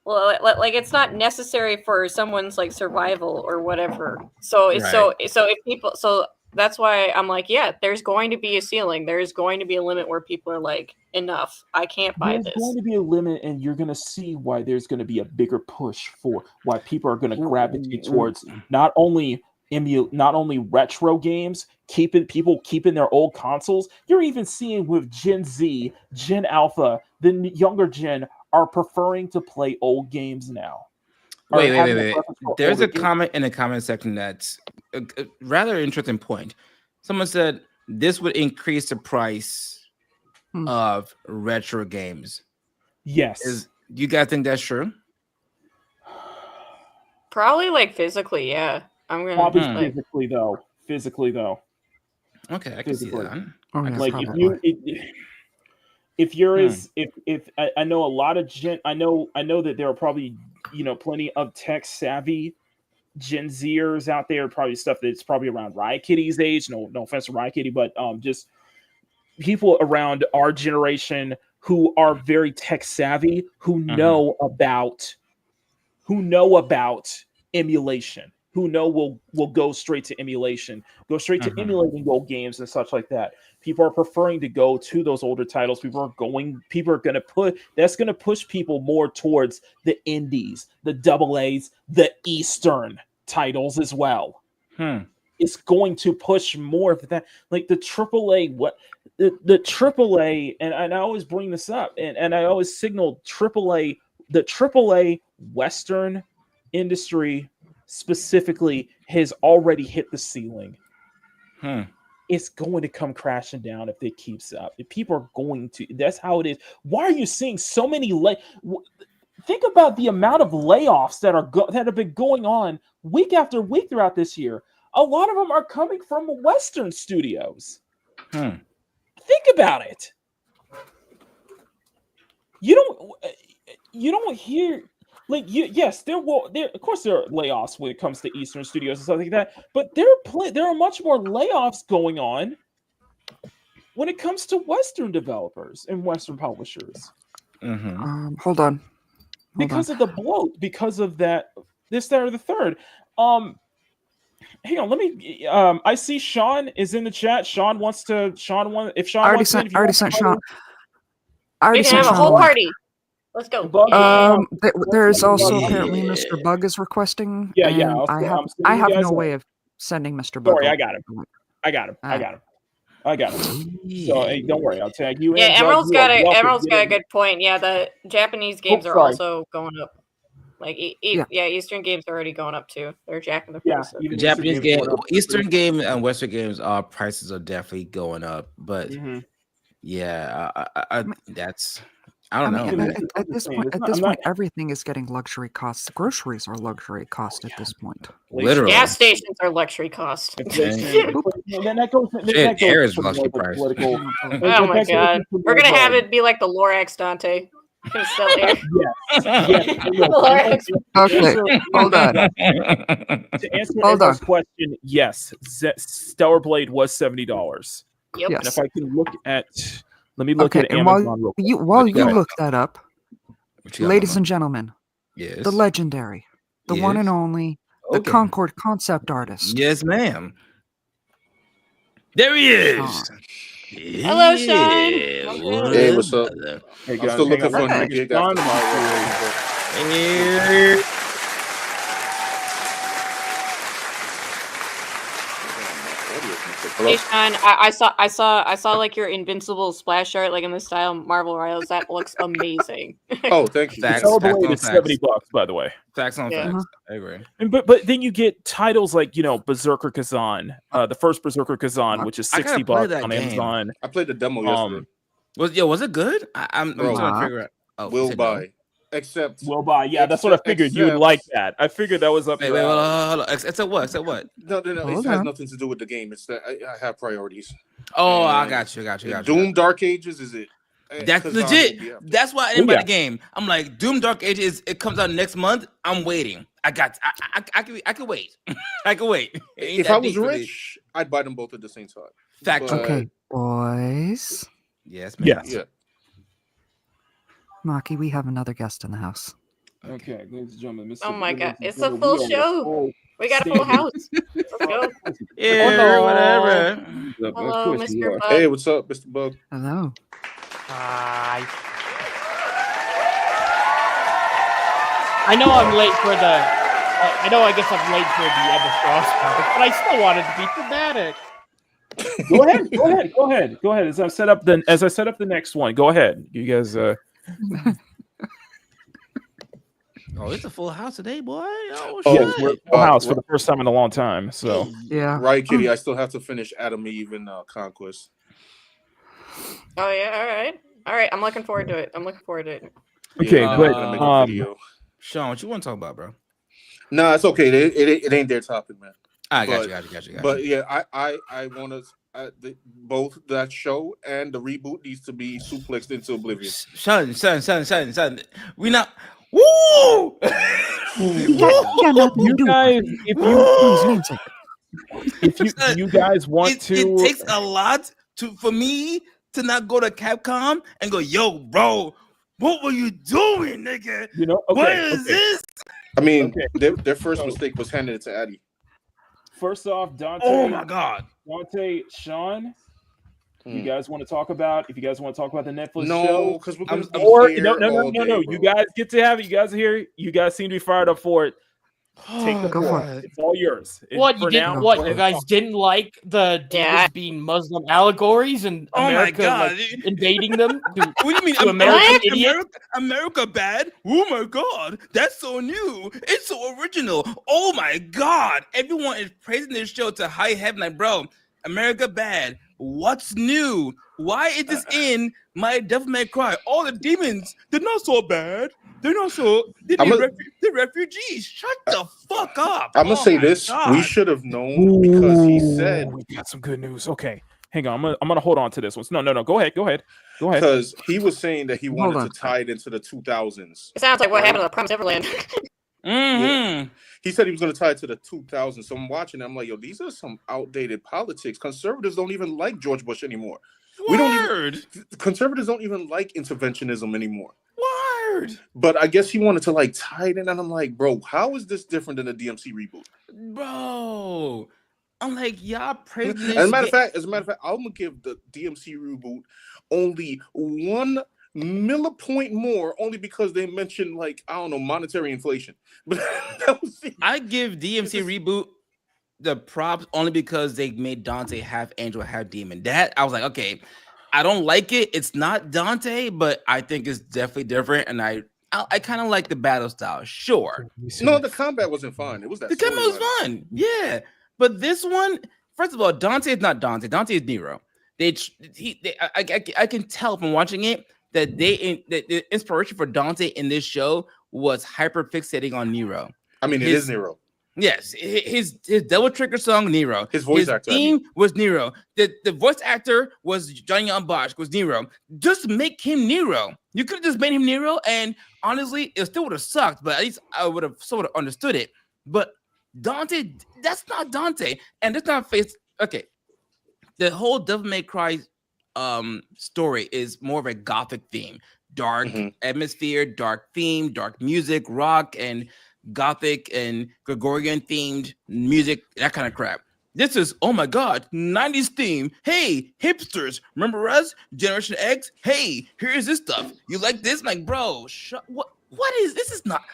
it's not necessary for someone's survival or whatever. So if people that's why I'm there's going to be a ceiling. There's going to be a limit where people are enough. I can't buy this. There's going to be a limit, and you're going to see why there's going to be a bigger push for why people are going to gravitate towards not only retro games, keeping their old consoles. You're even seeing with Gen Z, Gen Alpha, the younger gen are preferring to play old games now. Wait. There's a comment in the comment section that's a rather interesting point. Someone said this would increase the price of retro games. Yes. Do you guys think that's true? Probably physically, yeah. I'm gonna probably physically though. Okay, I can see that. If I know a lot of I know that there are probably plenty of tech savvy Gen Zers out there, probably stuff that's probably around Riot Kitty's age. No offense to Riot Kitty, but just people around our generation who are very tech savvy, who know about emulation, who will go straight to emulation, go straight to emulating old games and such like that. People are preferring to go to those older titles. That's going to push people more towards the indies, the AA's, the Eastern titles as well. It's going to push more of that, like the AAA. The AAA, and I always bring this up, and I always signal AAA. The AAA Western industry specifically has already hit the ceiling. It's going to come crashing down if it keeps up. If people are going to, that's how it is. Why are you seeing so many think about the amount of layoffs that have been going on week after week throughout this year. A lot of them are coming from Western studios. Think about it. You don't hear yes, there of course there are layoffs when it comes to Eastern studios and stuff like that, but there are much more layoffs going on when it comes to Western developers and Western publishers. Hold on. Because of the bloat, because of that, this, that, or the third. Hang on, let me. I see Sean is in the chat. I already sent Sean. We can have a whole party. Let's go. There's also apparently Mr. Bug is requesting. Yeah. I have no way of sending Mr. Bug. Sorry, I got him. So hey, don't worry, I'll tag you. Yeah, Emerald's got a good point. Yeah, the Japanese games are also going up. Eastern games are already going up too. They're jacking the price. Yeah, Japanese game, Eastern game, and Western games, prices are definitely going up. But I don't know. At this point, everything is getting luxury costs. Groceries are luxury cost at this point. Literally. Gas stations are luxury cost. Then that goes. That goes air is to luxury more price. political. Oh my god. We're gonna have it be like the Lorax Dante. Gonna sell air. Yes. Okay, hold on. To answer Emma's question, yes, Stellar Blade was $70. Yep. And if I can look at, let me look at and Amazon while you look that up, ladies and gentlemen, yes, the legendary, the one and only, the Concord concept artist. Yes, ma'am. There he is. Hello, Sean. Hey, what's up? Hey, I'm still looking for a new gig after Hey Sean, I saw like your invincible splash art like in the style of Marvel Rivals. That looks amazing. Oh, thank you. Stellar Blade is $70, by the way. Facts on facts. I agree. But then you get titles like Berserker Kazan, the first Berserker Kazan, which is $60 on Amazon. I played the demo yesterday. Was it good? I'm trying to figure out. Oh, will buy. Except will buy. Yeah, that's what I figured. You would like that. I figured that was up. Wait, hold on. Except what? No. It has nothing to do with the game. It's that I have priorities. Oh, I got you. Doom Dark Ages is it? That's legit. That's why I didn't buy the game. I'm like, Doom Dark Ages. It comes out next month. I'm waiting. I can wait. I can wait. If I was rich, I'd buy them both at the same time. Fact. Okay, boys. Yes, man. Yes. Yeah. Maki, we have another guest in the house. Okay, ladies and gentlemen. Oh my god, it's a full show. We got a full house. Let's go. Yeah, whatever. Hello, Mr. Bug. Hey, what's up, Mr. Bug? Hello. Hi. I know I'm late for the. I guess I'm late for the Emma Frost topic, but I still wanted to be thematic. Go ahead. As I set up the next one, go ahead. You guys. Oh, it's a full house today, boy. Yes, we're full house for the first time in a long time. So yeah, right, Kitty. I still have to finish Adam Eve and Conquest. Oh yeah, all right. I'm looking forward to it. Okay, but Sean, what you want to talk about, bro? No, it's okay. It ain't their topic, man. I got you. But yeah, I want to. Both that show and the reboot needs to be suplexed into oblivion. Son. We not. Woo! You guys, if you guys want to, it takes a lot for me to not go to Capcom and go, yo, bro, what were you doing, nigga? What is this? I mean, their first mistake was handing it to Addy. First off, Dante. Oh my god. Dante, Sean, you guys want to talk about the Netflix show? No, because we're going to No. You guys get to have it. You guys are here. You guys seem to be fired up for it. Take the floor. It's all yours. You guys didn't like the divas being Muslim allegories and America invading them? What do you mean? America bad? Oh my god, that's so new. It's so original. Oh my god, everyone is praising this show to high heaven. Like, bro, America bad. What's new? Why is this in my Devil May Cry? All the demons, they're not so bad. They're refugees. Shut the fuck up. I'm gonna say this. We should have known because he said we got some good news. Okay, hang on. I'm gonna hold on to this one. No. Go ahead. Because he was saying that he wanted to tie it into the 2000s. It sounds like what happened to the Promised Neverland. Yeah. He said he was going to tie it to the 2000s. So I'm watching. I'm like, yo, these are some outdated politics. Conservatives don't even like George Bush anymore. Conservatives don't even like interventionism anymore. Word. But I guess he wanted to like tie it in, and I'm like, bro, how is this different than the DMC reboot? Bro, I'm like, y'all praise this. As a matter of fact, I'm gonna give the DMC reboot only 1 millipoint more, only because they mentioned monetary inflation. But that was it. I give DMC reboot the props only because they made Dante half angel, half demon. That I was like, okay, I don't like it. It's not Dante, but I think it's definitely different, and I kind of like the battle style. Sure. No, the combat wasn't fun. It was that the combat was fun. Yeah, but this one, first of all, Dante is not Dante. Dante is Nero. I can tell from watching it. that the inspiration for Dante in this show was hyper fixating on Nero. I mean, it is Nero. Yes, his Devil Trigger song, Nero. His voice actor, theme was Nero. The voice actor was Johnny Young Bosch, was Nero. Just make him Nero. You could have just made him Nero, and honestly, it still would have sucked, but at least I would have sort of understood it. But Dante, that's not Dante, and that's not face. Okay, the whole Devil May Cry story is more of a gothic theme, dark atmosphere, dark theme, dark music, rock, and gothic and Gregorian themed music, that kind of crap. This is, oh my god, 90s theme. Hey, hipsters, remember us? Generation X? Hey, here's this stuff. You like this? Like, bro, what is this? Is not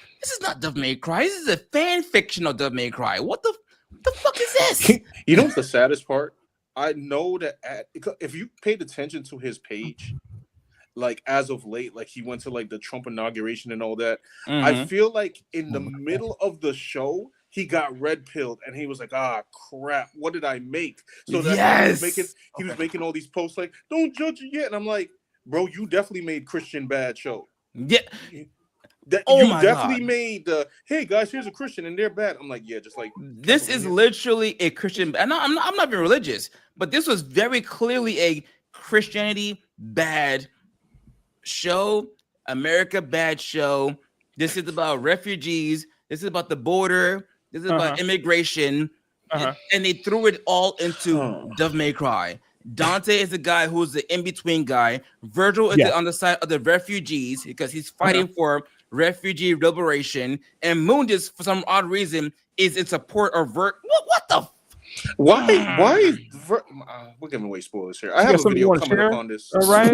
Devil May Cry. This is a fan fiction of Devil May Cry. What the fuck is this? You know what's the saddest part? I know that if you paid attention to his page, like as of late, like he went to like the Trump inauguration and all that. I feel like in the middle of the show, he got red pilled and he was like, ah, crap, what did I make? So that he was making all these posts like, don't judge it yet. And I'm like, bro, you definitely made Christian bad show. Yeah. You definitely made the, hey guys, here's a Christian and they're bad. I'm like, yeah, just like this is literally a Christian. And I'm not being religious, but this was very clearly a Christianity bad show, America bad show. This is about refugees. This is about the border. This is about immigration. And they threw it all into Devil May Cry. Dante is the guy who's the in-between guy. Virgil is on the side of the refugees because he's fighting for refugee liberation. And Mundus, for some odd reason, is in support of what the Why we're giving away spoilers here. I have a video coming up on this. All right.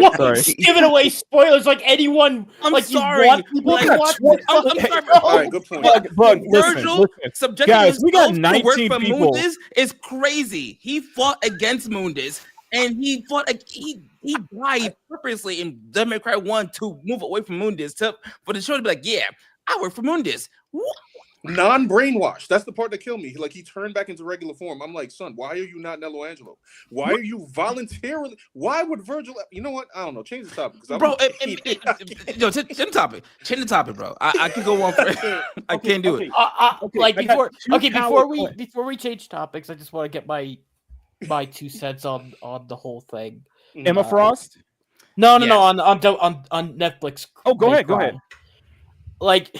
Giving away spoilers like anyone. I'm like sorry. You want people to watch I'm sorry. All right, good point. Bug, Virgil subjecting guys, we got himself to work 19 for people. Mundus is crazy. He fought against Mundus, and he died purposely in Devil May Cry 1 to move away from Mundus for the show to be like, yeah, I work for Mundus. What? Non-brainwashed. That's the part that killed me. Like he turned back into regular form. I'm like, son, why are you not Nello Angelo? Why are you voluntarily? Why would Virgil? You know what? I don't know. Change the topic, bro. Change the topic, bro. I can go on for. I can't do it. Like before we change topics, I just want to get my 2 cents on the whole thing. Emma Frost? No, on Netflix. Oh, go ahead. Like.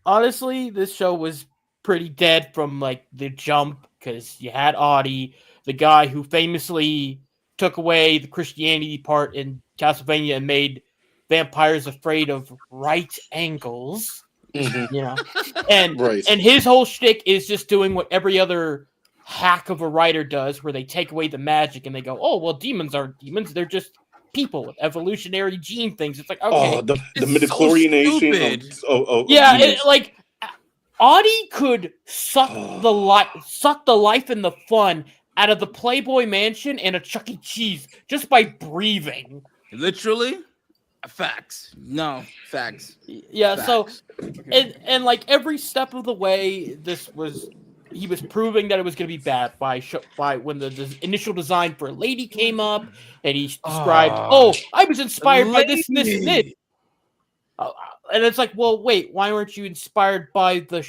Honestly, this show was pretty dead from like the jump because you had Audie, the guy who famously took away the Christianity part in Castlevania and made vampires afraid of right angles. You know, and his whole shtick is just doing what every other hack of a writer does, where they take away the magic and they go, "Oh, well, demons aren't demons; they're just people with evolutionary gene things." It's like, okay, the midichlorianation. Like Audie could suck the life and the fun out of the Playboy Mansion and a Chuck E. Cheese just by breathing. Literally, facts. No facts. Yeah. Facts. So, and like every step of the way, he was proving that it was going to be bad by when the initial design for Lady came up, and he described, I was inspired by this and this and this. And it's like, well, wait, why weren't you inspired by the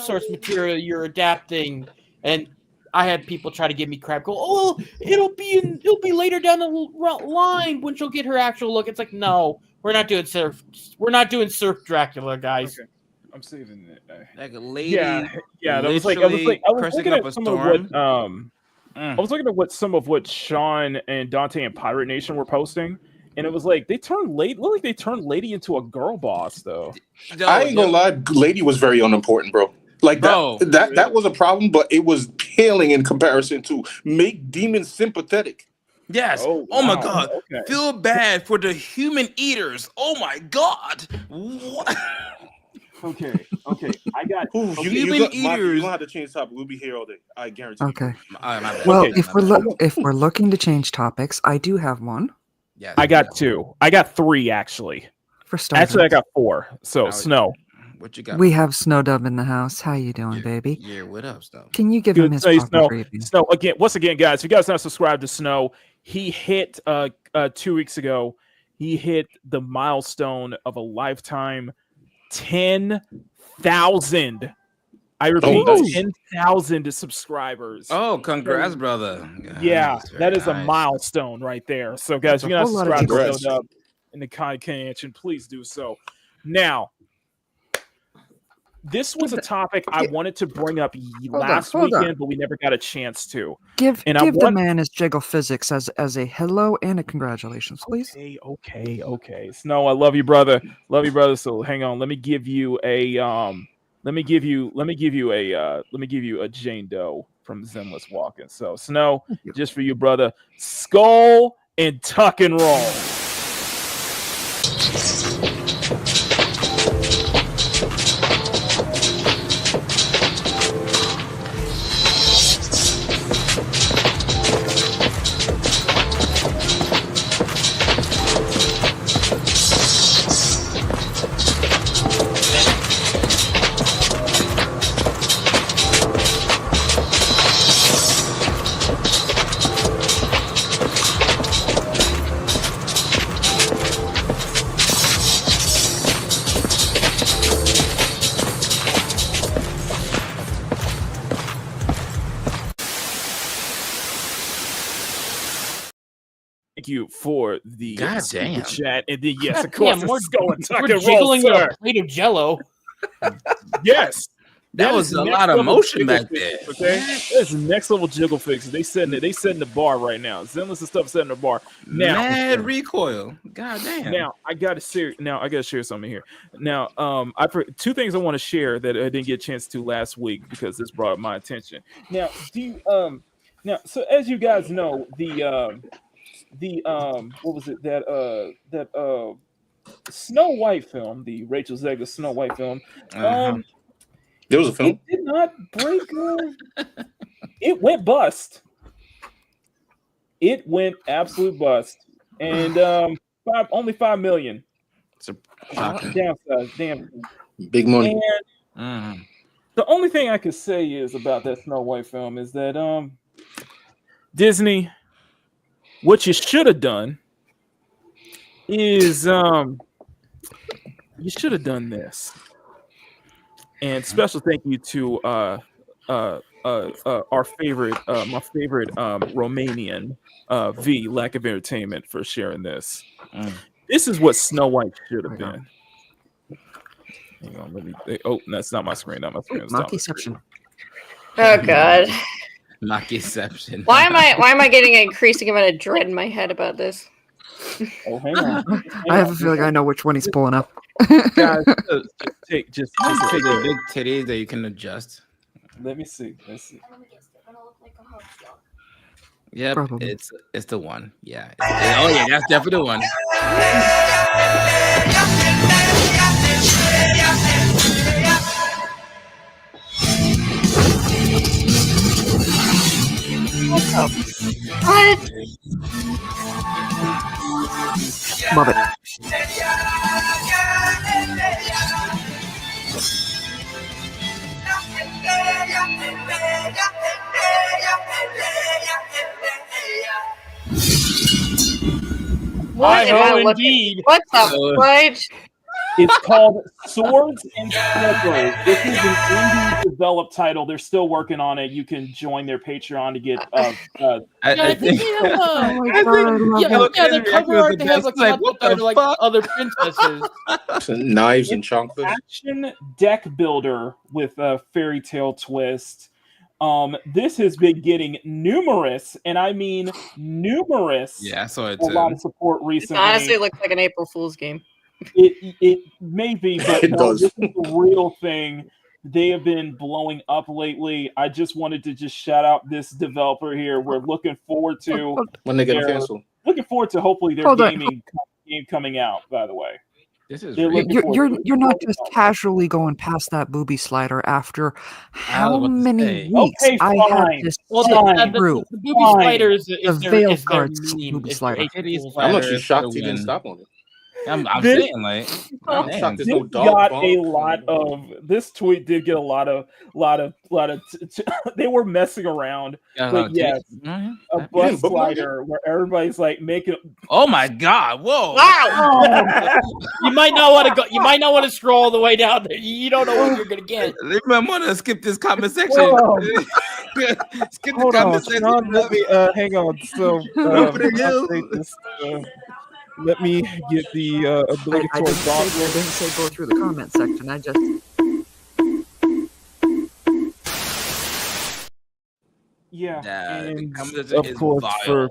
source material you're adapting? And I had people try to give me crap. Go, oh, it'll be later down the line when she'll get her actual look. It's like, no, we're not doing Surf Dracula, guys. Okay. I'm saving it. Like a lady. Yeah. That was like I was looking at some of what I was looking at some of what Sean and Dante and Pirate Nation were posting, and it was like they turned Lady into a girl boss though. I ain't gonna lie, Lady was very unimportant, bro. Like that was a problem, but it was paling in comparison to make demons sympathetic. Yes. Oh my God. Okay. Feel bad for the human eaters. Oh my God. What? Okay. I got human eaters. You don't have to change topic. We'll be here all day. I guarantee. Okay. Well, if we're looking to change topics, I do have one. Yeah. I got 2. I got 3 actually. For starters. Actually, I got 4. So Snow. What you got? We have Snowdub in the house. How you doing, baby? Yeah, what up, Snow? Can you give him his proper briefing? Snow, once again, guys, if you guys not subscribed to Snow, he hit 2 weeks ago. He hit the milestone of a lifetime 10,000. I repeat, nice. 10,000 subscribers. Oh, congrats, brother. Yeah, That's that very is a nice. milestone right there. So, guys, That's if you're a not whole lot of subscribed to congrats. Snow Dub in the Connection, please do so. Now, this was a topic I wanted to bring up last hold on. weekend, but we never got a chance to. Give And I the want- man his Jiggle physics as a hello and a congratulations, please. Okay. Snow, I love you, brother. Love you, brother. So hang on. Let me give you a let me give you a Jane Doe from Zenless Walking. So Snow, just for you, brother. Skull and tuck and roll. Thank you for the God super damn. chat. And then, yes, God of course, damn, we're- Skull and tuck We're and roll, jiggling sir. a plate of Jello. Yes. That is was a next lot of level motion jiggle back there. fixes, okay? That's next level jiggle fixes. They setting the bar right now. Zenless and stuff setting the bar. Now, Mad recoil. God damn. Now I gotta share something here. Now, two things I want to share that I didn't get a chance to last week because this brought my attention. Now, so as you guys know, the what was it that Snow White film, the Rachel Zegler Snow White film. There was a film. It did not break. It went bust. It went absolute bust, and only 5 million. Downside, damn. Big money. And the only thing I could say is about that Snow White film is that Disney, what you should have done is you should have done this. And special thank you to our favorite, my favorite Romanian V, Lack of Entertainment, for sharing this. This is what Snow White should have been. Hang on, let me. Oh, that's not my screen. Not my screen. Mock-exception. Oh God. Mock-exception. Why am I getting an increasing amount of dread in my head about this? Oh, hang on. I have a feeling I know which one he's pulling up. Guys, just take the big titties that you can adjust. Let me see. Let's see. Yep, Probably. it's the one. Yeah. Oh yeah, that's definitely the one. What? Love it. What am I Oh, looking? indeed. What the fudge? It's called Swords and Slippers. This is an indie developed title. They're still working on it. You can join their Patreon to get. I they think. have Oh my God, I love it. the cover art. They have like what art the like fuck? other princesses. Knives and chocolate. Action deck builder with a fairy tale twist. This has been getting numerous, and I mean numerous. Yeah, I saw it A too. lot of support It recently. honestly looks like an April Fool's game. It may be, but It no, does. this is the real thing. They have been blowing up lately. I just wanted to just shout out this developer here. We're looking forward to When they get canceled. looking forward to hopefully their Hold on. game coming out. By the way, This is They're real. looking You're not just casually going past that booby slider after how about to many say. weeks Okay, I had fine. to Well, sit through the booby Fine. slider is the their veil is their guards meme. booby Is slider. their April Fool's I'm Slider actually is shocked the he didn't win. stop on it. I'm This- saying like, I'm man, shocked there's This no dog got bump. a lot of. This tweet did get a lot of. They were messing around, but yes, a You bus didn't bookmark it? slider where everybody's like making. Oh my God! Whoa! Wow. You might not want to go. You might not want to scroll all the way down there. You don't know what you're gonna get. I want to skip this comment section. Whoa. Skip the Hold on, comment section. Sean, let me hang on. So Over the hill. update this, let me get the I obligatory didn't say go through the comment section. I just Yeah, Nah, the and comment section of is course vile.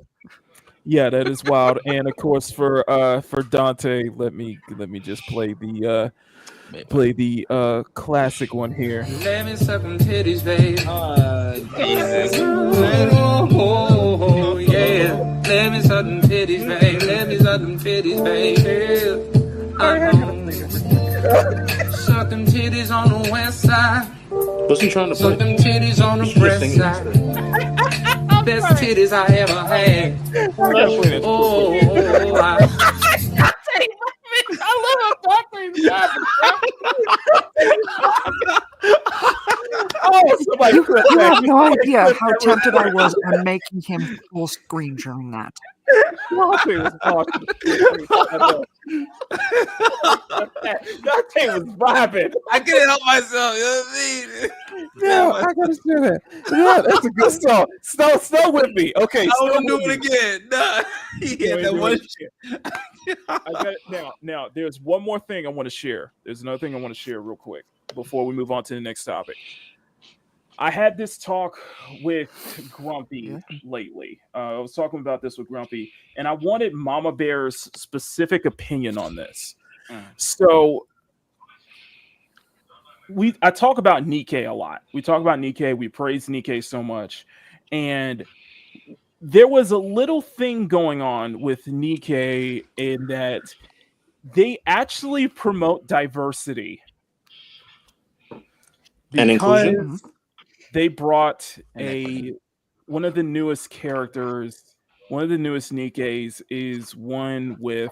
that is wild. And of course for Dante, let me just play the classic one here. Let me suck them titties, babe. Jesus. Oh, yeah. Let me suck them titties, babe. Let me suck them titties, babe. Suck them titties on the west side. What's he trying to Suck play? them titties on the He's just breast singing side. instead. Best titties I ever had. Oh, I love how Doctor's Somebody you put have that. no idea how tempted I was on making him full screen during that. Dante was talking. Dante was vibing. I couldn't help myself. You know what I mean? Yeah, I gotta say that. Yeah, that's a good song. Snow with me. Okay, I Snow won't do with it me. again. Nah, he had that one. I got it. Now, there's one more thing I want to share. There's another thing I want to share real quick before we move on to the next topic. I had this talk with Grumpy lately. I was talking about this with Grumpy, and I wanted Mama Bear's specific opinion on this. So I talk about Nikkei a lot. We talk about Nikkei. We praise Nikkei so much. And there was a little thing going on with Nikkei in that they actually promote diversity. And inclusion? They brought one of the newest characters, one of the newest Nikkeis is one with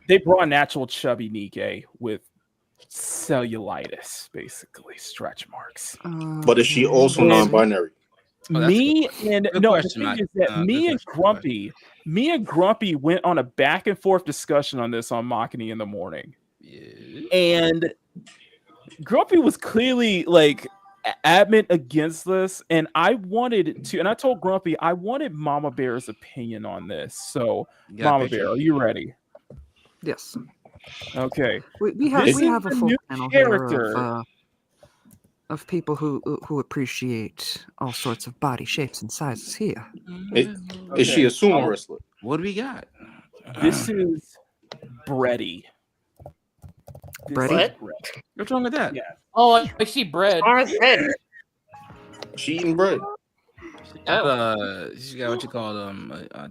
they brought an actual chubby Nikkei with cellulitis, basically stretch marks. But is she also non-binary? Me and good no, question, the thing Matt. is that me and Grumpy went on a back and forth discussion on this on Makini in the morning. And Grumpy was clearly like adamant against this, and I wanted to, and I told Grumpy I wanted Mama Bear's opinion on this. So, Mama Bear, are you ready? Yes. Okay. We have a full panel here of people who appreciate all sorts of body shapes and sizes here. Is she a sumo wrestler? What do we got? This is Bready. Bready? What's wrong with that? Yeah. Oh, I see bread. She eating bread. She got what you call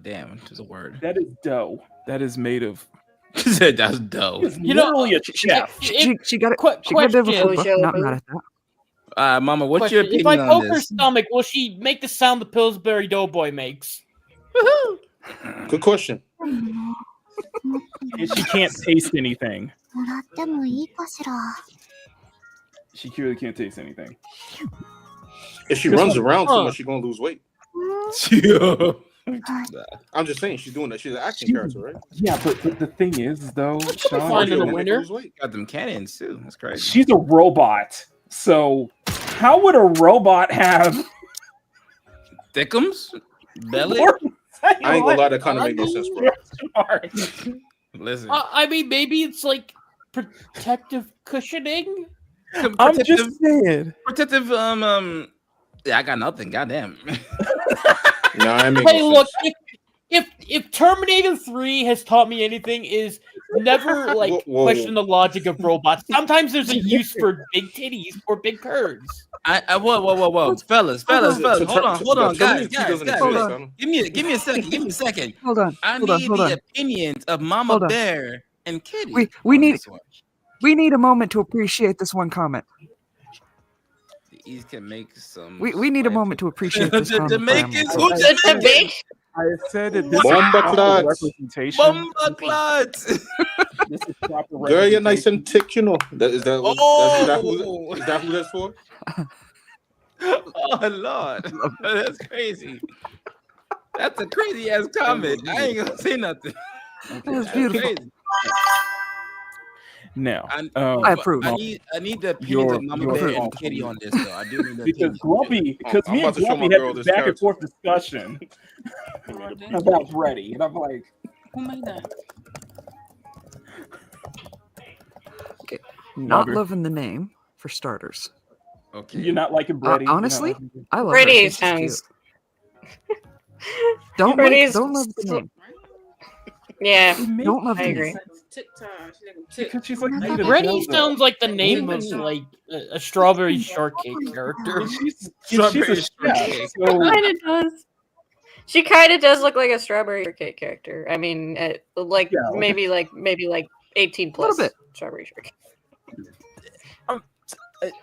damn, which is a word. That is dough. That is made of. That's dough. You know, literally a chef. She got it. She got a bit of a fupa. Not mad at that. Mama, what's your opinion If I on poke her this? stomach, will she make the sound the Pillsbury Doughboy makes? Good question. She can't taste anything. もらってもいいかしら She clearly can't taste anything. If she runs around too much, she's gonna lose weight. I'm just saying, she's doing that. She's an action character, right? Yeah, but the thing is, though, Sean, finding a winner. Got them cannons too. That's crazy. she's a robot. So, how would a robot have Thickums? Belly? I ain't gonna lie, that kind of make no sense, bro. Listen. I mean, maybe it's like protective cushioning. I'm just saying. Protective. Yeah, I got nothing. Goddamn. No, I mean, Hey, look, if Terminator 3 has taught me anything, is never like question the logic of robots. Sometimes there's a use for big titties or big curds. Whoa, fellas, hold on, guys. Hold on. Give me a second. Hold on. I Hold on. need Hold the on. opinions of Mama Hold on. Bear and Kitty. We need a moment to appreciate this one comment. These can make some. We need a moment to appreciate this The comment. Jamaicans, by who Emma. I said that this Bomba is proper clots. representation. Bomba clots. This is proper Girl, you're nice representation. and thick, you know. Is that who that's for? Oh Lord, that's crazy. That's a crazy ass comment. I ain't gonna say nothing. That's beautiful. Crazy. Now, I approve. I need the opinions of Mama Bear and Kitty on this though. I do need the because opinions. because I'm me about and to show my Grumpy girl had this this back and character. forth discussion about Ready, and I'm like, Who made that? Okay. Not Mugger. loving the name for starters. Okay. You're not liking Brady. Honestly, I love Brady her. She's sounds. cute. Don't Brady's love the name. Yeah, Don't love I the agree. name. Because she's like Brady sounds like the name of like a strawberry shortcake character. Strawberry she's a shortcake. chef, so Kind of does. She kind of does look like a strawberry shortcake character. I mean, like Yeah. maybe like 18 plus bit. strawberry shortcake.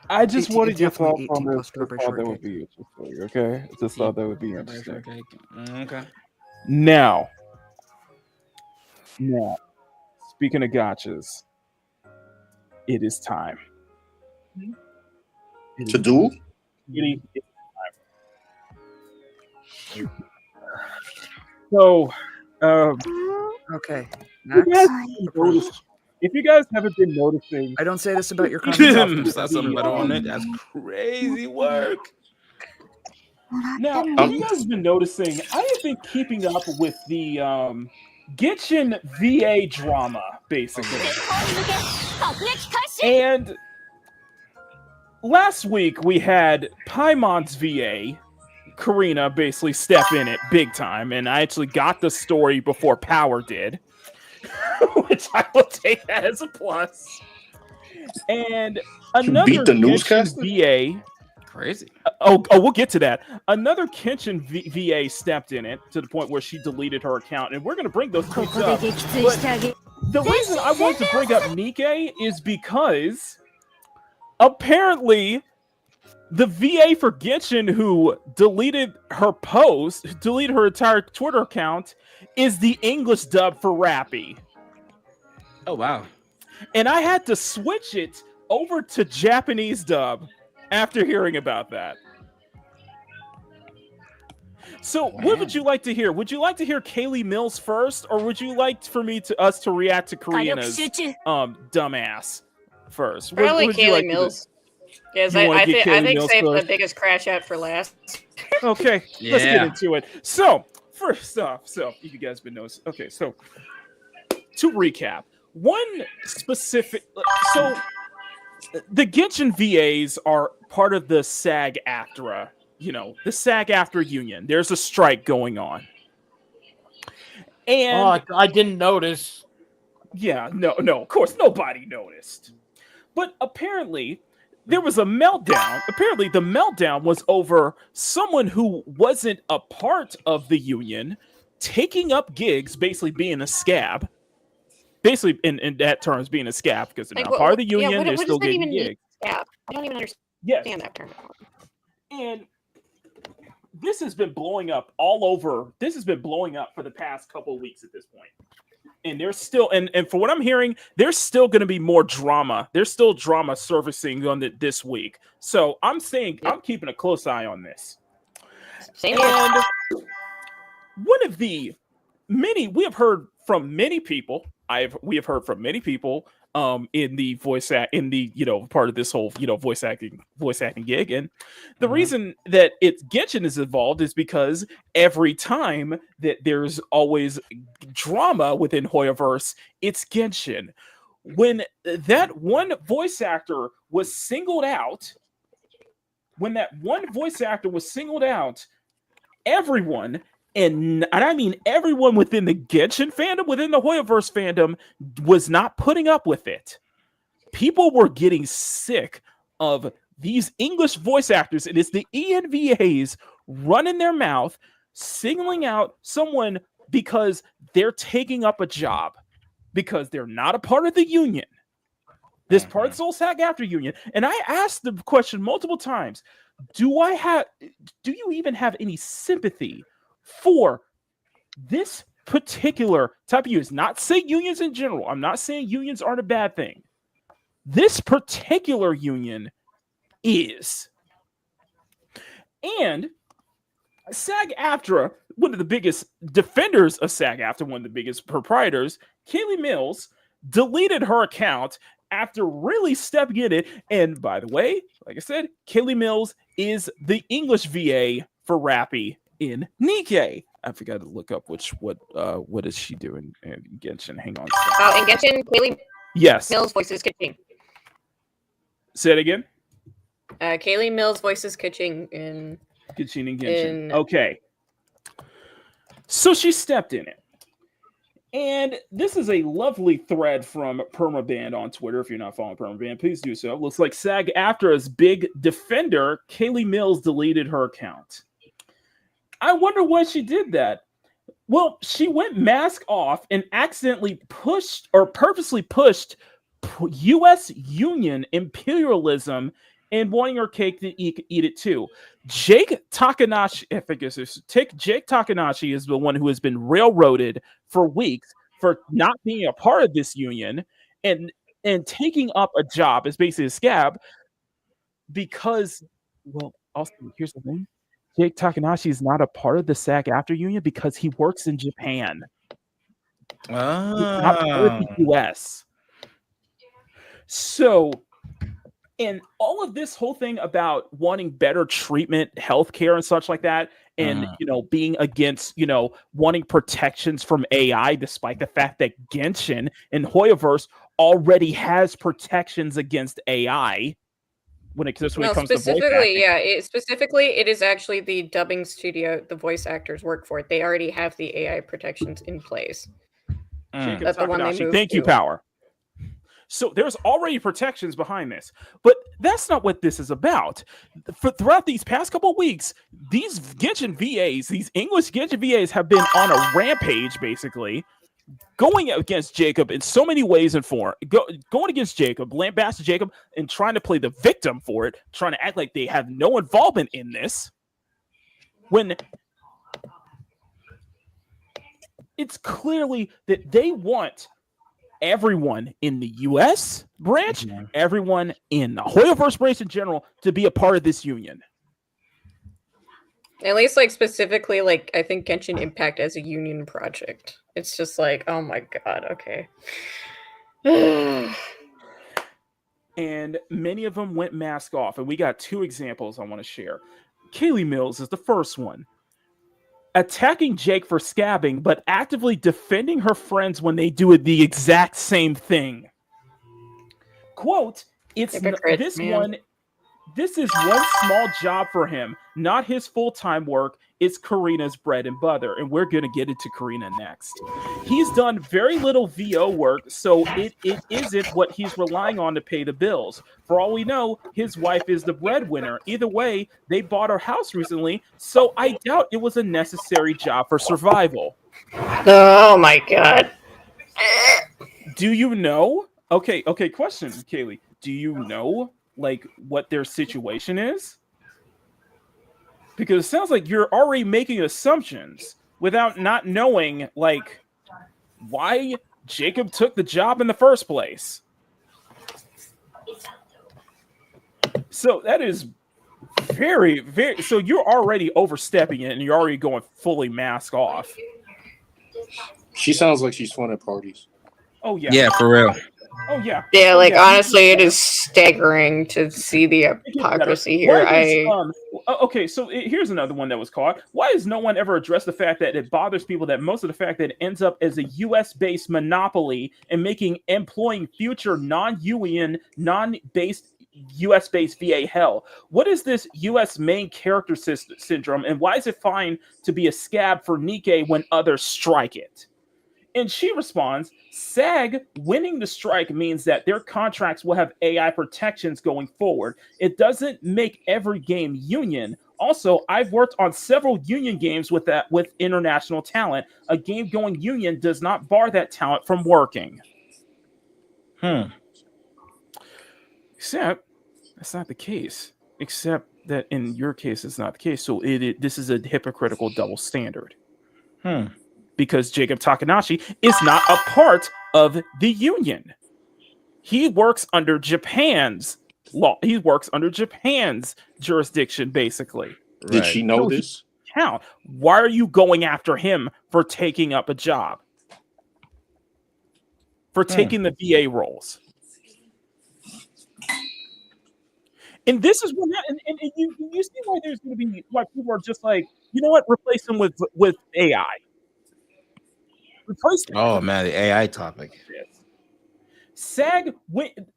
I just 18 wanted your definitely thoughts on 18 plus this. strawberry Thought that would shortcake. be interesting. Okay, just thought that would be interesting. Okay. Now, speaking of gotchas, it is time. It To is do? Kitty, it's time. So, Okay. you Next. guys noticed- if you guys haven't been noticing, I don't say this about your comments. Saw something better on it. That's crazy work. now, have you guys been noticing? I have been keeping up with the Genshin VA drama, basically. And last week we had Paimon's VA, Karina, basically step in it big time, and I actually got the story before Power did, which I will take that as a plus. And another beat the Genshin newscaster? VA. Crazy. Oh, we'll get to that. Another Kenshin VA stepped in it to the point where she deleted her account, and we're going to bring those tweets up. But the reason I wanted to bring up Nikkei is because apparently the VA for Genshin who deleted her post, deleted her entire Twitter account, is the English dub for Rappy. Oh wow. And I had to switch it over to Japanese dub after hearing about that. So, what would you like to hear? Would you like to hear Kaylee Mills first, or would you like for us to react to Karina's dumbass first? Probably would you Kaylee like to do? Mills. Yes, You wanna I get think Kaylee Mills save the first? biggest crash out for last. Okay, let's get into it. So, first off, you guys been noticing. Okay, so to recap, one specific. So, the Genshin VAs are part of the SAG-AFTRA. You know, the SAG-AFTRA union. There's a strike going on. And I didn't notice. Yeah, no, of course, nobody noticed. But apparently, there was a meltdown. Apparently, the meltdown was over someone who wasn't a part of the union taking up gigs, basically being a scab. Basically, in that terms, being a scab, because they're not part of the union, they're still getting gigs. Yeah, I don't even understand that term. And this has been blowing up all over. This has been blowing up for the past couple of weeks at this point. And there's still, and for what I'm hearing, there's still going to be more drama. There's still drama surfacing on this week. So I'm saying, I'm keeping a close eye on this. And one of the many, we have heard from many people, we have heard from many people in the part of this whole, voice acting gig. And the reason that Genshin is involved is because every time that there's always drama within Hoyoverse, it's Genshin. When that one voice actor was singled out, everyone, and I mean everyone within the Genshin fandom, within the Hoyoverse fandom, was not putting up with it. People were getting sick of these English voice actors, and it's the ENVAs running their mouth, singling out someone because they're taking up a job, because they're not a part of the union. This part of the Soul SAG-AFTRA union. And I asked the question multiple times, do you even have any sympathy for this particular type of unions, not say unions in general. I'm not saying unions aren't a bad thing. This particular union is. And SAG-AFTRA, one of the biggest defenders of SAG-AFTRA, one of the biggest proprietors, Kaylee Mills, deleted her account after really stepping in it. And by the way, like I said, Kaylee Mills is the English VA for Rappy in Nikkei. I forgot to look up what is she doing in Genshin. Hang on. Oh, in Genshin, Kaylee Mills voices Kitching. Say it again. Kaylee Mills voices Kitching in Genshin. Okay. So she stepped in it. And this is a lovely thread from Permaband on Twitter. If you're not following Permaband, please do so. It looks like SAG-AFTRA's big defender, Kaylee Mills, deleted her account. I wonder why she did that. Well, she went mask off and accidentally purposely pushed U.S. Union imperialism and wanting her cake to eat it too. Jake Takanashi, I think it's Jake Takanashi is the one who has been railroaded for weeks for not being a part of this union and taking up a job as basically a scab because, well, also here's the thing. Jake Takanashi is not a part of the SAG-AFTRA union because he works in Japan. He's not part of the U.S. So, and all of this whole thing about wanting better treatment, healthcare, and such like that, and being against, wanting protections from AI, despite the fact that Genshin and Hoyoverse already has protections against AI. When it comes to voice acting. Specifically, it is actually the dubbing studio the voice actors work for. They already have the AI protections in place. That's the one they moved Thank you, Power. So there's already protections behind this, but that's not what this is about. Throughout these past couple of weeks, these Genshin VAs, these English Genshin VAs, have been on a rampage, basically. Going against Jacob in so many ways and form, going against Jacob, lambasting Jacob, and trying to play the victim for it, trying to act like they have no involvement in this, when it's clearly that they want everyone in the U.S. branch, everyone in the Hoyoverse branch in general, to be a part of this union. At least, specifically, I think Genshin Impact as a union project. It's just oh my god, okay. And many of them went mask off. And we got two examples I want to share. Kaylee Mills is the first one. Attacking Jake for scabbing, but actively defending her friends when they do the exact same thing. Quote, this is one small job for him, not his full-time work. It's Karina's bread and butter, and we're going to get into Karina next. He's done very little VO work, so it isn't what he's relying on to pay the bills. For all we know, his wife is the breadwinner. Either way, they bought her house recently, so I doubt it was a necessary job for survival. Oh my god. Do you know? Okay, question, Kaylee. Do you know what their situation is? Because it sounds like you're already making assumptions without not knowing why Jacob took the job in the first place. So that is very, very, so you're already overstepping it and you're already going fully mask off. She sounds like she's fun at parties. Oh yeah. Yeah, for real. Oh yeah. Yeah, honestly, it is staggering to see the hypocrisy here. Okay, so here's another one that was caught. Why has no one ever addressed the fact that it bothers people that most of the fact that it ends up as a U.S.-based monopoly and employing future non-UN, non-based U.S.-based VA hell? What is this U.S. main character syndrome, and why is it fine to be a scab for Nikkei when others strike it? And she responds, SAG winning the strike means that their contracts will have AI protections going forward. It doesn't make every game union. Also, I've worked on several union games with international talent. A game going union does not bar that talent from working. Except that's not the case. Except that in your case, it's not the case. So this is a hypocritical double standard. because Jacob Takanashi is not a part of the union. He works under Japan's law. He works under Japan's jurisdiction, basically. Did she know this? How? Why are you going after him for taking up a job? For taking the VA roles? And this is what, and you see why there's going to be, why people are just like, you know what, replace them with AI. Replace them. Oh man, the AI topic. SAG,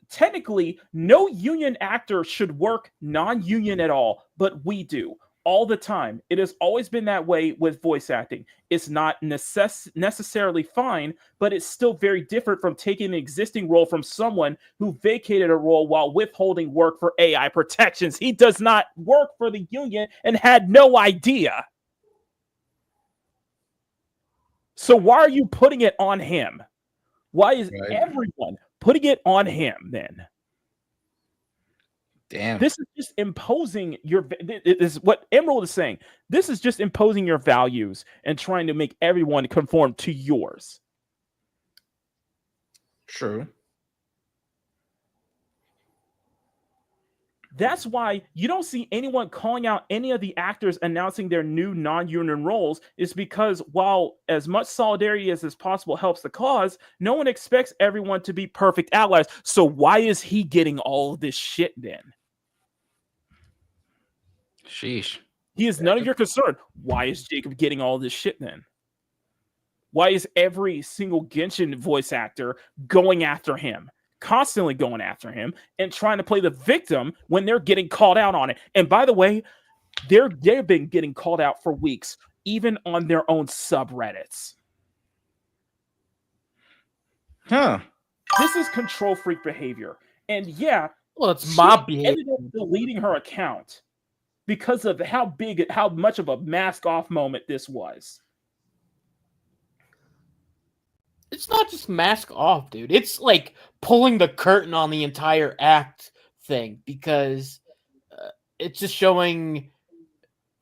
technically, no union actor should work non-union at all, but we do all the time. It has always been that way with voice acting. It's not necessarily fine, but it's still very different from taking an existing role from someone who vacated a role while withholding work for AI protections. He does not work for the union and had no idea. So why are you putting it on him? Why is everyone putting it on him then? Damn. This is just imposing your. This is what Emerald is saying. This is just imposing your values and trying to make everyone conform to yours. True. That's why you don't see anyone calling out any of the actors announcing their new non-union roles, is because while as much solidarity as is possible helps the cause, no one expects everyone to be perfect allies. So why is he getting all of this shit then? Sheesh. He is none of your concern. Why is Jacob getting all this shit then? Why is every single Genshin voice actor going after him? Constantly going after him and trying to play the victim when they're getting called out on it. And by the way, they've been getting called out for weeks, even on their own subreddits. Huh. This is control freak behavior. And yeah, well, it's mob behavior. Ended up deleting her account because of how much of a mask off moment this was. It's not just mask off, dude. It's like pulling the curtain on the entire act thing, because it's just showing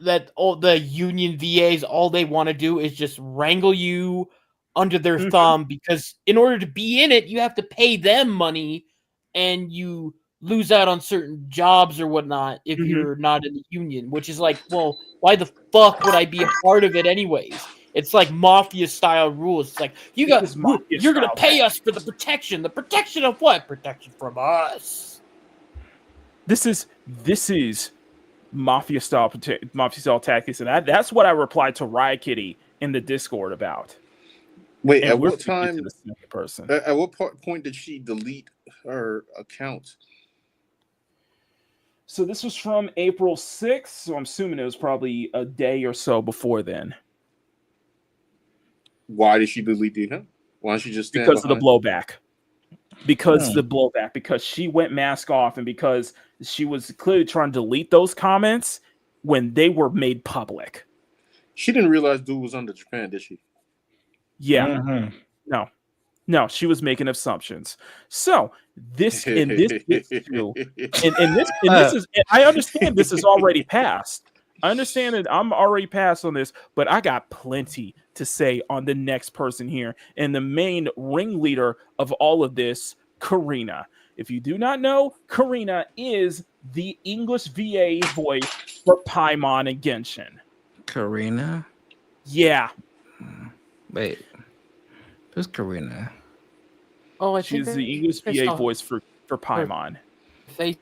that all the union VAs, all they want to do is just wrangle you under their thumb, because in order to be in it, you have to pay them money, and you lose out on certain jobs or whatnot if you're not in the union, which is like, well, why the fuck would I be a part of it anyways? It's like mafia style rules. It's like you're gonna pay us for the protection. The protection of what? Protection from us. This is mafia style tactics, and that's what I replied to Riot Kitty in the Discord about. Wait, and at what time? Person. At what point did she delete her account? So this was from April 6th. So I'm assuming it was probably a day or so before then. Why did she delete the account? Why don't she just stand because behind? of the blowback? Because the blowback, because she went mask off, and because she was clearly trying to delete those comments when they were made public. She didn't realize dude was under Japan, did she? Yeah. No, she was making assumptions. So this and this is, I understand this is already passed. I understand that I'm already passed on this, but I got plenty to say on the next person here. And the main ringleader of all of this, Karina. If you do not know, Karina is the English VA voice for Paimon and Genshin. Karina? Yeah. Wait. Who's Karina? Oh, she's the English VA voice for Paimon. Face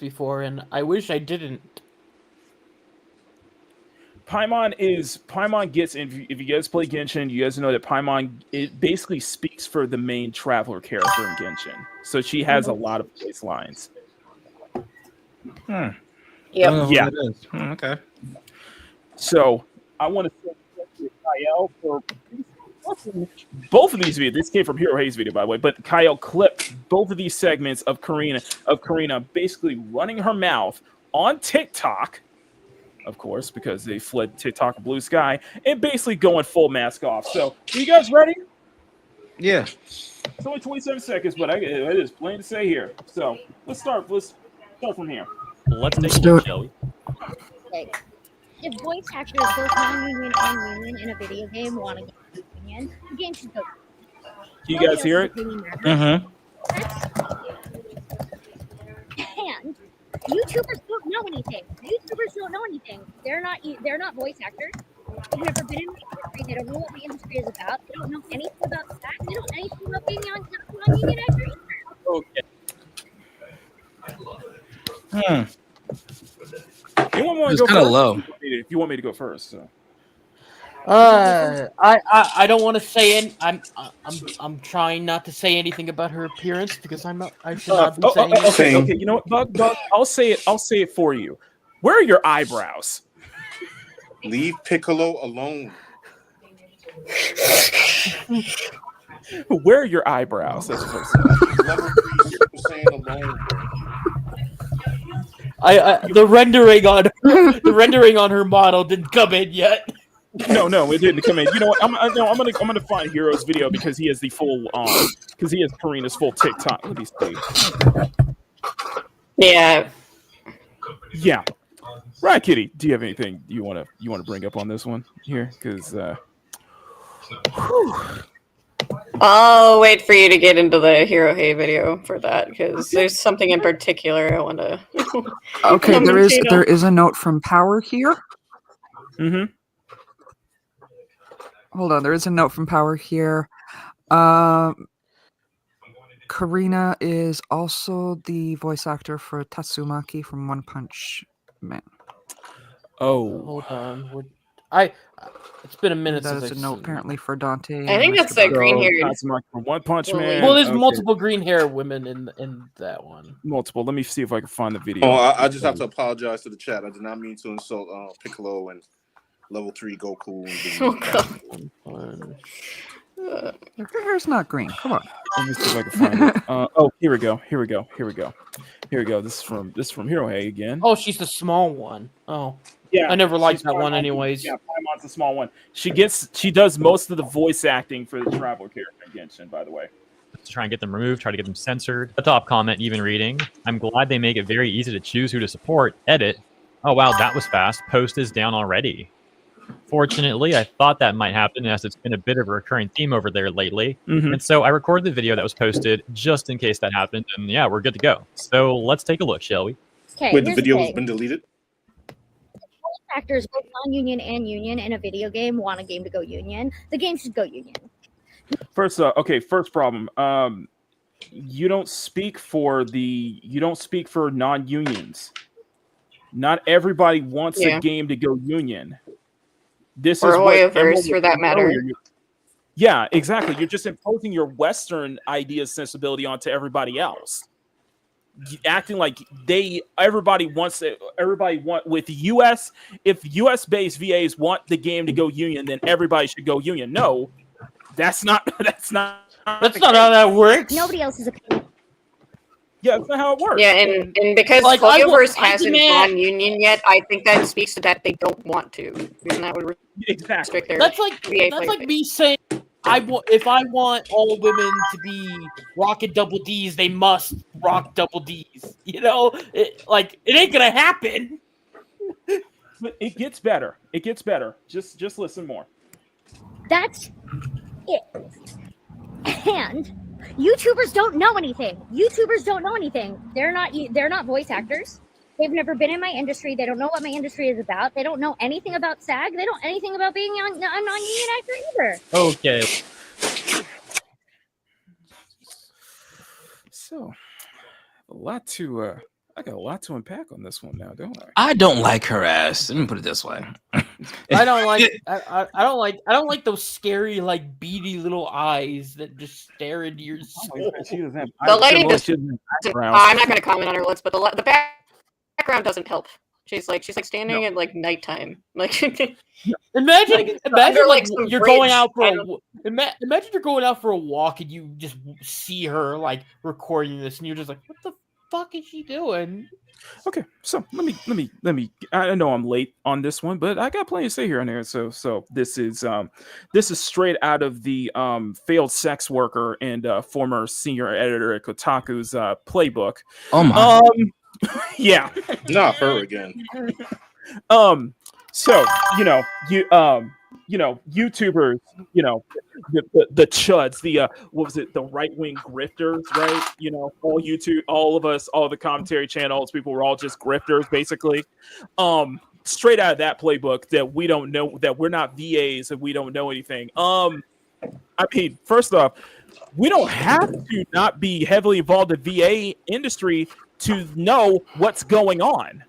before, and I wish I didn't. Paimon gets, if you guys play Genshin, you guys know that Paimon, it basically speaks for the main traveler character in Genshin. So she has a lot of voice lines. Yep. Yeah. Okay. So I want to thank you, Kyle, for both of these videos. This came from Hero Hayes' video, by the way, but Kyle clipped both of these segments of Karina basically running her mouth on TikTok, of course, because they fled TikTok and Blue Sky, and basically going full mask off. So, are you guys ready? Yeah. It's only 27 seconds, but it is plenty to say here. So, let's start from here. Let's take it, shall we? Okay. if voice actors, both non-union and union, in a video game want to go union, the game should go. Do you guys hear it? Mm-hmm. And YouTubers don't know anything. YouTubers don't know anything. They're not voice actors. They've never been in the industry. They don't know what the industry is about. They don't know anything about that. They don't know anything about being a non-union actor either. Okay. You want me to It's go kind of first? low. If you want me to go first, so. I don't want to say it. I'm trying not to say anything about her appearance because I should not be saying anything. Okay. You know what, Bug? I'll say it for you. Where are your eyebrows? Leave Piccolo alone. Where are your eyebrows? That's what Level 3 Super Saiyan alone. The rendering on her model didn't come in yet. No, it didn't come in. You know what? I'm gonna find Hero's video because he has the full because he has Karina's full TikTok. Let me see. Yeah. Yeah. Right, Kitty. Do you have anything you want to bring up on this one here? Because I'll wait for you to get into the Hero Hey video for that because there's something in particular I want to. Okay, there is a note from Power here. Mm-hmm. Hold on, there is a note from Power here. Karina is also the voice actor for Tatsumaki from One Punch Man. Oh, hold on. It's been a minute that since is a note apparently for Dante. I think that's the green hair. From One Punch Man. Well, there's multiple green hair women in that one. Multiple. Let me see if I can find the video. Oh, I just have to apologize to the chat. I did not mean to insult Piccolo and Level 3 Goku. Her hair's not green. Come on. Let me see if I can find it. Oh, here we go. This is from Hero Hey again. Oh, she's the small one. Oh, yeah. I never liked that Paimon. one, anyways. Yeah, Paimon's the small one. She does most of the voice acting for the Traveler character in Genshin, by the way. To try and get them removed, try to get them censored. The top comment, even reading. I'm glad they make it very easy to choose who to support. Edit. Oh wow, that was fast. Post is down already. Fortunately, I thought that might happen as it's been a bit of a recurring theme over there lately. Mm-hmm. And so I recorded the video that was posted just in case that happened. And yeah, we're good to go. So let's take a look, shall we? Okay, wait, the video has been deleted? Voice actors, both non-union and union, in a video game want a game to go union. The game should go union. First problem. You don't speak for non-unions. Not everybody wants a game to go union. This or is Hoyoverse, for that matter. Yeah, exactly. You're just imposing your Western idea sensibility onto everybody else, acting like everybody wants with US. If US based VAs want the game to go union, then everybody should go union. No, that's not how that works. Nobody else's opinion. Yeah, that's not how it works. Yeah, and because Like, Hoyoverse I hasn't demand- gone union yet, I think that speaks to that they don't want to. And that would restrict their That's like VA that's play like base. me saying if I want all women to be rocking double D's, they must rock double D's. You know, it ain't gonna happen. But it gets better. Just listen more. That's it. And YouTubers don't know anything. They're not voice actors. They've never been in my industry. They don't know what my industry is about. They don't know anything about SAG. They don't know anything about being a non-union actor either. Okay. So, I got a lot to unpack on this one now, don't I? I don't like her ass. Let me put it this way. I don't like those scary, like, beady little eyes that just stare into your soul. The lady I'm not going to comment on her looks, but the background doesn't help. She's like standing at like nighttime. Like imagine like some you're bridge. going out for imagine you're going out for a walk and you just see her like recording this and you're just like, what the fuck is she doing? Okay, so let me. I know I'm late on this one, but I got plenty to say here on there. So this is straight out of the failed sex worker and former senior editor at Kotaku's playbook. Oh my. Yeah, not her again. So YouTubers, the chuds, what was it, the right wing grifters, right? All YouTube, all of us, all the commentary channels, people were all just grifters, basically. Straight out of that playbook that we don't know, that we're not VAs and we don't know anything. First off, we don't have to not be heavily involved in the VA industry to know what's going on.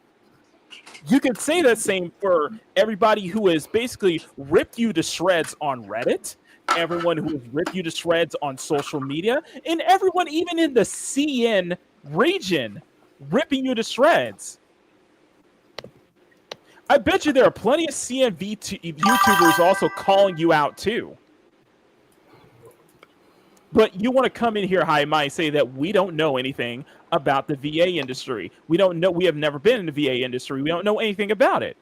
You can say that same for everybody who has basically ripped you to shreds on Reddit, everyone who has ripped you to shreds on social media, and everyone even in the CN region ripping you to shreds. I bet you there are plenty of CN YouTubers also calling you out too. But you want to come in here high and mighty, say that we don't know anything about the VA industry. We don't know. We have never been in the VA industry. We don't know anything about it.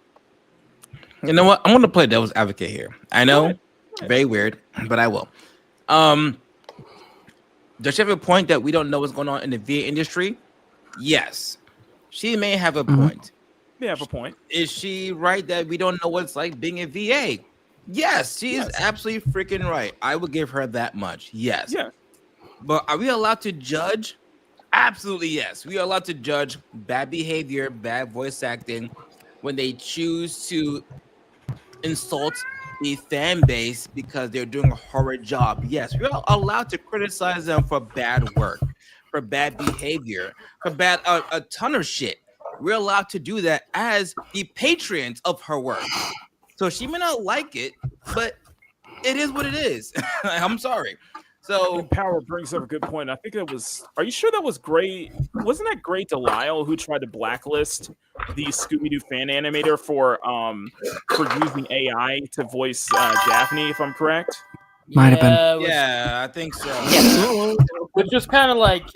You know what? I'm going to play devil's advocate here. I know, very weird, but I will. Does she have a point that we don't know what's going on in the VA industry? Yes, she may have a point. They have a point. Is she right that we don't know what it's like being a VA? Yes, she is absolutely freaking right. I would give her that much. Yes. Yeah. But are we allowed to judge? Absolutely yes. We are allowed to judge bad behavior, bad voice acting when they choose to insult the fan base because they're doing a horrid job. Yes, we're allowed to criticize them for bad work, for bad behavior, for bad a ton of shit. We're allowed to do that as the patrons of her work. So she may not like it, but it is what it is. I'm sorry. So Power brings up a good point. I think it was. Are you sure that was Gray? Wasn't that Gray Delisle who tried to blacklist the Scooby-Doo fan animator for using AI to voice Daphne? If I'm correct. Might have been. Yeah, I think so. Which was kind of like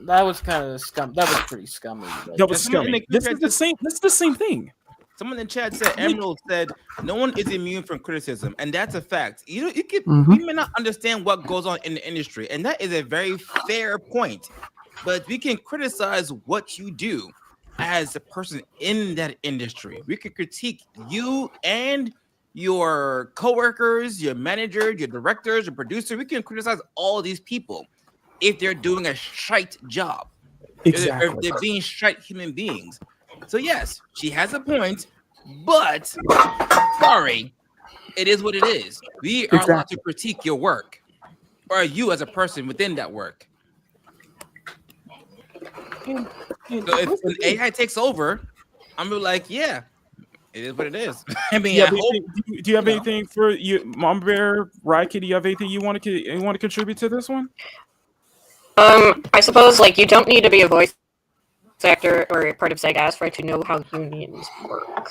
that was kind of scum. That was pretty scummy. Like, That was scummy. This is the same. This is the same thing. Someone in chat said, Emerald said, no one is immune from criticism. And that's a fact. You could, we may not understand what goes on in the industry. And that is a very fair point. But we can criticize what you do as a person in that industry. We could critique you and your coworkers, your manager, your directors, your producer. We can criticize all these people if they're doing a shite job. Exactly. If they're being shite human beings. So yes, she has a point, but sorry, it is what it is. We are allowed to critique your work, or you as a person within that work. So if when AI takes over, I'm gonna be like, yeah, it is what it is. I mean, Yeah, do you have anything for you, Mom Bear, Ryke? Do you have anything you want to contribute to this one? I suppose like you don't need to be a voice actor or part of SAG-AFTRA to know how unions work.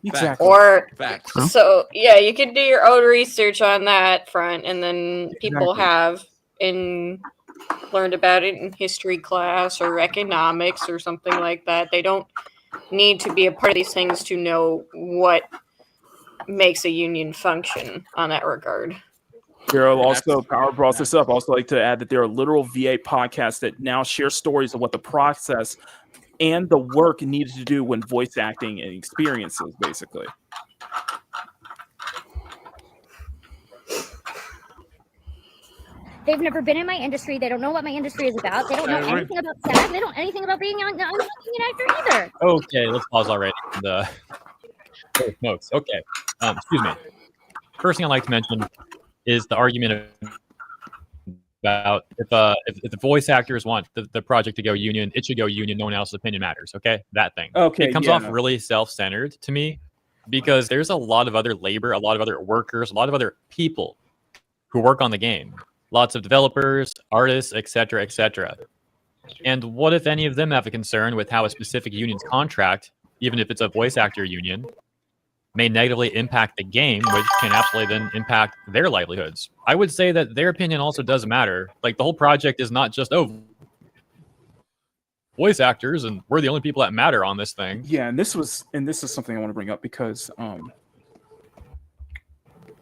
Exactly. Or Facts. so yeah, you can do your own research on that front, and then people have learned about it in history class or economics or something like that. They don't need to be a part of these things to know what makes a union function on that regard. Daryl also Power brought this up. Also, like to add that there are literal VA podcasts that now share stories of what the process and the work needed to do when voice acting and experiences, basically. They've never been in my industry. They don't know what my industry is about. They don't know anything about SAG. They don't know anything about being an union actor either. Okay, let's pause already. Oh, smokes. Okay, excuse me. First thing I'd like to mention is the argument about if the voice actors want the project to go union, it should go union. No one else's opinion matters. Okay, that thing. Okay, it comes off really self-centered to me because there's a lot of other labor, a lot of other workers, a lot of other people who work on the game. Lots of developers, artists, etc., etc. And what if any of them have a concern with how a specific union's contract, even if it's a voice actor union, may negatively impact the game, which can absolutely then impact their livelihoods? I would say that their opinion also does matter. Like the whole project is not just, voice actors and we're the only people that matter on this thing. Yeah, and this is something I want to bring up because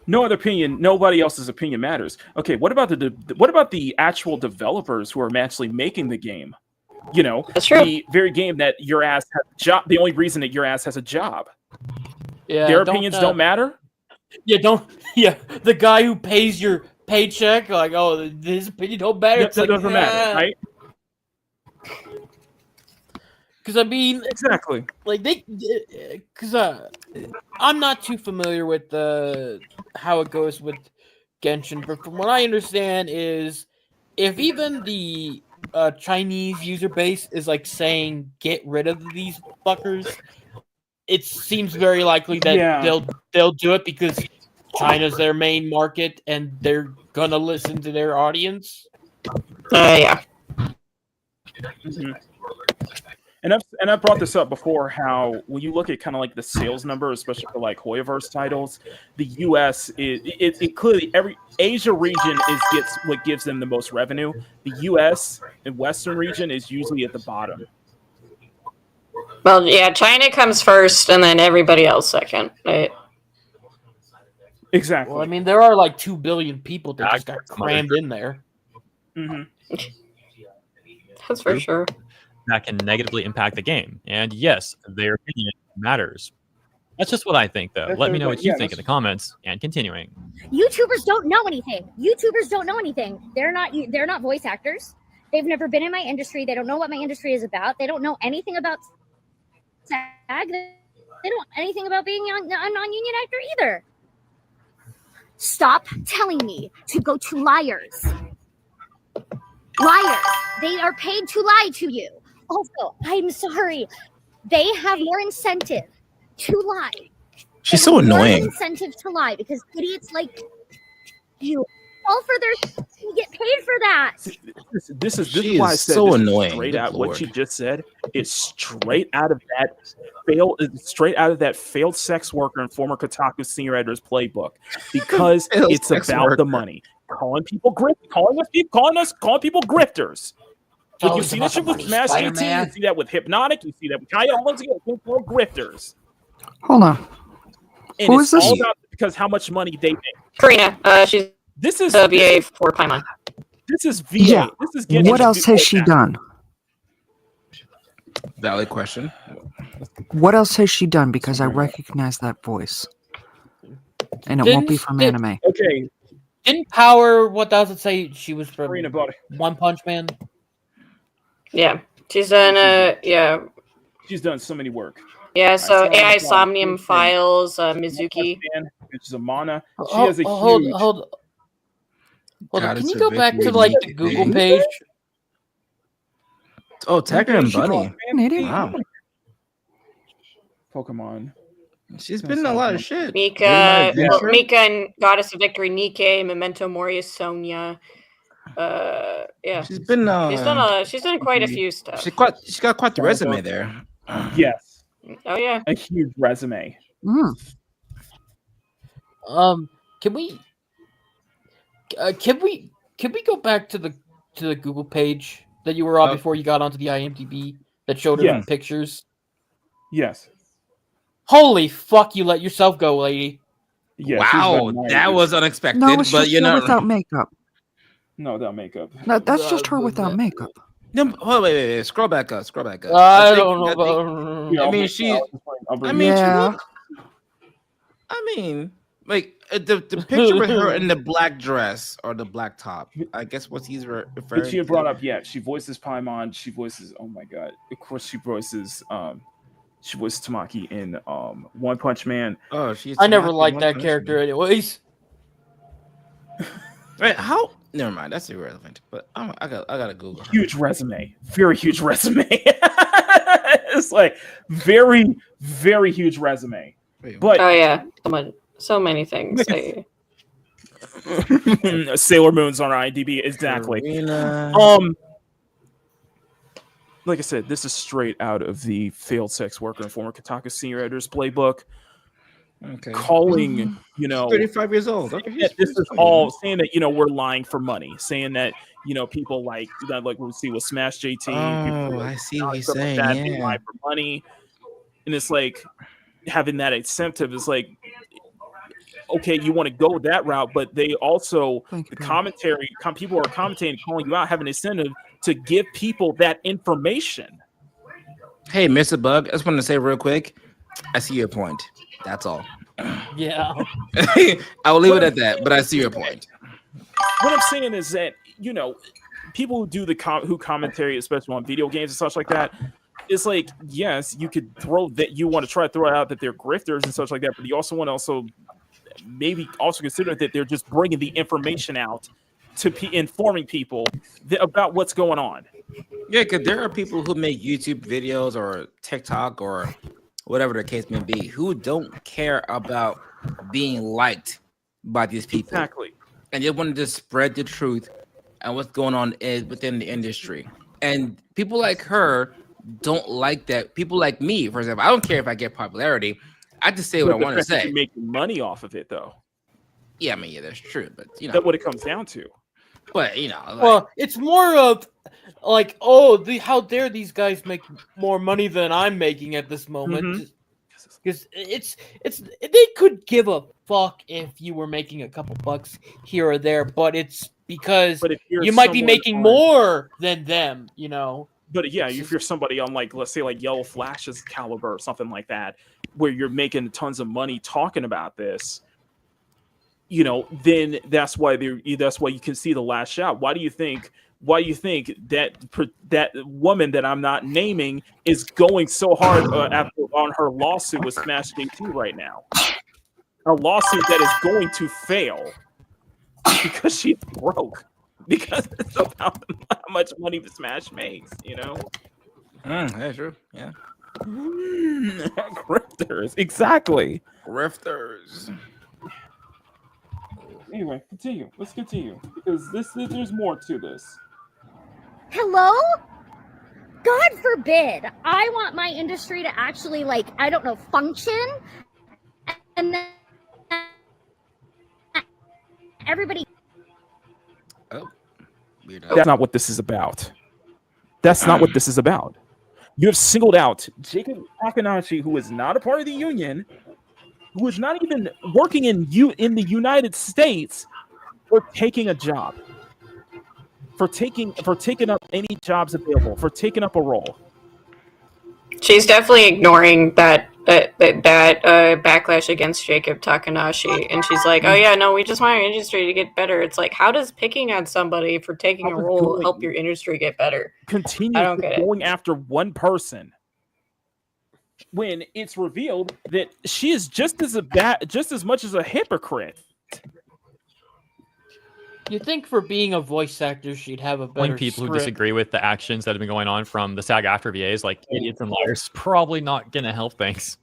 nobody else's opinion matters. Okay, what about the actual developers who are actually making the game? That's true. The very game that your ass has a job. The only reason that your ass has a job. Yeah, their opinions don't matter. Yeah, don't. Yeah, the guy who pays your paycheck, like, oh, his opinion don't matter. Yep, It's that like, doesn't matter, right? Because I mean, exactly. Like because I'm not too familiar with how it goes with Genshin, but from what I understand is if even the Chinese user base is like saying get rid of these fuckers, it seems very likely that they'll do it because China's their main market and they're gonna listen to their audience. Yeah. Mm-hmm. And I've brought this up before, how when you look at kind of like the sales number, especially for like Hoyoverse titles, the U.S. it clearly Asia region gets what gives them the most revenue. The U.S. and Western region is usually at the bottom. Well, yeah, China comes first, and then everybody else second. Right? Exactly. Well, I mean, there are like 2 billion people that just got crammed in there. Mm-hmm. That's for sure. That can negatively impact the game. And yes, their opinion matters. That's just what I think, though. Let me know what you think in the comments. And continuing. YouTubers don't know anything. YouTubers don't know anything. They're not voice actors. They've never been in my industry. They don't know what my industry is about. They don't know anything about SAG. They don't know anything about being a non-union actor either. Stop telling me to go to liars. Liars. They are paid to lie to you. Also, I'm sorry. They have more incentive to lie. She's so annoying. More incentive to lie because idiots like you all for their get paid for that. This is She why I is said so this is annoying. straight Good out what Lord. she just said is straight out of that failed sex worker and former Kotaku senior editor's playbook, because Failed it's sex about worker. the money. Calling people grifters. Like you see that shit with Smash GT, you see that with Hypnotic, you see that with Kaya. All those things called grifters. Hold on. And Who it's is this? all about because how much money they make. Karina, she's the VA for Paimon. This is VA. Yeah. This is getting What else has she done? Valid question. What else has she done? Because I recognize that voice. And it won't be from anime. Okay. Didn't Power, what does it say? She was from Karina, buddy. One Punch Man? Yeah, she's done. Yeah, She's done so many work. yeah. So I saw AI her on Somnium LinkedIn. Files, Mizuki. Which is a mana. She Oh, has a hold huge. on. God, Can it's you a go back to victory like the day. Google page? Oh, Tiger and Bunny. Wow. Pokemon. She's been in a lot of shit. Mika, Really well, nice Mika and Goddess of Victory, Nikke, Memento Mori, Sonia. Yeah, She's been. she's done quite a few stuff. She got quite the resume there. Yes. Oh yeah. A huge resume. Can we go back to the Google page that you were on before you got onto the IMDb that showed her Yes. pictures? Yes. Holy fuck! You let yourself go, lady. Yeah, Wow, that was unexpected. No, it's but just you her know, without makeup. No, without makeup. No, that's just her without makeup. No, wait. Scroll back up. I don't know about. I mean, she. Yeah. I mean, like the picture with her in the black dress or the black top. I guess what he's referring. But she had to. brought up, she voices Paimon. She voices. Oh my god! Of course, she voices. She voices Tamaki in One Punch Man. Oh, she's. I never liked that character, anyways. Wait, how? Never mind. That's irrelevant. But I gotta Google her. Huge resume. Very huge resume. It's like very, very huge resume. But Oh yeah, so many things. Sailor Moon's on IMDb, exactly. Karina. Like I said, this is straight out of the failed sex worker and former Kotaku senior editor's playbook. Okay. Calling, 35 years old. Okay, this is all saying that we're lying for money, saying that people like we see with Smash JT. Oh, I see what he's saying. They lie for money, and it's like having that incentive is like, okay, you want to go that route, but they also people are commentating, calling you out, have an incentive to give people that information. Hey, Mr. Bug, I just want to say real quick, I see your point. That's all. Yeah. I will leave it at that, but I see your point. What I'm saying is that, people who do who commentary, especially on video games and such like that, it's like, yes, you could throw that, you want to try to throw out that they're grifters and such like that, but you also want to maybe consider that they're just bringing the information out to informing people about what's going on. Yeah, because there are people who make YouTube videos or TikTok or whatever the case may be who don't care about being liked by these people. Exactly. And they want to just spread the truth and what's going on within the industry. And people like her don't like that. People like me, for example, I don't care if I get popularity. I just say what I want to say. You're making money off of it, though. Yeah, I mean, yeah, that's true. But that's what it comes down to. But well, it's more of like, oh, how dare these guys make more money than I'm making at this moment? Because they could give a fuck if you were making a couple bucks here or there, but it's because you might be making more than them, But yeah, if you're somebody on let's say Yellow Flash's caliber or something like that, where you're making tons of money talking about this, then that's why you can see the last shot. Why do you think that woman that I'm not naming is going so hard on her lawsuit with Smash JT right now? A lawsuit that is going to fail because she's broke. Because it's about how much money the Smash makes, That's true. Yeah. Grifters, exactly. Grifters. Anyway, continue. Let's continue because there's more to this. Hello? God forbid I want my industry to actually function, and then everybody. Oh. That's not what this is about. That's not what this is about. You have singled out Jacob Takanashi, who is not a part of the union, who is not even working in the United States, for taking a job, for taking up any jobs available, for taking up a role. She's definitely ignoring that backlash against Jacob Takanashi, and she's like, "Oh yeah, no, we just want our industry to get better." It's like, how does picking on somebody for taking a role help your industry get better? Continue going after one person when it's revealed that she is just as much as a hypocrite. You think for being a voice actor, she'd have a better people script. who disagree with the actions that have been going on from the SAG-AFTRA VAs, like idiots and liars, probably not going to help things.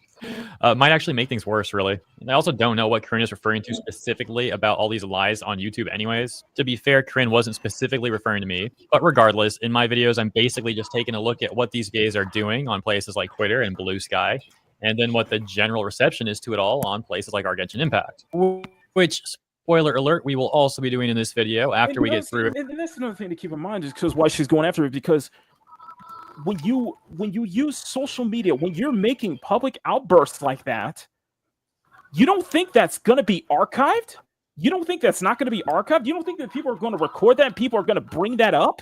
Might actually make things worse, really. And I also don't know what Corinne is referring to specifically about all these lies on YouTube anyways. To be fair, Corinne wasn't specifically referring to me. But regardless, in my videos, I'm basically just taking a look at what these gays are doing on places like Twitter and Blue Sky, and then what the general reception is to it all on places like Genshin Impact. Which, spoiler alert, we will also be doing in this video after we get through it. And that's another thing to keep in mind, is because why she's going after it, because when you use social media, when you're making public outbursts like that, you don't think that's going to be archived? You don't think that's not going to be archived? You don't think that people are going to record that and people are going to bring that up?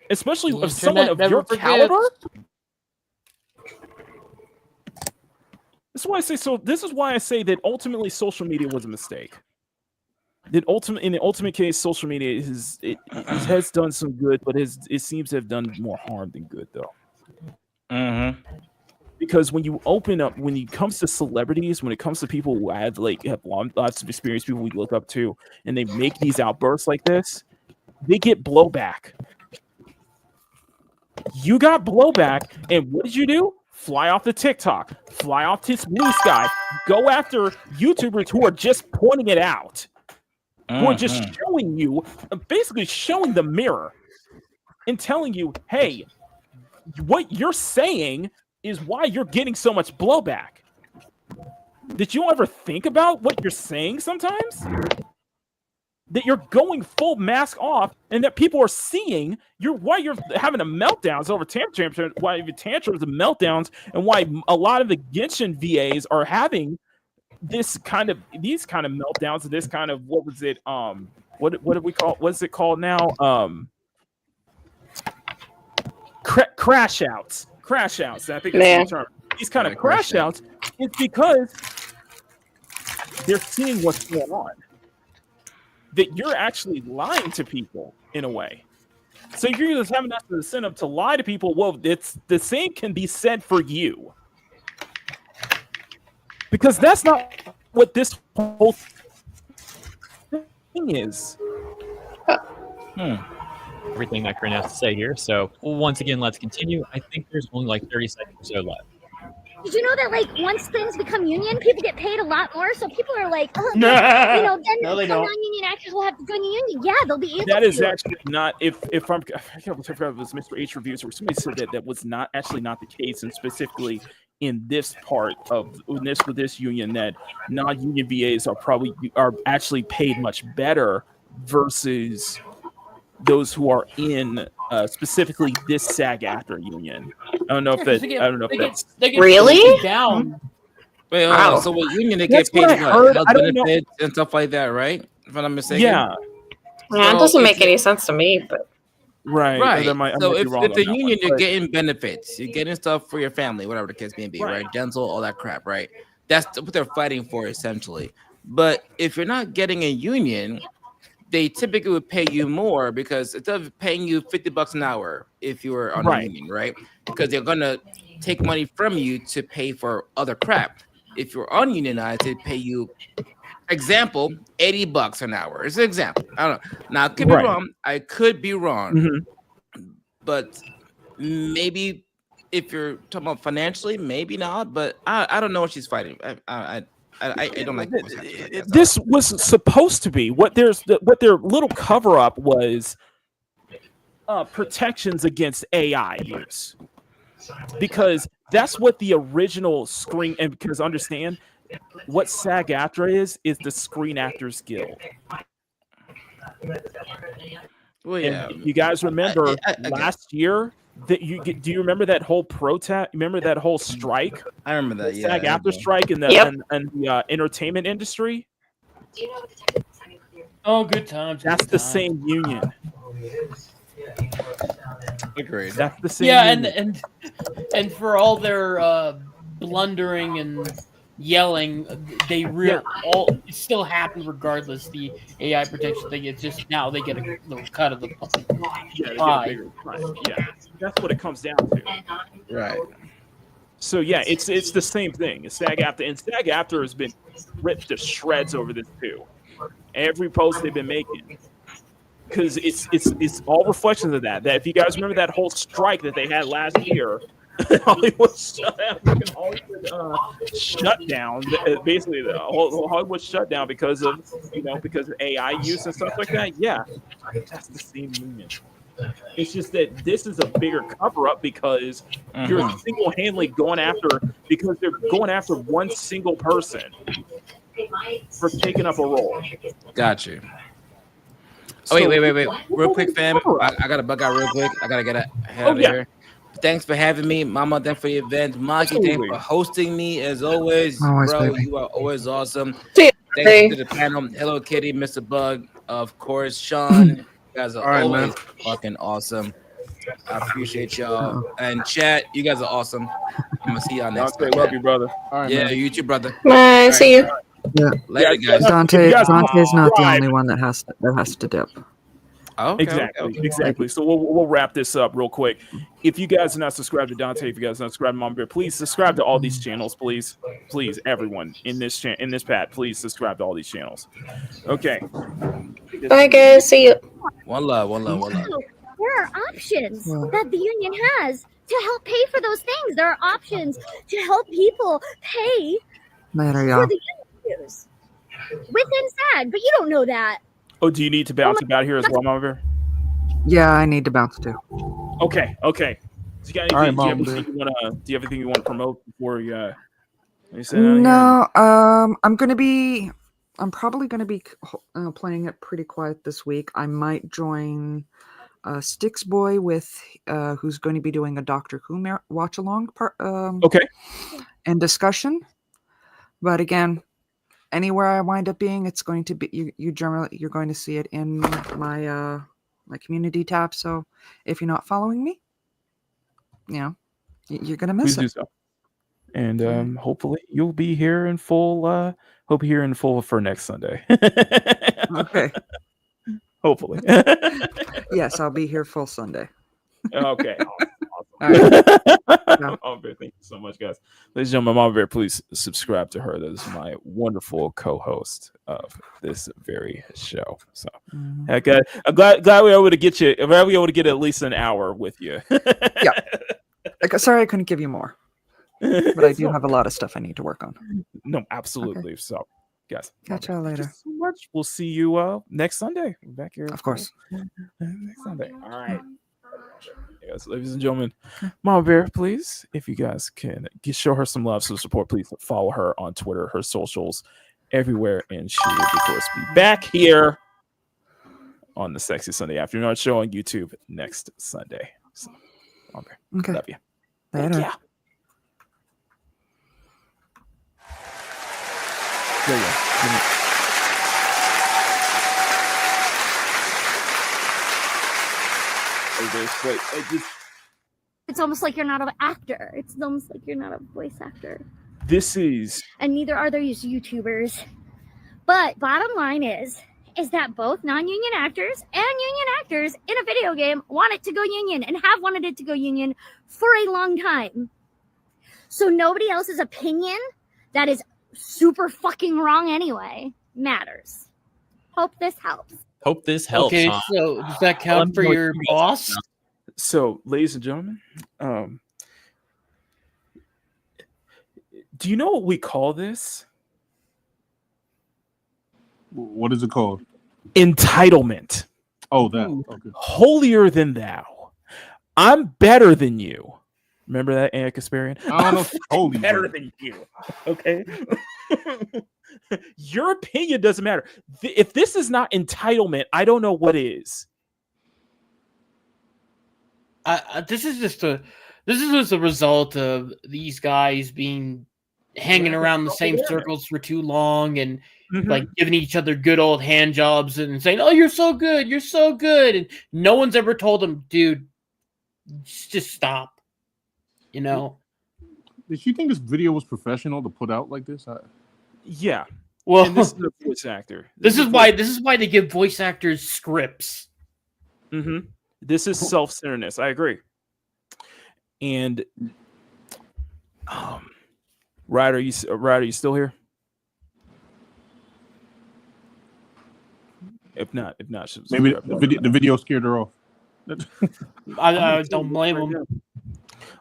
Especially if someone of your caliber? This is why I say that ultimately social media was a mistake. In the ultimate case, social media has done some good, but it seems to have done more harm than good, though. Mm-hmm. Because when it comes to celebrities, when it comes to people who have lots of experience, people we look up to, and they make these outbursts like this, they get blowback. You got blowback, and what did you do? Fly off the TikTok, fly off to Blue Sky, go after YouTubers who are just pointing it out. Who are just showing you, basically showing the mirror and telling you, hey, what you're saying is why you're getting so much blowback. Did you ever think about what you're saying sometimes? That you're going full mask off and that people are seeing why you're having a meltdowns over tantrums and meltdowns, and why a lot of the Genshin VAs are having these kind of meltdowns, and this kind of what do we call, what's it called now? Crash outs. I think that's the term. These kind of crash outs It's because they're seeing what's going on. That you're actually lying to people in a way. So you're just having that incentive to lie to people. Well, it's the same can be said for you. Because that's not what this whole thing is. Everything that Corinne has to say here. So once again, let's continue. I think there's only like 30 seconds or so left. Did you know that like once things become union, people get paid a lot more? So people are like, oh, No. then No, they some don't. non-union actors will have to join the union. Yeah, they'll be able That to. is actually not. If I'm, I forgot if it was Mr. H reviews or somebody said that was not actually not the case, and specifically in this part of this union, that non-union VAs are actually paid much better versus those who are in specifically this SAG-AFTRA union. I don't know if that's they get Really? down. Wait, Wow. so with union they That's get what paid I heard. health I don't know. benefits and stuff like that, right? If I'm not mistaken. Yeah, Yeah, it So doesn't if make any sense to me, but right. Right. I might So be if wrong on the that union, one, you're but- getting benefits, you're getting stuff for your family, whatever the case may be, right? Dental, all that crap, right? That's what they're fighting for, essentially. But if you're not getting a union, they typically would pay you more because instead of paying you $50 an hour if you were on a Right. union, right? Because they're gonna take money from you to pay for other crap. If you're ununionized, they pay you, example, $80 an hour. It's an example. I don't know. Now I could be Right. wrong. I could be wrong. Mhm. But maybe if you're talking about financially, maybe not. But I don't know what she's fighting. I don't like what's happening like that, so. This was supposed to be what their little cover up was protections against AI use, because that's what the original Screen, and because understand what SAG-AFTRA is the Screen Actors Guild. Well, yeah. And you guys remember last year that do you remember that whole protest? Remember that whole strike? I remember that. Yeah. SAG-AFTRA strike in the Yep. and the entertainment industry. Oh, good times. That's good the times. same union. Agreed. That's the same. Yeah, union. and for all their blundering and yelling, they all it still happen regardless. The AI protection thing, it's just now they get a little cut of the Yeah, they get a pie. bigger pie. Yeah, that's what it comes down to. Right. So yeah, it's the same thing. SAG-AFTRA, and SAG-AFTRA has been ripped to shreds over this too. Every post they've been making, because it's all reflections of that. That if you guys remember that whole strike that they had last year, Hollywood shut down. Basically, the whole Hollywood shut down because of AI use and stuff like that. Yeah, that's the same union. It's just that this is a bigger cover up because you're single-handedly going after, because they're going after one single person for taking up a role. Got you. Oh, wait. Real quick, fam. I got to bug out real quick. I got to get out of here. Thanks for having me. Mama, thanks for the event. Maki, thanks for hosting me as always. Always, Bro, baby. you are always awesome. See ya. Thanks to the panel. Hello, Kitty, Mr. Bug, of course, Sean. You guys are All right, always man. fucking awesome. I appreciate y'all. And chat, you guys are awesome. I'm going to see y'all next time. Love you, brother. All right, Yeah, man. you too, brother. Bye. See you. Yeah. Later, guys. Dante's not the subscribe- only one that has to dip. Oh, okay, Exactly, okay. exactly. So we'll wrap this up real quick. If you guys are not subscribed to Dante, if you guys are not subscribed to Mom Bear, please subscribe to all these channels, please. Please, everyone in this pad, please subscribe to all these channels. Okay. Bye, guys. See you. One love. So, there are options that the union has to help pay for those things. There are options to help people pay Later, for y'all. the union dues within SAG, but you don't know that. Oh, do you need to bounce about here as well, Mom Bear? Yeah, I need to bounce too. Okay. So you got All right, anything? Do you have Mom anything you wanna? Do you have anything you want to promote before you? You say out No, I'm probably gonna be playing it pretty quiet this week. I might join Sticks Boy with who's going to be doing a Doctor Who watch along part. Okay. And discussion, but again, anywhere I wind up being, it's going to be you're going to see it in my my community tab. So if you're not following me, you're gonna miss Please it. do so. and hopefully you'll be here in full. Hope you're here in full for next Sunday. Okay. Hopefully. Yes, I'll be here full Sunday. Okay. All right. Yeah. Mama Bear, thank you so much, guys. Ladies and gentlemen, Mama Bear, please subscribe to her. That is my wonderful co-host of this very show. So, okay, I'm glad we were able to get you. I'm glad we were able to get at least an hour with you. Yeah. Sorry, I couldn't give you more, but I do have a lot of stuff I need to work on. No, absolutely. Okay. So, guys, catch y'all later. So much. We'll see you next Sunday. We're back here, of course. Next Sunday. All right. Yes, ladies and gentlemen, Mama Bear, please, if you guys can show her some love, some support, please follow her on Twitter, her socials, everywhere, and she will, of course, be back here on the Sexy Sunday Afternoon Show on YouTube next Sunday. So, okay. Love you. Later. Yeah. There you go. It's almost like you're not an actor. It's almost like you're not a voice actor. This is... And neither are these YouTubers. But bottom line is that both non-union actors and union actors in a video game want it to go union and have wanted it to go union for a long time. So nobody else's opinion that is super fucking wrong anyway matters. Hope this helps. Hope this helps. Okay, huh? so does that count for your boss? So, ladies and gentlemen, do you know what we call this? What is it called? Entitlement. Oh, that. Okay. Holier than thou. I'm better than you. Remember that, Anna Kasparian? I'm better than you. Okay. Your opinion doesn't matter. If this is not entitlement, I don't know what is. This is just a result of these guys being hanging around the same circles for too long and like giving each other good old hand jobs and saying, "Oh, you're so good, and no one's ever told them, dude, just stop. You know. Did you think this video was professional to put out like this? Yeah. Well, and this is a voice actor. This is why they give voice actors scripts. Mm-hmm. This is self-centeredness. I agree. And Ryder, are you still here? If not, maybe the video scared her off. I don't blame him.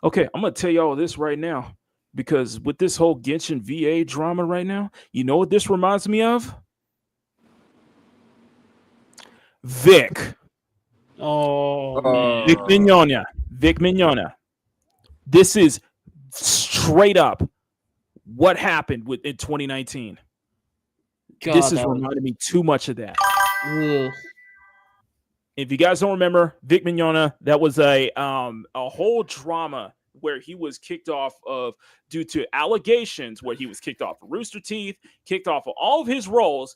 Okay, I'm gonna tell y'all this right now, because with this whole Genshin VA drama right now, you know what this reminds me of? Vic. Oh, Vic Mignogna. This is straight up what happened in 2019. God, this is reminding me too much of that. Ugh. If you guys don't remember, Vic Mignogna, that was a whole drama where he was kicked off of due to allegations, where he was kicked off of Rooster Teeth, kicked off of all of his roles,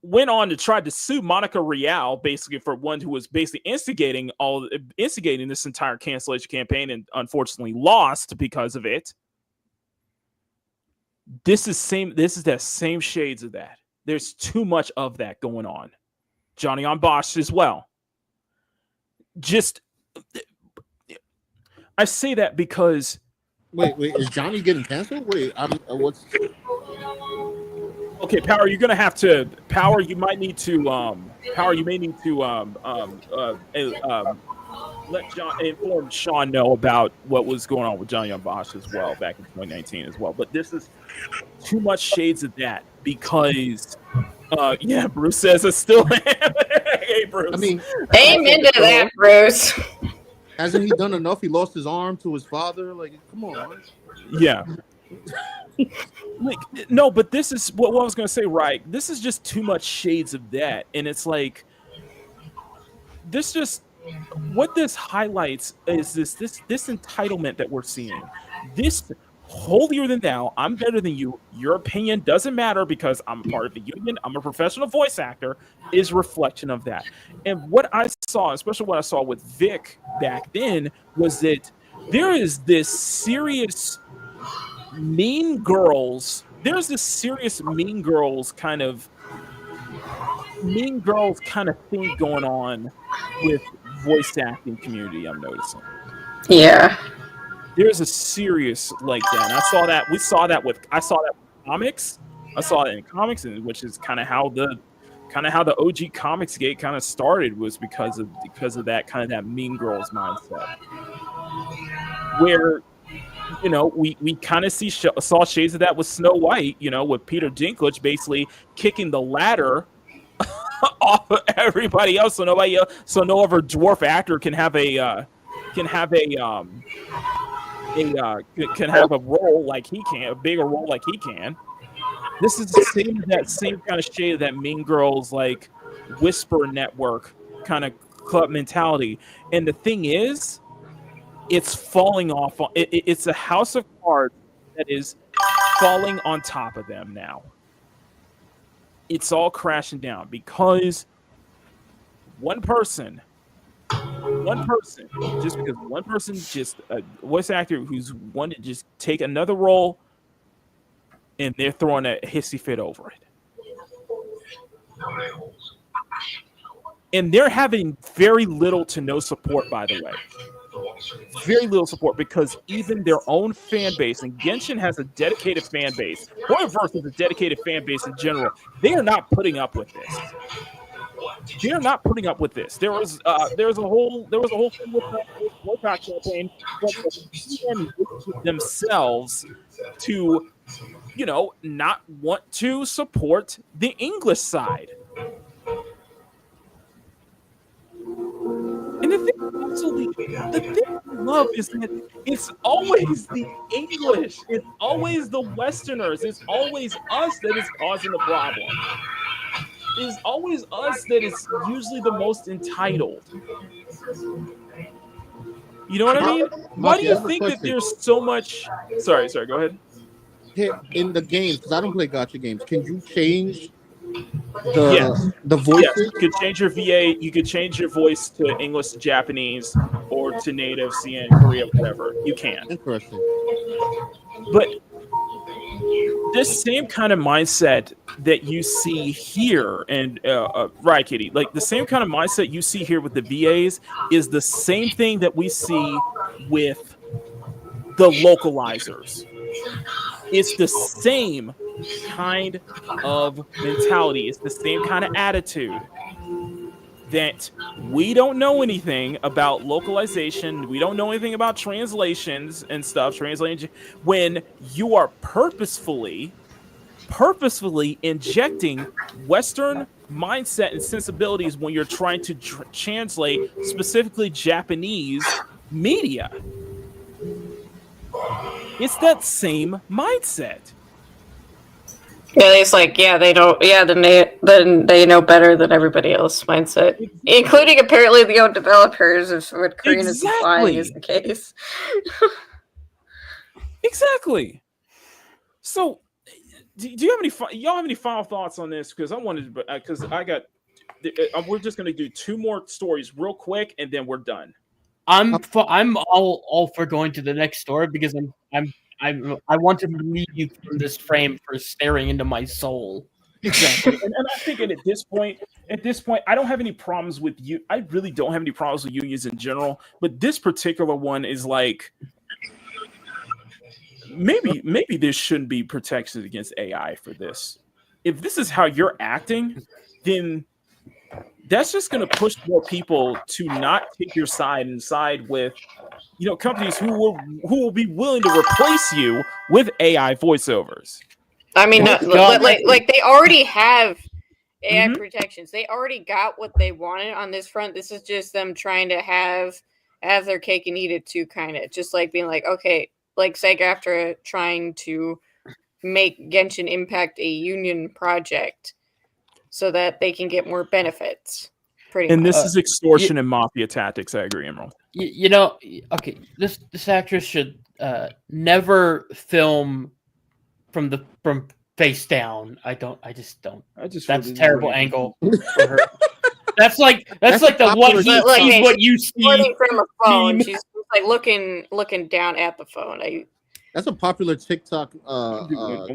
went on to try to sue Monica Rial, basically for one who was basically instigating this entire cancellation campaign, and unfortunately lost because of it. This is that same shades of that. There's too much of that going on. Johnny on Bosch as well. I say that because wait, is Johnny getting canceled? Wait, what's okay? Power, you're gonna have to. Power, you might need to. Power, you may need to. Inform Sean know about what was going on with Johnny on Bosch as well back in 2019 as well. But this is too much shades of that because. Yeah, Bruce says it's still. Hey, Bruce. I mean, amen to that, Bruce. Hasn't he done enough? He lost his arm to his father. Like, come on. Man. Yeah. No, but this is what I was going to say, right? This is just too much shades of that. And it's like, what this highlights is this entitlement that we're seeing. This holier than thou, I'm better than you, your opinion doesn't matter because I'm a part of the union, I'm a professional voice actor, is reflection of that. And what I saw, especially what I saw with Vic back then, was that there is this serious Mean Girls. There's this serious Mean Girls kind of thing going on with voice acting community. I'm noticing. Yeah. There's a serious like that. And I saw that with comics. I saw it in comics, and which is kind of how the OG Comics Gate kind of started, was because of that kind of that Mean Girls mindset, where we kind of saw shades of that with Snow White, with Peter Dinklage basically kicking the ladder off of everybody else, so no other dwarf actor can have a role like he can, a bigger role like he can. This is that same kind of shade of that Mean Girls like Whisper Network kind of club mentality. And the thing is, it's falling off. It's a house of cards that is falling on top of them now. It's all crashing down because one person, just because one person, just a voice actor who's wanted to just take another role, and they're throwing a hissy fit over it. And they're having very little to no support, by the way. Very little support, because even their own fan base, and Genshin has a dedicated fan base, Hoyoverse has a dedicated fan base in general, they are not putting up with this. They're not putting up with this. There was a whole thing with the boycott campaign themselves to, not want to support the English side. And the thing I love is that it's always the English, it's always the Westerners, it's always us that is causing the problem. It's always us that is usually the most entitled. You know what I mean? Why do you think that there's so much? Sorry, go ahead. In the games, because I don't play gacha games, can you change the voices? Yes, you could change your VA. You could change your voice to English, to Japanese, or to native, CN, Korea, whatever. You can. Interesting. But this same kind of mindset that you see here, and right, Kitty, like the same kind of mindset you see here with the VAs is the same thing that we see with the localizers. It's the same kind of mentality. It's the same kind of attitude that we don't know anything about localization. We don't know anything about translations and stuff. Translation, when you are purposefully injecting Western mindset and sensibilities when you're trying to translate specifically Japanese media. It's that same mindset. Yeah, it's like, they don't. Yeah, then they know better than everybody else mindset, including apparently the own developers. If what Korean is implying is the case. Exactly. So, do you have y'all have any final thoughts on this? Because I wanted, because we're just going to do 2 more stories real quick, and then we're done. I'm all for going to the next story because I want to relieve you from this frame for staring into my soul. Exactly. and I think at this point, I don't have any problems with you. I really don't have any problems with unions in general. But this particular one is like, maybe there shouldn't be protections against AI for this. If this is how you're acting, then that's just going to push more people to not take your side and side with, companies who will be willing to replace you with AI voiceovers. I mean, like they already have AI protections. They already got what they wanted on this front. This is just them trying to have their cake and eat it too, kind of just like being like, okay, like SAG-AFTRA trying to make Genshin Impact a union project so that they can get more benefits. And this is extortion and mafia tactics. I agree, Emerald. Okay, this actress should never film from face down. That's a terrible angle for her. That's like the what he sees, what you see from a phone. She's like looking down at the phone. That's a popular TikTok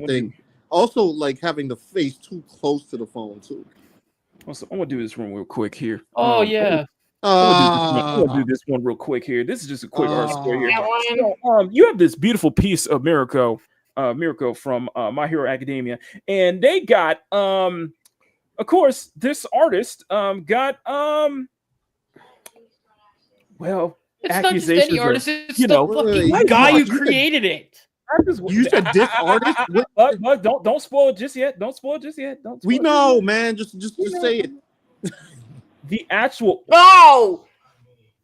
thing. Also, like having the face too close to the phone too. Also, I'm gonna do this one real quick here. Oh yeah. I'm gonna do this one real quick here. This is just a quick art square here. So, you have this beautiful piece of Mirko from My Hero Academia, and they got of course this artist got well, It's not just any artist, it's you the know, fucking guy who created it. You said this artist? But don't spoil it just yet. Don't spoil it just yet. Don't. We know, man. Just say it. The actual. Oh.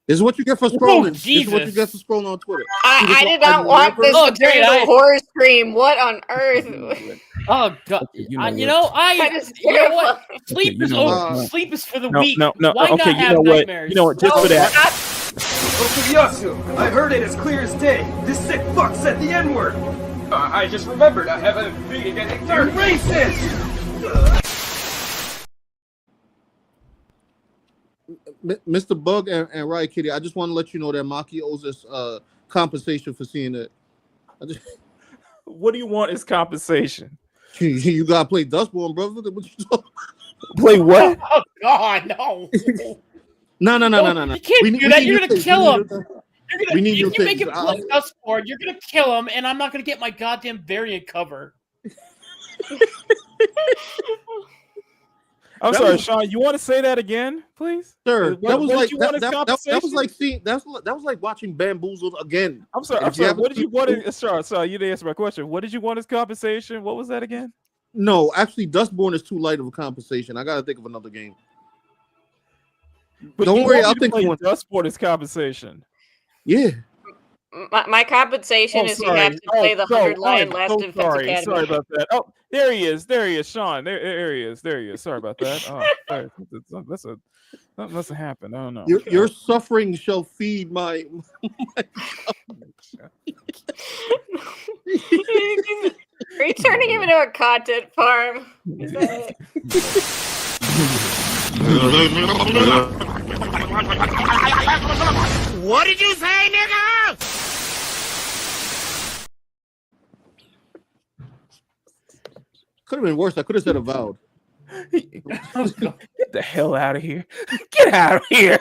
This is what you get for scrolling. This Jesus. is what you get for scrolling on Twitter. I did not want this to turn into a horror stream. What on earth? Oh god! You know what? Sleep is over. Sleep is for the weak. No. Why Okay, not you have know what? nightmares? You know what? Just for that. Okuyasu, I heard it as clear as day. This sick fuck said the N-word. I just remembered I have a meeting at 8:30. Racist! Mr. Bug and Riot Kitty, I just want to let you know that Maki owes us compensation for seeing it. What do you want as compensation? You gotta play Dustborn, brother. What you talking? Play what? Oh god, no. No. You can't do that. You're gonna kill him. You make him play Dustborn. You're gonna kill him, and I'm not gonna get my goddamn variant cover. I'm sorry, Sean. You want to say that again, please? Sir, that was like that was like seeing that was like watching Bamboozled again. I'm sorry. What did you want? Sorry, you didn't answer my question. What did you want as compensation? What was that again? No, actually, Dustborn is too light of a compensation. I gotta think of another game. But don't worry, I'll think of one. Dustborn is compensation. Yeah. My compensation is you have to play the 100-line Last Defense Academy. Sorry about that. Oh, there he is, Sean. There he is. Sorry about that. Oh, sorry. That must have happened. I don't know. Your suffering shall feed my Are you turning him into a content farm? Is that it? What did you say, nigga? Could have been worse. I could have said avowed. Get the hell out of here. Get out of here.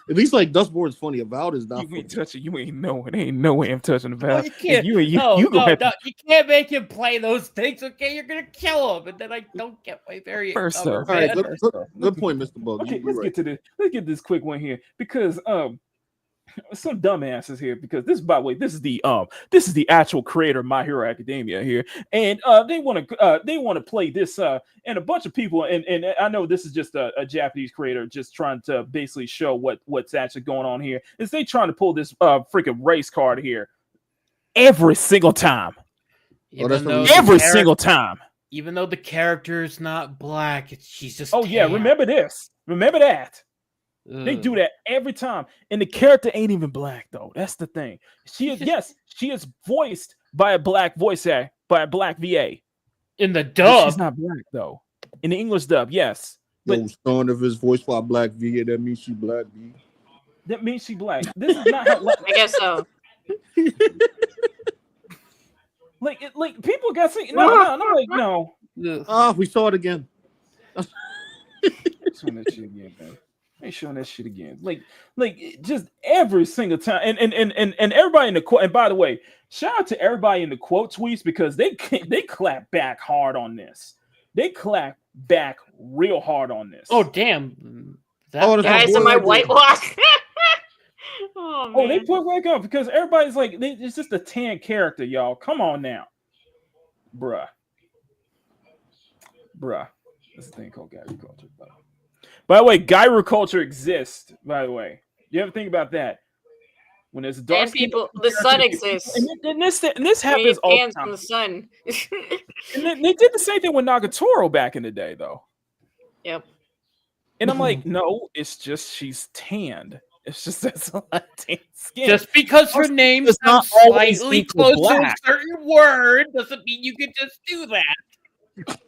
At least like Dustborn's funny. Avowed is not you funny. Ain't touching. You ain't no. It ain't no way I'm touching Avowed. No, you can't. You can't make him play those things. Okay, you're gonna kill him, and then I don't get my variant First cover. off, All right, good point, Mr. Bug. Okay, let's get to this. Let's get this quick one here because some dumbasses here because this, by the way, this is the actual creator of My Hero Academia here, and they want to play this and a bunch of people and I know this is just a Japanese creator just trying to basically show what's actually going on here. Is they trying to pull this freaking race card here every single time, single time. Even though the character is not black, she's just yeah. Remember this. Remember that. They do that every time, and the character ain't even black though. That's the thing. She is voiced by a black voice actor, by a black VA. In the dub, she's not black though. In the English dub, yes. But son of his voice by black VA, that means she black. B. That means she black. This is not how. I guess so. like people got saying no. I'm like no. We saw it again. Showing that shit again, man. Ain't showing that shit again. Like just every single time. And everybody in the quote. And by the way, shout out to everybody in the quote tweets because they clap back hard on this. They clap back real hard on this. Oh damn! Guys in my whitewash. Oh, they put back up because everybody's like, it's just a tan character, y'all. Come on now, bruh. This thing called Gyro culture. By the way, gyro culture exists. By the way, you ever think about that? When there's dark people, the sun exists. And this happens all the time. From the sun. And they did the same thing with Nagatoro back in the day, though. Yep. And I'm like, no, it's just she's tanned. It's just that's a lot of tan skin. Just because her name is not slightly close to a certain word doesn't mean you can just do that.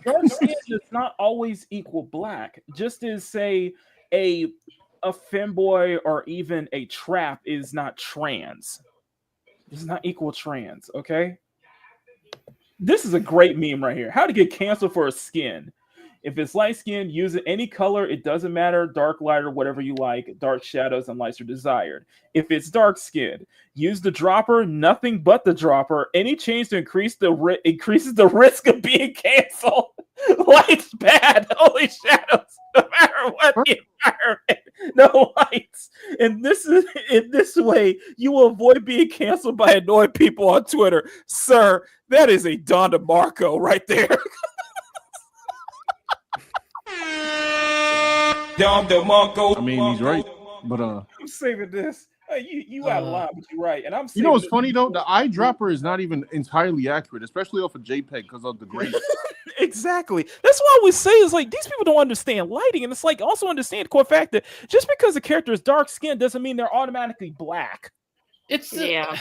Dark skin does not always equal black. Just as say a femboy or even a trap is not trans. does not equal trans. Okay. This is a great meme right here. How to get canceled for a skin. If it's light skin, use it any color. It doesn't matter. Dark, lighter, whatever you like. Dark shadows and lights are desired. If it's dark skin, use the dropper. Nothing but the dropper. Any change to increases the risk of being canceled. Lights bad. Only shadows. No matter what the environment. No lights. And in this way, you will avoid being canceled by annoying people on Twitter. Sir, that is a Don DeMarco right there. I mean, he's right, but I'm saving this. You out of line, but you're right. And I'm. You know what's funny though? The eyedropper is not even entirely accurate, especially off of JPEG because of the grain. Exactly. That's what I always say is like these people don't understand lighting, and it's like also understand the core fact that just because a character is dark skinned doesn't mean they're automatically black. It's yeah.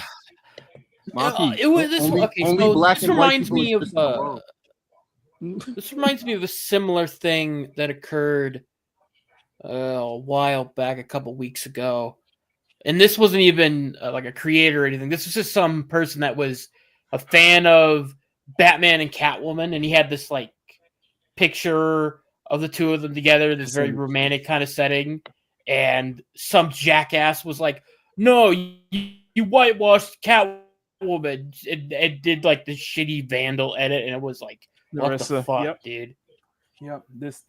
Maki, It was this. only- Okay, only so black this and white reminds people me of exist in the world. this reminds me of a similar thing that occurred a while back, a couple weeks ago, and this wasn't even like a creator or anything. This was just some person that was a fan of Batman and Catwoman, and he had this like picture of the two of them together, this very romantic kind of setting, and some jackass was like, "No, you whitewashed Catwoman," and did like the shitty vandal edit, and it was like, what the fuck, dude? Yep, this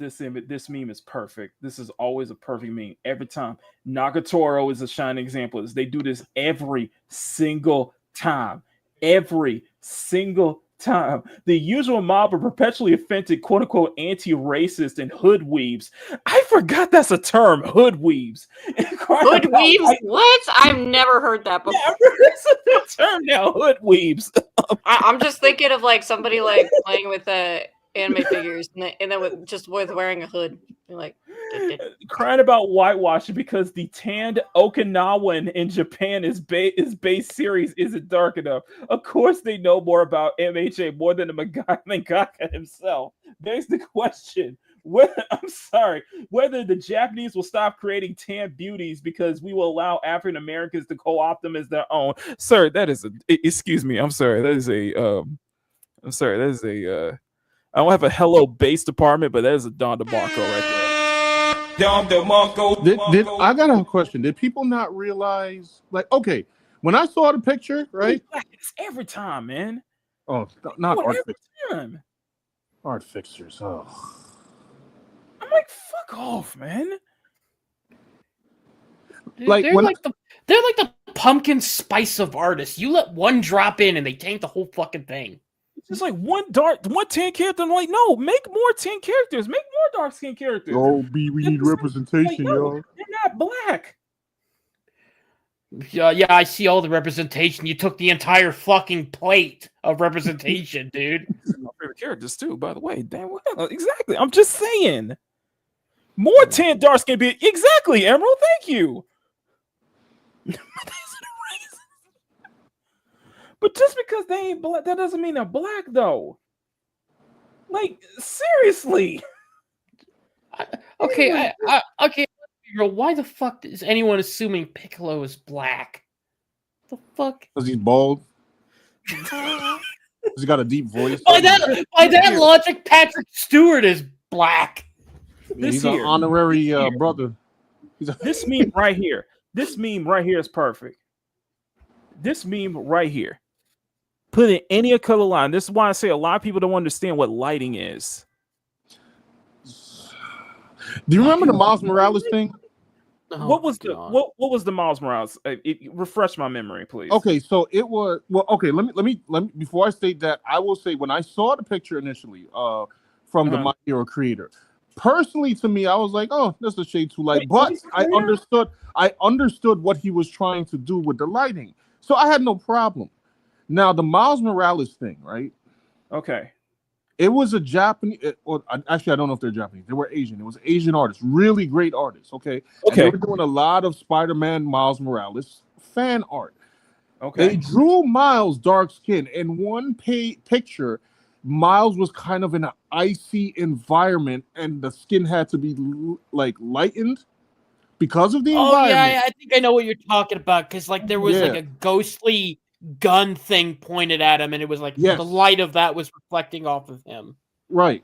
meme is perfect. This is always a perfect meme every time. Nagatoro is a shining example of this. They do this every single time. Every single time. The usual mob are perpetually offended, quote unquote, anti-racist and hoodweebs. I forgot that's a term, hoodweebs. Hoodweebs? What? I've never heard that before. Yeah, it's a new term now, hoodweebs. I'm just thinking of like somebody like playing with anime figures and then with wearing a hood. You're like crying about whitewashing because the tanned Okinawan in Japan is base series isn't dark enough. Of course, they know more about MHA more than the mangaka himself. There's the question: whether the Japanese will stop creating tan beauties because we will allow African Americans to co-opt them as their own. Sir, that is excuse me. I'm sorry. That is a. I don't have a Hello Base department, but that is a Don DeMarco right there. Don DeMarco. I got a question. Did people not realize? Like, okay, when I saw the picture, right? It's every time, man. Oh, not art every fixtures. time. Art fixtures. Oh, I'm like, fuck off, man. Dude, they're like the pumpkin spice of artists. You let one drop in and they taint the whole fucking thing. It's like one 10 character. I'm like, no, make more 10 characters. Make more dark skin characters. Oh, we need representation, no, y'all. You're not black. Yeah, I see all the representation. You took the entire fucking plate of representation, dude. My favorite characters too, by the way. Damn well, exactly. I'm just saying. More 10 dark skin be exactly, Emerald. Thank you. But just because they ain't black, that doesn't mean they're black, though. Like, seriously. Okay, why the fuck is anyone assuming Piccolo is black? The fuck? Because he's bald. He's got a deep voice. By that logic, Patrick Stewart is black. He's an honorary brother. This meme right here. This meme right here is perfect. This meme right here. Put in any color line. This is why I say a lot of people don't understand what lighting is. Do you remember the Miles Morales thing? What was the Miles Morales? Refresh my memory, please. Okay, so it was okay. Let me before I state that, I will say when I saw the picture initially from the My Hero creator, personally to me, I was like, oh, that's a shade too light. But I understood what he was trying to do with the lighting, so I had no problem. Now the Miles Morales thing, right? Okay. It was a Japanese, or actually, I don't know if they're Japanese. They were Asian. It was Asian artists, really great artists. Okay. And they were doing a lot of Spider-Man Miles Morales fan art. Okay. They drew Miles dark skin. In one picture, Miles was kind of in an icy environment, and the skin had to be like lightened because of the environment. Yeah, I think I know what you're talking about. Because like there was like a ghostly gun thing pointed at him, and it was like Yes. the light of that was reflecting off of him. Right.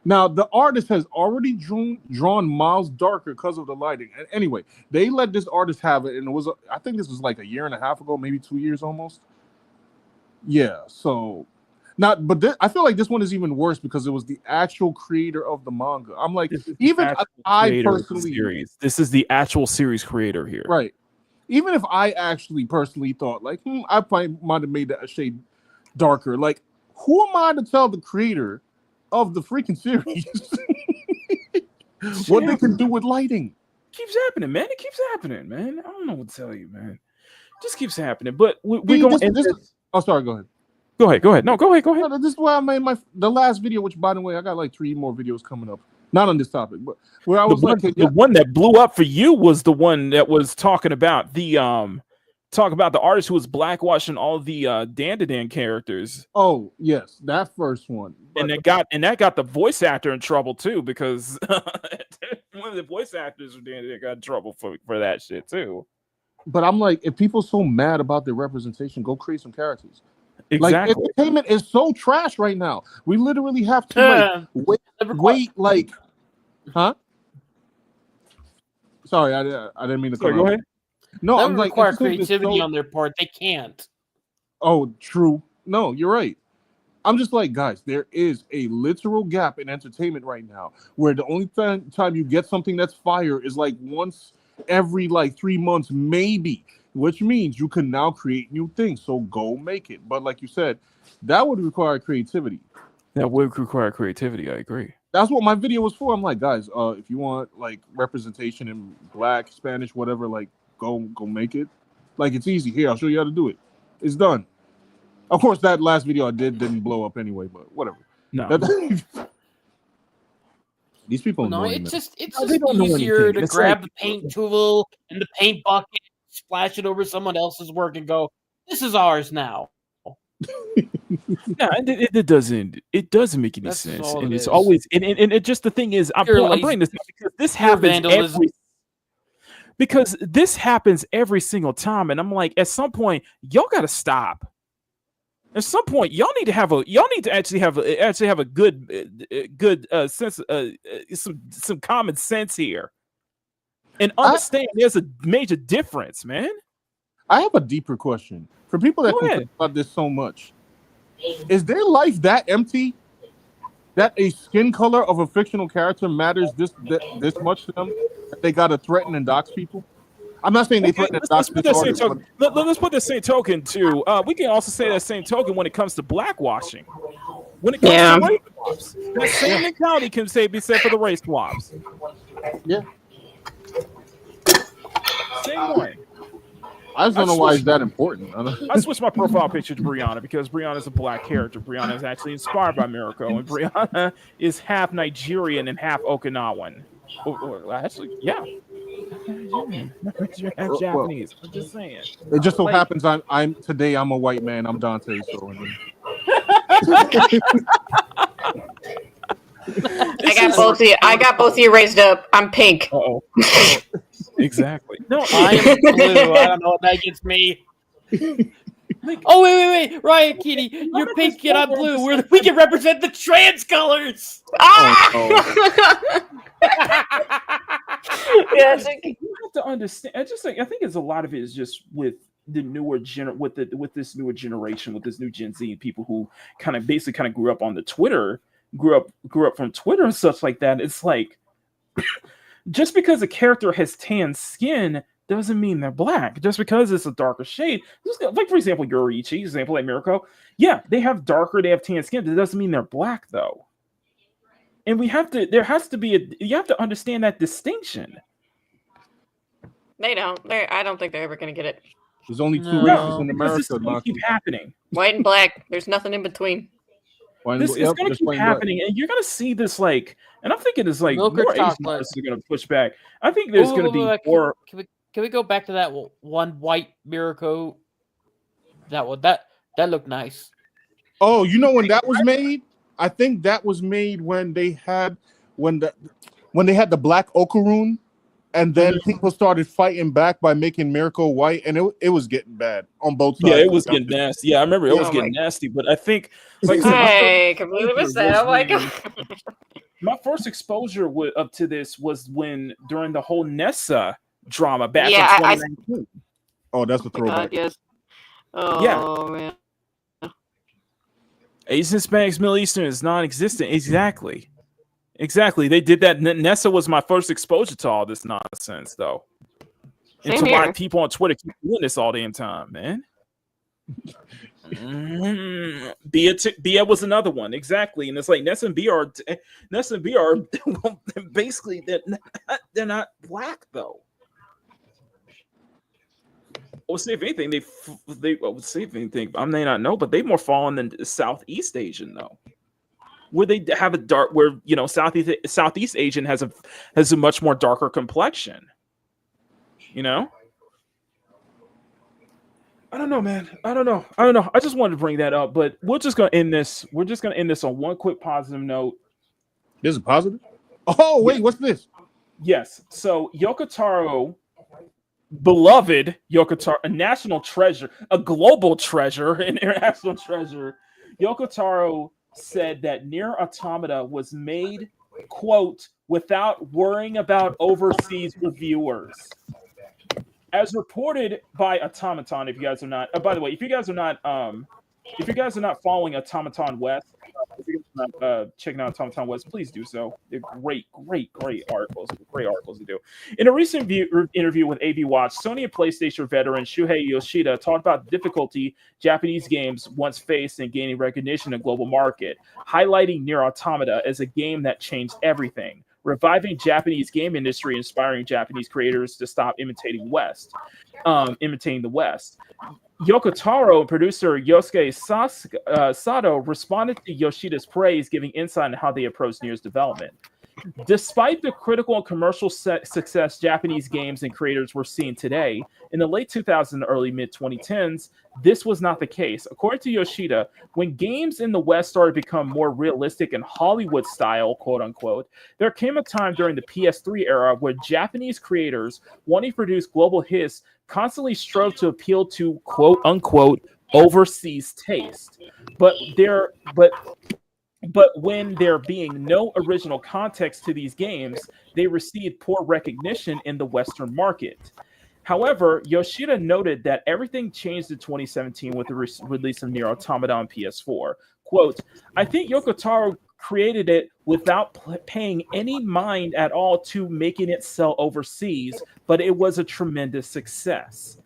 Now, the artist has already drawn Miles darker because of the lighting. And anyway, they let this artist have it, and it was, I think this was like a year and a half ago, maybe 2 years almost. Yeah, so but I feel like this one is even worse because it was the actual creator of the manga. I'm like, even I personally, this is the actual series creator here, right? Even if I actually personally thought like, I probably might have made that a shade darker. Like, who am I to tell the creator of the freaking series what they can do with lighting? Keeps happening, man. It keeps happening, man. I don't know what to tell you, man. Just keeps happening. But we're going to end this. Oh, sorry. Go ahead. Go ahead. No, go ahead. No, this is why I made the last video, which, by the way, I got like 3 more videos coming up. Not on this topic, but where I was the one that blew up for you was the one that was talking about the artist who was blackwashing all the Dandadan characters. Oh yes, that first one. And that got the voice actor in trouble too, because one of the voice actors of Dandadan got in trouble for that shit too. But I'm like, if people so mad about their representation, go create some characters. Exactly. Like, entertainment is so trash right now. We literally have to wait like, huh? Sorry, I didn't mean to. Sorry, go ahead. No, that I'm would like, require creativity on their part. They can't. Oh, true. No, you're right. I'm just like, guys, there is a literal gap in entertainment right now where the only time you get something that's fire is like once every like 3 months, maybe, which means you can now create new things. So go make it. But like you said, that would require creativity. That would require creativity. I agree. That's what my video was for. I'm like, guys, if you want like representation in Black, Spanish, whatever, like go make it. Like, it's easy. Here, I'll show you how to do it. It's done. Of course, that last video I didn't blow up anyway, but whatever. No. These people No, annoy me, it's man. just easier to grab the paint tool and the paint bucket, splash it over someone else's work, and go, "This is ours now." No, it doesn't make any sense, and it's always and it just the thing is, I'm bringing this up because this happens this happens every single time, and I'm like, at some point, y'all got to stop. At some point, y'all need to actually have a good sense, some common sense here, and understand there's a major difference, man. I have a deeper question for people that complain about this so much. Is their life that empty that a skin color of a fictional character matters this much to them that they gotta threaten and dox people? I'm not saying they threaten and dox this artist. Let's put the same token too. We can also say that same token when it comes to blackwashing. When it comes to race swaps, the same mentality can be said for the race swaps. Yeah. Same way. I just don't know why it's that important. I switched my profile picture to Brianna because Brianna is a Black character. Brianna is actually inspired by Mirako, and Brianna is half Nigerian and half Okinawan. Actually, yeah. Half Japanese. I'm just saying. It just so happens I'm a white man. I'm Dante. So. I got both of you raised up. I'm pink. Uh-oh. Exactly. No, I am blue. I don't know what that gets me. Oh, wait. Ryan Keaty, you're pink and I'm blue. We can represent the trans colors. Yeah, you have to understand. I think it's a lot of it is just with the newer with this newer generation, with this new Gen Z people who kind of grew up on the Twitter, grew up from Twitter and such like that. It's like just because a character has tan skin doesn't mean they're Black. Just because it's a darker shade, like for example, Yoriichi, example like Mirako, yeah, they have tan skin. That doesn't mean they're Black though. And you have to understand that distinction. They don't. I don't think they're ever going to get it. There's only two races in America. This is going to keep happening. White and Black. There's nothing in between. This is going to keep happening, and you're going to see this and I'm thinking it's more Asian artists are going to push back. I think there's going to be more. Can we go back to that one white Mirako? That looked nice. Oh, you know when that was made? I think that was made when they had the Black Okarun and then people started fighting back by making Mirko white, and it was getting bad on both sides. Yeah, it was getting nasty. Yeah, I remember it was getting nasty. But I think, like I said, I completely missed that. Oh my god. My first exposure up to this was during the whole Nessa drama back in 2019. Oh, that's a throwback. Yes. Oh Yeah. man. Asian, Hispanics, Middle Eastern is non-existent. Exactly. They did that. Nessa was my first exposure to all this nonsense, though. And to why people on Twitter keep doing this all damn time, man. Bia was another one, exactly, and it's like Nessa and Bia are basically they're not black though. Or say if anything, they would say if anything, I may not know, but they more fallen than Southeast Asian though, where they have a dark, where Southeast Asian has a much more darker complexion. I don't know, man. I don't know. I just wanted to bring that up, but we're just gonna end this. We're just gonna end this on one quick positive note. This is positive? Oh, wait, what's this? Yes. So Yoko Taro, beloved Yoko Taro, a national treasure, a global treasure, an international treasure. Yoko Taro said that Nier Automata was made, quote, without worrying about overseas reviewers. As reported by Automaton, if you guys are not, by the way, if you guys are not following Automaton West, if you guys are not checking out Automaton West, please do so. They're great articles. Great articles to do. In a recent interview with AV Watch, Sony and PlayStation veteran Shuhei Yoshida talked about the difficulty Japanese games once faced in gaining recognition in the global market, highlighting Nier Automata as a game that changed everything, reviving Japanese game industry, inspiring Japanese creators to stop imitating the West. Yoko Taro and producer Yosuke Sato responded to Yoshida's praise, giving insight on how they approach Nier's development. Despite the critical and commercial success Japanese games and creators were seeing today, in the late 2000s and early mid-2010s, this was not the case. According to Yoshida, when games in the West started to become more realistic and Hollywood style, quote unquote, there came a time during the PS3 era where Japanese creators wanting to produce global hits constantly strove to appeal to quote unquote overseas taste. But when there being no original context to these games, they received poor recognition in the Western market. However, Yoshida noted that everything changed in 2017 with the release of Nier Automata on PS4. Quote, I think Yoko Taro created it without paying any mind at all to making it sell overseas, but it was a tremendous success.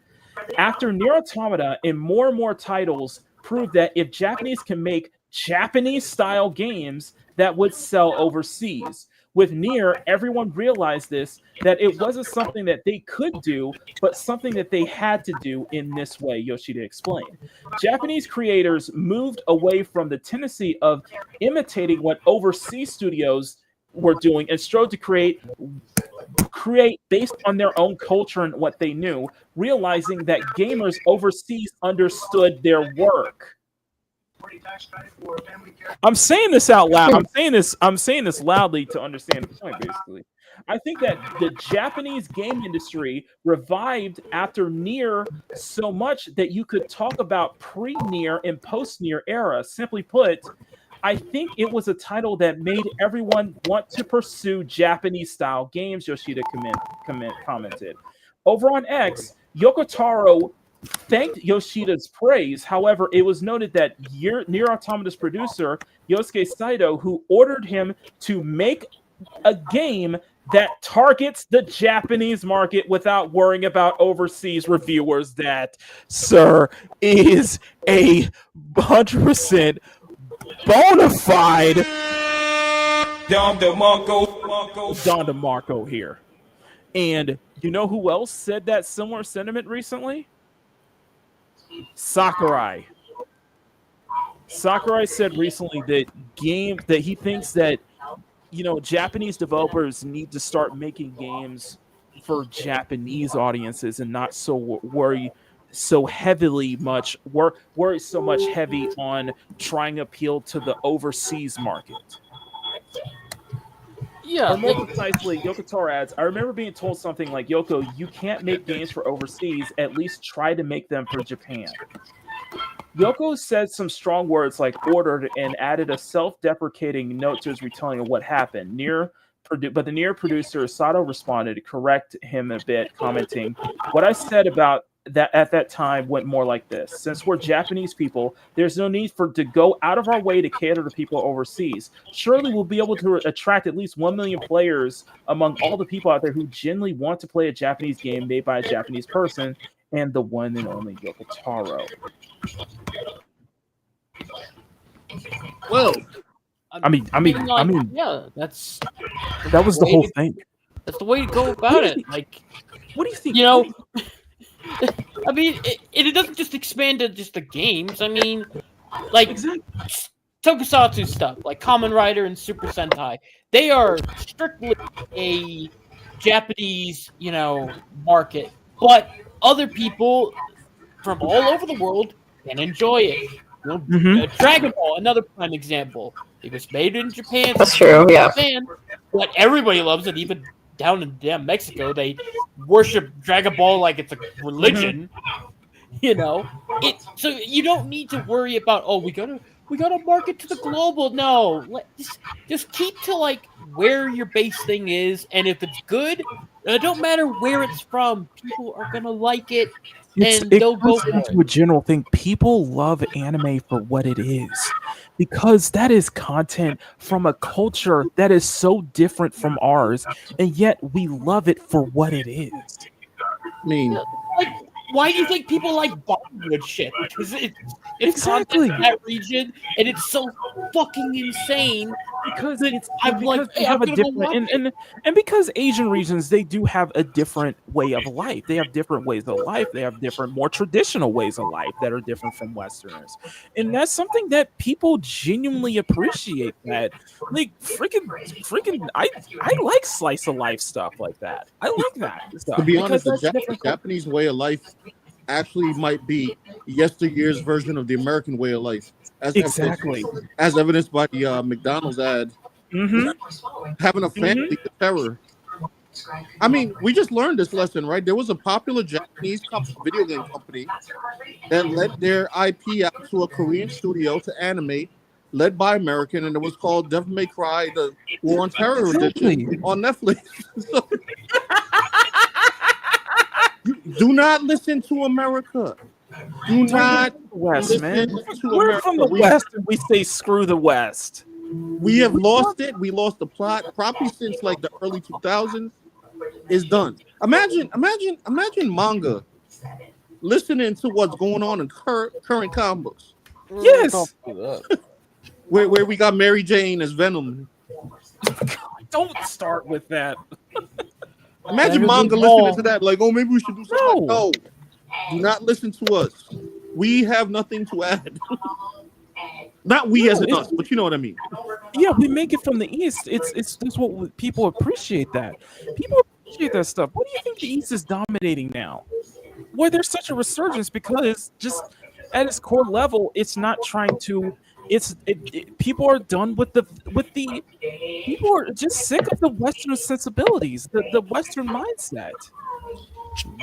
After Nier Automata and more titles proved that if Japanese can make Japanese-style games, that would sell overseas. With Nier, everyone realized that it wasn't something that they could do, but something that they had to do in this way, Yoshida explained. Japanese creators moved away from the tendency of imitating what overseas studios were doing and strove to create based on their own culture and what they knew, realizing that gamers overseas understood their work. I'm saying this out loud. I'm saying this loudly to understand the point, basically. I think that the Japanese game industry revived after Nier so much that you could talk about pre-Nier and post-Nier era. Simply put, I think it was a title that made everyone want to pursue Japanese-style games, Yoshida commented. Over on X, Yoko Taro thanked Yoshida's praise. However, it was noted that Nier Automata's producer, Yosuke Saito, who ordered him to make a game that targets the Japanese market without worrying about overseas reviewers, that, sir, is 100% bona fide Don DeMarco here. And you know who else said that similar sentiment recently? Sakurai said recently that he thinks that, Japanese developers need to start making games for Japanese audiences and not worry so heavy on trying to appeal to the overseas market. Yeah, or more precisely, Yoko Taro adds, I remember being told something like, Yoko, you can't make games for overseas, at least try to make them for Japan. Yoko said some strong words like ordered and added a self-deprecating note to his retelling of what happened. But the near producer Sato responded to correct him a bit, commenting, "What I said about that at that time went more like this: since we're Japanese people, there's no need to go out of our way to cater to people overseas. Surely we'll be able to attract at least 1 million players among all the people out there who genuinely want to play a Japanese game made by a Japanese person, and the one and only Yoko Taro." Well, I mean, yeah, that's that was the whole thing. That's the way to go about it. Like, what do you think? You know, I mean, it doesn't just expand to just the games. I mean, like Tokusatsu stuff, like Kamen Rider and Super Sentai, they are strictly a Japanese, market, but other people from all over the world can enjoy it. Dragon Ball, another prime example. It was made in Japan. That's true, yeah. Japan, but everybody loves it. Even down in damn Mexico, they worship Dragon Ball like it's a religion. So you don't need to worry about we gotta market to the global. No, just keep to like where your base thing is, and if it's good, it don't matter where it's from. People are gonna like it. And they'll go into a general thing. People love anime for what it is, because that is content from a culture that is so different from ours, and yet we love it for what it is. I mean, like, why do you think people like Bollywood shit? Because it's content in that region, and it's so fucking insane. Because they have a different and because Asian regions, they do have a different way of life. They have different ways of life. They have different, more traditional ways of life that are different from Westerners, and that's something that people genuinely appreciate. That like freaking, I like slice of life stuff like that. I like that stuff. To be honest, the Japanese way of life actually might be yesteryear's version of the American way of life. As evidenced by the McDonald's ad. Having a family to terror. I mean, we just learned this lesson, right? There was a popular Japanese video game company that let their IP out to a Korean studio to animate, led by American, and it was called Devil May Cry: The War on Terror Edition on Netflix. Do not listen to America. Do not West, man. We're from the West, and we say screw the West. We have lost it. We lost the plot probably since like the early 2000s. It's done. Imagine manga listening to what's going on in current comic books. Yes. where we got Mary Jane as Venom. Don't start with that. Imagine manga listening to that, like, maybe we should do something. No. Do not listen to us. We have nothing to add. Not we as in us, but you know what I mean. Yeah, we make it from the East. It's what people appreciate. That people appreciate that stuff. What do you think the East is dominating now? Well, there's such a resurgence because just at its core level, it's not trying to. People are done with the people are just sick of the Western sensibilities, the Western mindset.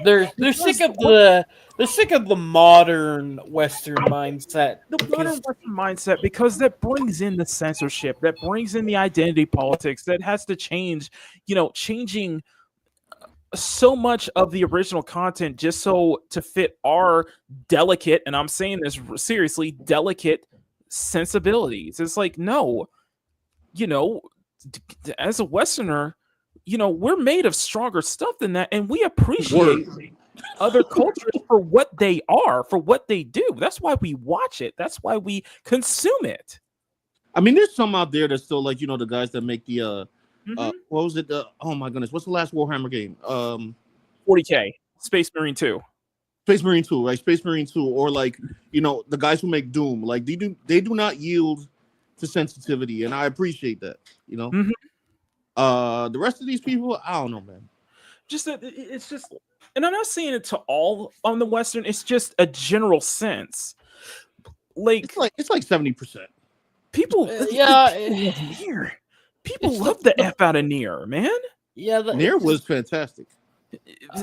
They're sick of the modern Western mindset. The modern Western mindset, because that brings in the censorship, that brings in the identity politics, that has to change, changing so much of the original content just so to fit our delicate, and I'm saying this seriously, delicate sensibilities. It's like, no, as a Westerner, we're made of stronger stuff than that, and we appreciate other cultures for what they are, for what they do. That's why we watch it. That's why we consume it. I mean, there's some out there that's still like, the guys that make the what was it? Oh my goodness, what's the last Warhammer game? 40K, Space Marine 2. Space Marine 2, right? Space Marine 2, or like, the guys who make Doom, like they do not yield to sensitivity, and I appreciate that, The rest of these people, I don't know, man. It's just, and I'm not saying it to all on the Western. It's just a general sense. Like it's like 70%. People, yeah, here. People love the F out of Nier, man. Yeah, Nier was fantastic.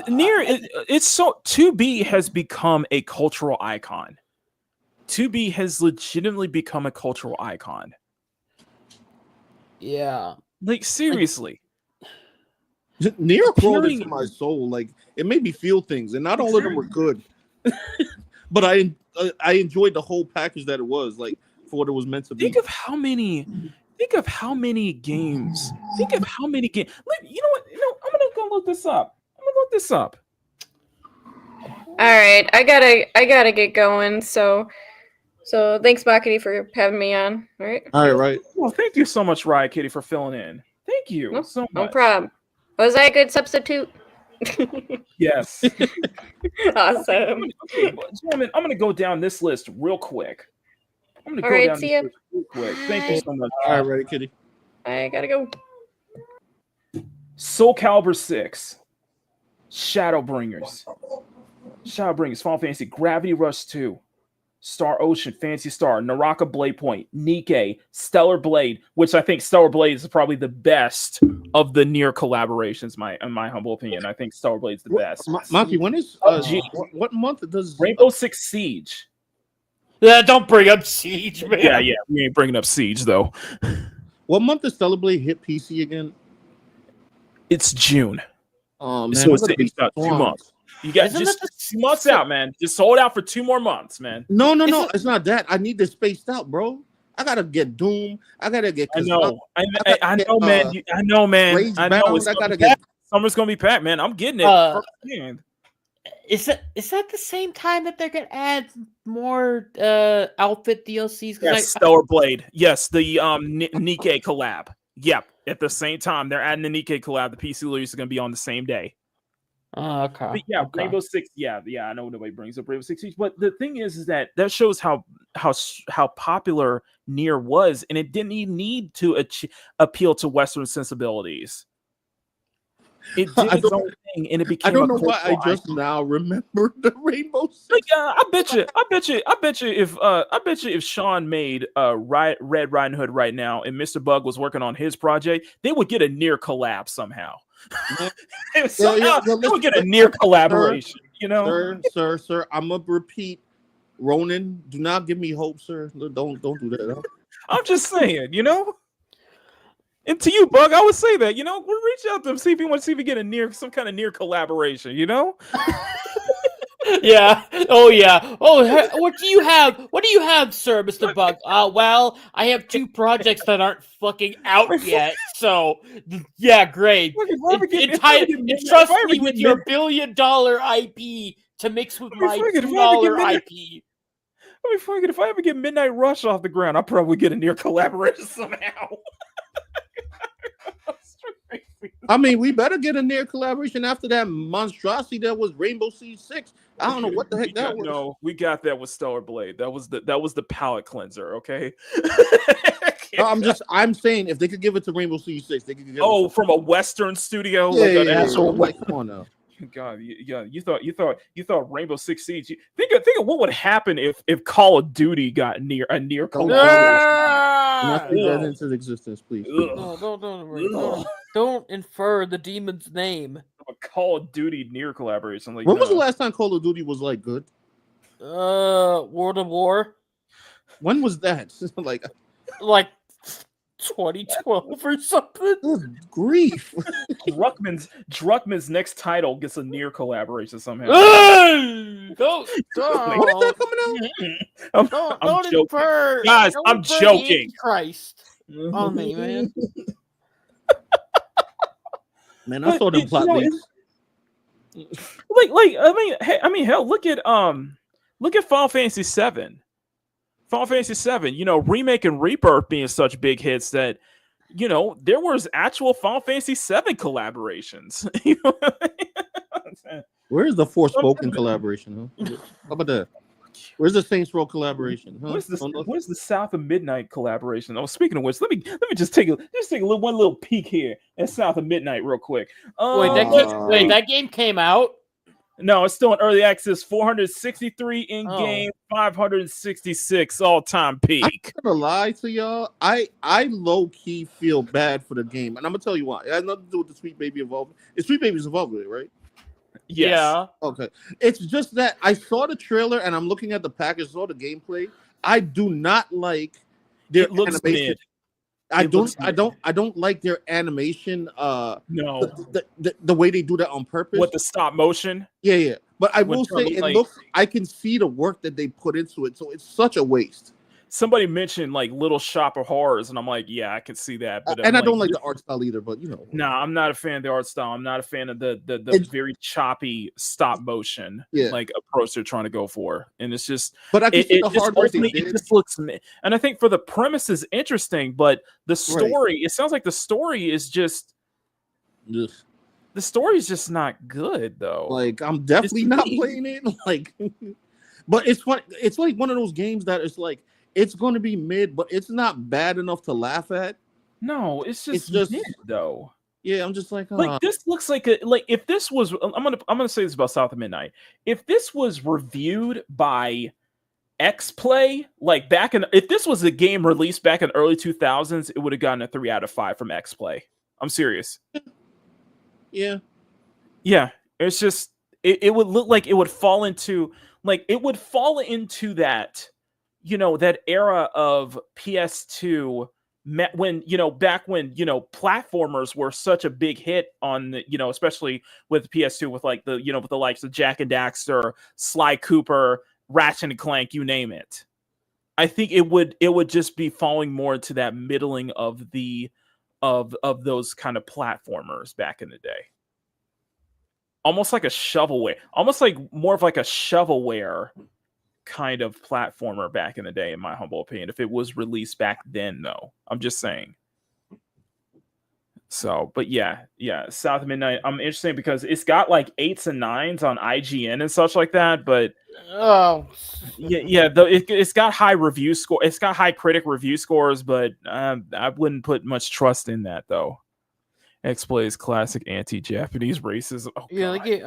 Nier, it's so 2B has become a cultural icon. 2B has legitimately become a cultural icon. Yeah, like seriously. Nier crawled into my soul. Like it made me feel things, and not all of them were good. But I enjoyed the whole package that it was, like for what it was meant to be. Think of how many games. Think of how many games. Like, you know what? I'm gonna go look this up. All right, I gotta get going. So thanks, Makini, for having me on. All right. All right. Well, thank you so much, Riot Kitty, for filling in. Thank you so much. No problem. Was I a good substitute? Yes. Awesome. Okay, gentlemen, I'm gonna go down this list real quick. I'm gonna All go right, down see this ya. list real quick. Thank you so much. All right, ready, Kitty. I gotta go. Soul Calibur 6, Shadowbringers, Final Fantasy, Gravity Rush 2, Star Ocean, Fantasy Star, Naraka Blade Point, Nikke, Stellar Blade, which I think Stellar Blade is probably the best of the Nier collaborations. In my humble opinion, I think Stellar Blade's the best. Maki, when is what month does Rainbow Six Siege? Don't bring up Siege, man. Yeah, we ain't bringing up Siege though. What month does Stellar Blade hit PC again? It's June. Oh man, so it's about 2 months. You got just 2 months out, man. Just hold out for 2 more months, man. No, it's not that. I need this spaced out, bro. I gotta get Doom. I gotta get. I know, man. I know, man. I know. It's gonna be packed. Summer's gonna be packed, man. I'm getting it. Is that the same time that they're gonna add more outfit DLCs? Yes, Stellar Blade. Yes, the Nikke collab. Yep. At the same time, they're adding the Nikke collab. The PC release is gonna be on the same day. Oh, okay. But yeah, okay. Rainbow Six. Yeah. I know nobody brings up Rainbow Six Siege, but the thing is that shows how popular Nier was, and it didn't even need to appeal to Western sensibilities. It did its own thing, and it became. I don't know why I just now remember the Rainbow Six. Like, I bet you if Sean made Red Riding Hood right now, and Mr. Bug was working on his project, they would get a Nier collab somehow. They would get a Nier collaboration. Sir, I'm gonna repeat. Ronan, do not give me hope, sir. Don't do that. Huh? I'm just saying, And to you, Bug, I would say that, we'll reach out to him, see if we get some kind of Nier collaboration, Yeah. Oh, yeah. Oh, what do you have, sir, Mr. Bug? Well, I have 2 projects that aren't fucking out yet. So, yeah, great. Trust me with your $1 billion IP to mix with my $2 IP. If I ever get Midnight Rush off the ground, I'll probably get a Nier collaboration somehow. I mean, we better get a Nier collaboration after that monstrosity that was Rainbow Siege 6. I don't know what the heck that was. No, we got that with Stellar Blade. That was the palate cleanser, okay? I'm saying if they could give it to Rainbow Siege 6, they could give it from a Western studio, come on now. God, you thought Rainbow Six Siege. Think of what would happen if Call of Duty got a Nier collaboration. Not bring that into existence, please. No, don't infer the demon's name. A Call of Duty Nier collaboration. Like, when was the last time Call of Duty was like good? World of War. When was that? like 2012 or something. Good grief. Druckmann's next title gets a Nier collaboration somehow. Don't. When is that coming out? I'm joking. Guys, I'm joking. Christ on me, man. Man, I saw them plot leaks. Hell, look at Final Fantasy VII. Final Fantasy VII, Remake and Rebirth being such big hits that, there was actual Final Fantasy VII collaborations. Where's the Forspoken collaboration? Huh? How about that? Where's the Saints Row collaboration? Huh? Where's the South of Midnight collaboration? Oh, speaking of which, let me just take one little peek here at South of Midnight real quick. Wait, that game came out? No, it's still in early access. 463 in Oh. game, 566 all-time peak. I'm not gonna lie to y'all. I low key feel bad for the game, and I'm gonna tell you why. It has nothing to do with the Sweet Baby involvement. It's Sweet Baby's involved with it, right? Yes. Yeah. Okay. It's just that I saw the trailer and I'm looking at the package, saw the gameplay. I do not like their It looks animation. mid. I It don't looks I mid. don't like their animation No. the way they do that on purpose. What, the stop motion? Yeah. But I When will say Charlie, it like- looks I can see the work that they put into it, so it's such a waste. Somebody mentioned like Little Shop of Horrors, and I'm like, yeah, I can see that. But And I'm I don't like this- the art style either, but you know. Nah, I'm not a fan of the art style. I'm not a fan of the very choppy stop motion like approach they're trying to go for. And it's just But I can see the just hard work they ultimately, did. it just looks and I think for the premise is interesting, but the story, it sounds like the story is just the story is just not good though. Like I'm definitely not playing it. Like but it's fun. It's like one of those games that it's like it's going to be mid, but it's not bad enough to laugh at. No, it's just mid, though. Yeah, I'm just like this looks like if this was I'm gonna say this about South of Midnight. If this was reviewed by XPlay, like if this was a game released back in early 2000s, it would have gotten a 3 out of 5 from XPlay. I'm serious. Yeah. It's just it would look like it would fall into that, that era of PS2 when back when platformers were such a big hit on the, especially with PS2 with like the with the likes of Jack and Daxter, Sly Cooper, Ratchet and Clank, you name it. I think it would just be falling more into that middling of the of those kind of platformers back in the day. Almost like a shovelware, almost like more of like a shovelware kind of platformer back in the day, in my humble opinion, if it was released back then, though. I'm just saying. So, but yeah, South of Midnight, I'm interested because it's got like 8s and 9s on IGN and such like that, but it's got high review score, it's got high critic review scores, but I wouldn't put much trust in that though. XPlay's classic anti-Japanese racism. Oh, yeah, they gave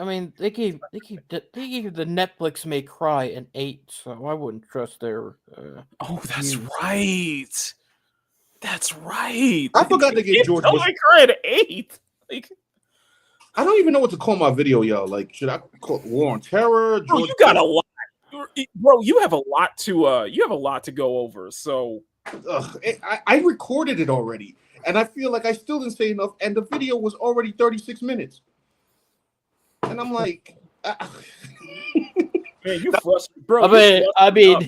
the Netflix May Cry an 8, so I wouldn't trust their. That's right. That's right. I forgot to give George Bush. May Cry an 8. Like, I don't even know what to call my video, y'all. Like, should I call it War on Terror? Bro, you got a lot, bro. You have a lot to go over. So, I recorded it already. And I feel like I still didn't say enough, and the video was already 36 minutes. And I'm like, man, you frustrated, bro. I mean, up,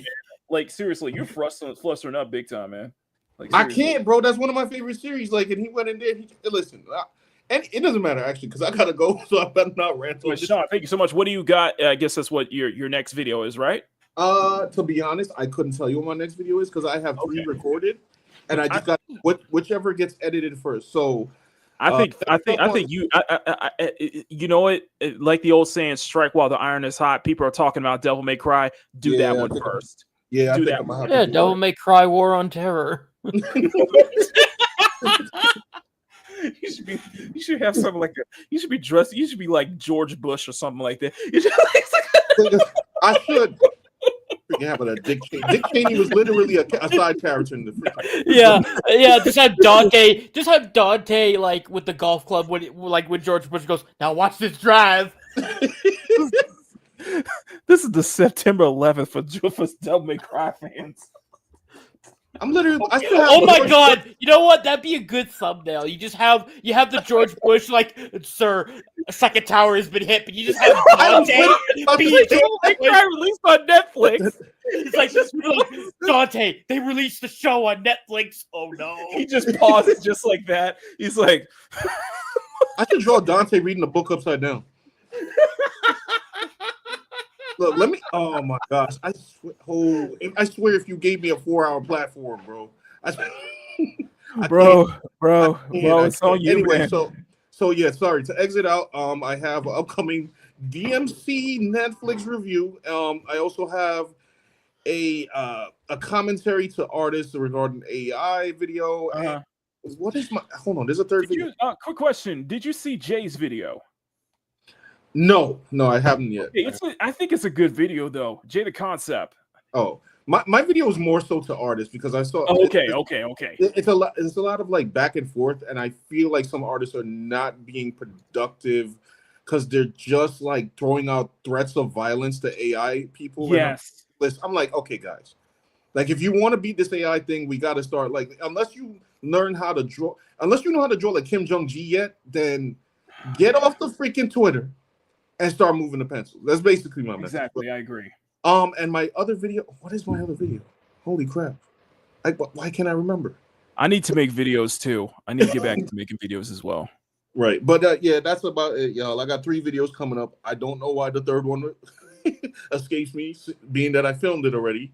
like seriously, you're flustering up big time, man. Like, I can't, bro. That's one of my favorite series. Like, and he went in there. Listen, and it doesn't matter actually because I gotta go, so I better not rant. Well, Sean, thank you so much. What do you got? I guess that's what your next video is, right? To be honest, I couldn't tell you what my next video is because I have 3 recorded. And I just got whichever gets edited first. So I think you you know it, like the old saying, strike while the iron is hot. People are talking about Devil May Cry. Do that one first. Yeah, do that one. Yeah, Devil May Cry War on Terror. You should have something like you should be dressed. You should be like George Bush or something like that. I should. Yeah, but Dick Cheney was literally a side character in the freaking. Yeah. Just have Dante like with the golf club when George Bush goes, now watch this drive. This is the September 11th for Devil May Cry fans. I'm literally. Oh my god! You know what? That'd be a good thumbnail. You have the George Bush like, sir, a second tower has been hit, but you just have Dante. Devil May Cry released on Netflix. It's like Dante. They released the show on Netflix. Oh no! He just pauses just like that. He's like, I should draw Dante reading the book upside down. Look, let me. Oh my gosh! I swear, if you gave me a 4-hour platform, bro, bro, it's on you, anyway, man. So yeah, sorry to exit out. I have an upcoming DMC Netflix review. I also have a commentary to artists regarding AI video. What is my? Hold on, there's a third video. Quick question: did you see Jay's video? No, I haven't yet. I think it's a good video though. Jay, the concept. Oh, my video is more so to artists because I saw. Okay. It's a lot. It's a lot of like back and forth, and I feel like some artists are not being productive because they're just like throwing out threats of violence to AI people. Yes. And I'm like, okay, guys, like if you want to beat this AI thing, we got to start like unless you learn how to draw, unless you know how to draw like Kim Jong-gi yet, then get off the freaking Twitter and start moving the pencil. That's basically my message. Exactly, I agree. And my other video, what is my other video? Holy crap. Why can't I remember? I need to make videos too. I need to get back to making videos as well. Right. But yeah, that's about it, y'all. I got 3 videos coming up. I don't know why the third one escapes me, being that I filmed it already.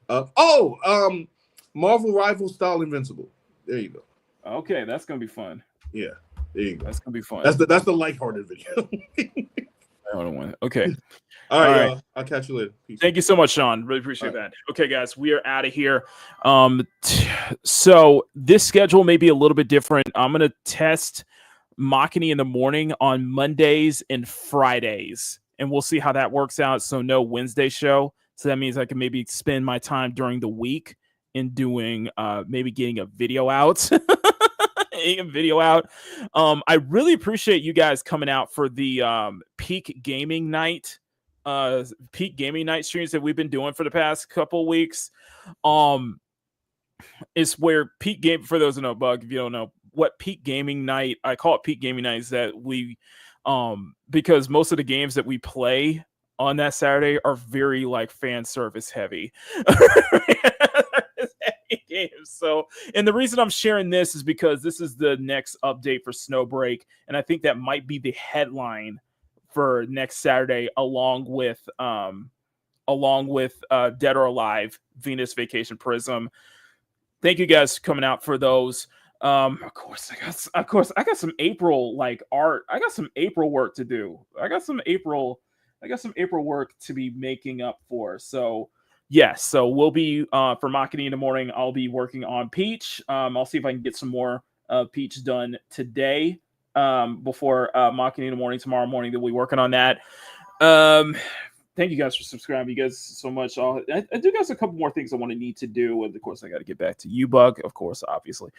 Marvel Rivals Style Invincible. There you go. Okay, that's gonna be fun. Yeah, there you go. That's gonna be fun. That's the lighthearted video. I don't want. Okay. All right, y'all. I'll catch you later. Peace. Thank you so much, Sean. Really appreciate that. Okay, guys, we are out of here. So this schedule may be a little bit different. I'm gonna test Makini in the morning on Mondays and Fridays, and we'll see how that works out. So no Wednesday show. So that means I can maybe spend my time during the week in doing maybe getting a video out. I really appreciate you guys coming out for the peak gaming night streams that we've been doing for the past couple weeks. It's where peak game, for those who know, Bug, if you don't know what peak gaming night, I call it peak gaming night, is that we because most of the games that we play on that Saturday are very like fan service heavy. Games. So, and the reason I'm sharing this is because this is the next update for Snowbreak, and I think that might be the headline for next Saturday, along with Dead or Alive, Venus Vacation Prism. Thank you guys for coming out for those. Of course, I got some April like art. I got some April work to do. I got some April work to be making up for. So yes, so we'll be for Makini in the morning. I'll be working on Peach. I'll see if I can get some more Peach done today before Makini in the morning tomorrow morning. That we'll be working on that. Thank you guys for subscribing. You guys so much. I do got a couple more things I want to need to do. And of course, I got to get back to you, Bug. Of course, obviously.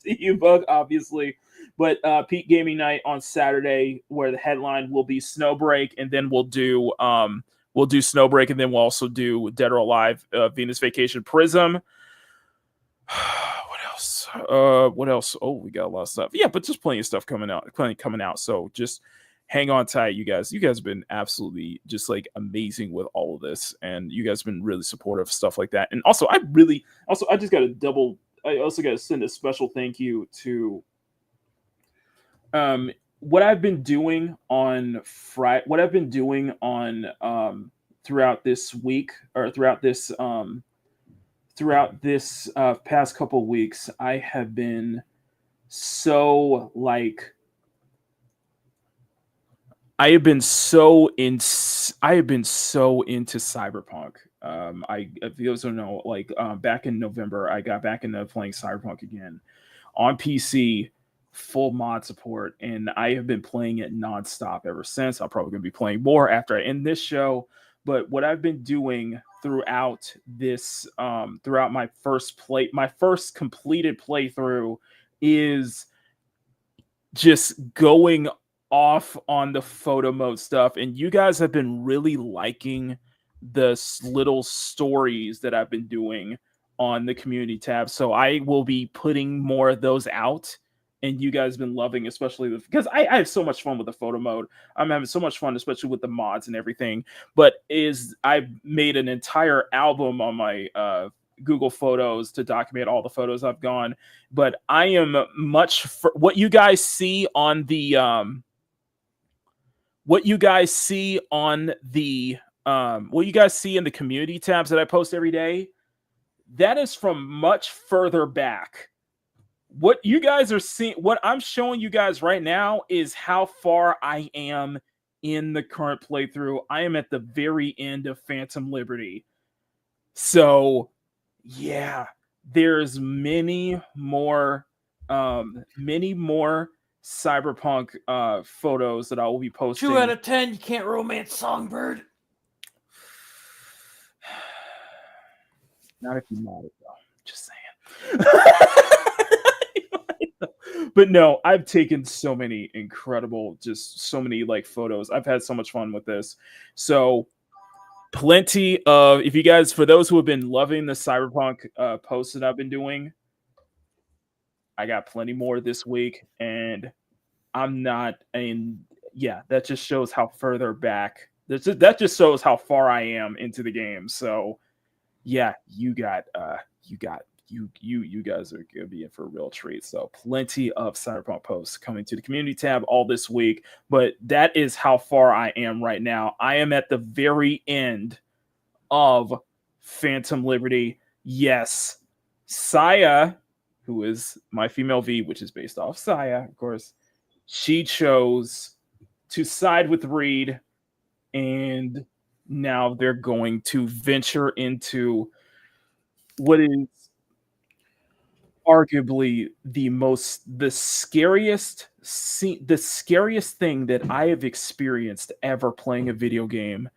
You, Bug, obviously. But Peak Gaming Night on Saturday, where the headline will be Snowbreak, and then we'll do Snowbreak, and then we'll also do Dead or Alive, Venus Vacation Prism. What else? Oh, we got a lot of stuff. Yeah, but just plenty of stuff coming out. So just hang on tight, you guys. You guys have been absolutely just like amazing with all of this, and you guys have been really supportive, stuff like that. And also, I just got to I also got to send a special thank you to what I've been doing on Friday. What I've been doing on throughout this week, or throughout this past couple weeks. I have been so like. I have been so into Cyberpunk. If you guys don't know, like back in November, I got back into playing Cyberpunk again on PC, full mod support, and I have been playing it nonstop ever since. I'm probably gonna be playing more after I end this show. But what I've been doing throughout this, throughout my first completed playthrough, is just going off on the photo mode stuff, and you guys have been really liking the little stories that I've been doing on the community tab, so I will be putting more of those out, and you guys have been loving, especially because I have so much fun with the photo mode. I'm having so much fun, especially with the mods and everything. But I've made an entire album on my Google Photos to document all the photos I've gone, but I am what you guys see on the what you guys see in the community tabs that I post every day, that is from much further back. What you guys are seeing, what I'm showing you guys right now, is how far I am in the current playthrough. I am at the very end of Phantom Liberty. So yeah, there's many more Cyberpunk photos that I will be posting. 2 out of 10. You can't romance Songbird. Not if you mod it, though. Just saying. But no, I've taken so many incredible, just so many like photos. I've had so much fun with this. So plenty of, if you guys, for those who have been loving the Cyberpunk posts that I've been doing, I got plenty more this week, and I'm not, and yeah, that just shows how further back, that just shows how far I am into the game. So yeah, you guys are gonna be in for a real treat. So plenty of Cyberpunk posts coming to the community tab all this week, but that is how far I am right now. I am at the very end of Phantom Liberty. Yes, Saya, who is my female V, which is based off Saya, of course, she chose to side with Reed, and now they're going to venture into what is arguably the scariest thing that I have experienced ever playing a video game,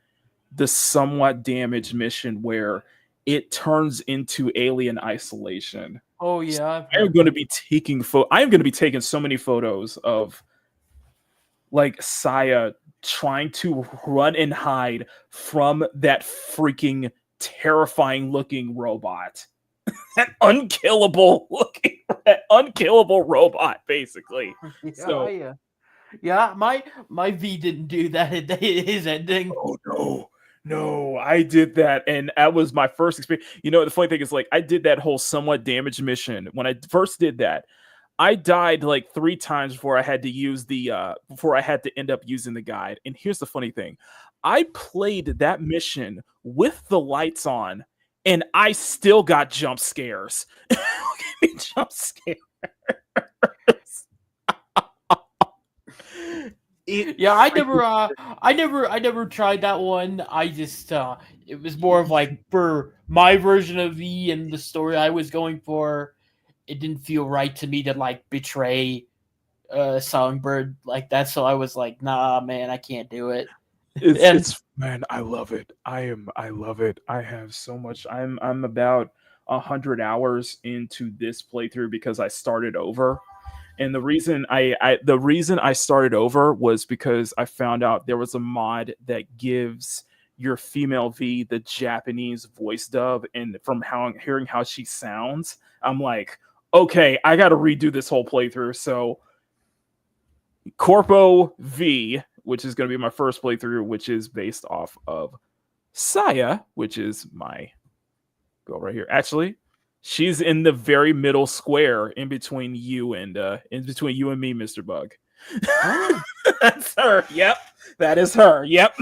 the somewhat damaged mission where it turns into alien isolation. Oh yeah, I am going to be taking so many photos of like Saya trying to run and hide from that freaking terrifying looking robot. That unkillable robot, basically. Yeah, my V didn't do that at his ending. Oh no, I did that, and that was my first experience. You know, the funny thing is, like, I did that whole somewhat damaged mission. When I first did that, I died like 3 times before I had to use before I had to end up using the guide. And here's the funny thing. I played that mission with the lights on, and I still got jump scares. Jump scares. I never tried that one. I just it was more of like for my version of V and the story I was going for. It didn't feel right to me to like betray Songbird like that, so I was like, nah, man, I can't do it. It's man, I love it. I love it. I have so much. I'm about 100 hours into this playthrough because I started over. And the reason I started over was because I found out there was a mod that gives your female V the Japanese voice dub, and from hearing how she sounds, I'm like, okay, I got to redo this whole playthrough. So Corpo V, which is going to be my first playthrough, which is based off of Saya, which is my girl right here. Actually, she's in the very middle square in between you and me, Mr. Bug. That's her. Yep, that is her. Yep,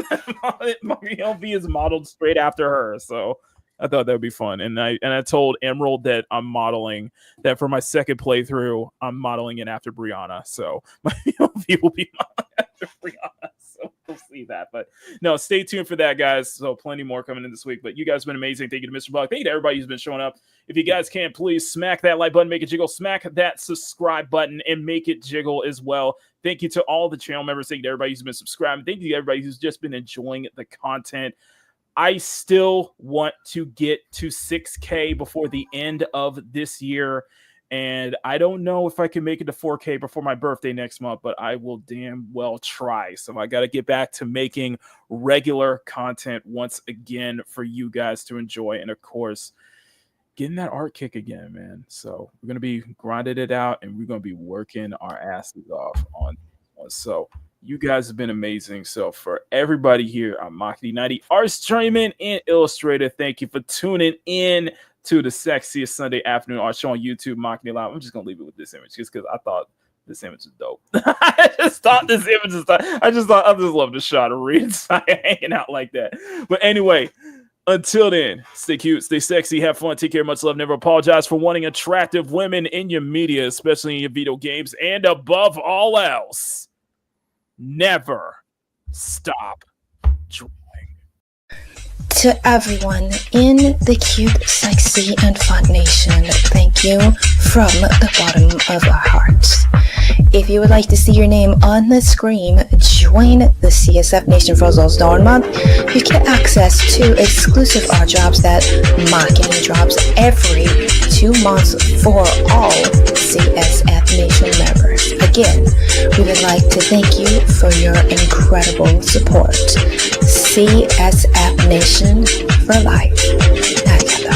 Mario V is modeled straight after her. So I thought that would be fun, and I told Emerald that I'm modeling that for my second playthrough. I'm modeling it after Brianna, so my V will be modeled after Brianna. So we'll see that, but no, stay tuned for that, guys. So plenty more coming in this week. But you guys have been amazing. Thank you to Mr. Bug. Thank you to everybody who's been showing up. If you guys can, please smack that like button, make it jiggle, smack that subscribe button, and make it jiggle as well. Thank you to all the channel members. Thank you to everybody who's been subscribing. Thank you to everybody who's just been enjoying the content. I still want to get to 6K before the end of this year, and I don't know if I can make it to 4K before my birthday next month, but I will damn well try. So I got to get back to making regular content once again for you guys to enjoy, and of course, getting that art kick again, man. So we're going to be grinding it out, and we're going to be working our asses off on this. So you guys have been amazing. So for everybody here, I'm Makini90, art streaming and illustrator. Thank you for tuning in to the sexiest Sunday afternoon art show on YouTube, Makini Live. I'm just gonna leave it with this image just because I thought this image is dope. I just thought this image is dope. I just love the shot of Reed hanging out like that. But anyway, until then, stay cute, stay sexy, have fun, take care, much love, never apologize for wanting attractive women in your media, especially in your video games, and above all else, never stop drawing. to everyone in the cute, sexy, and fun nation, thank you from the bottom of our hearts. If you would like to see your name on the screen, join the CSF Nation for $1 a month. You get access to exclusive art drops that Makini drops every 2 months for all CSF Nation members. Again, we would like to thank you for your incredible support. CSF Nation for life. Arigato.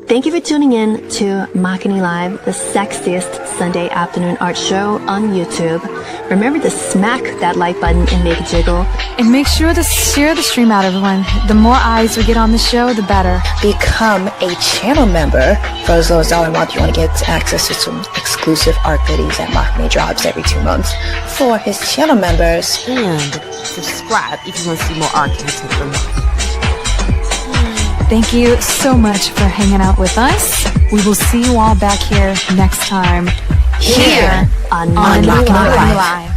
Thank you for tuning in to Makini Live, the sexiest Sunday afternoon art show on YouTube. Remember to smack that like button and make a jiggle. And make sure to share the stream out, everyone. The more eyes we get on the show, the better. Become a channel member for as low as $1 a month. You want to get access to some exclusive art goodies that Makini drops every 2 months for his channel members. And subscribe if you want to see more art content from us. Thank you so much for hanging out with us. We will see you all back here next time. Here on Makini Live.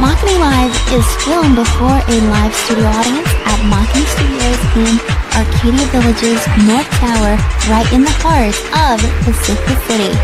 Makini Live is filmed before a live studio audience at Makini Studios in Arcadia Village's North Tower, right in the heart of Pacific City.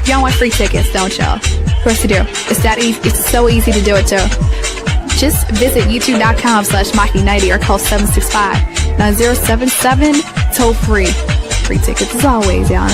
Y'all want free tickets, don't y'all? Of course you do. It's that easy. It's so easy to do it too. Just visit youtube.com/Makini90 or call 765-9077 toll free. Free tickets as always, y'all.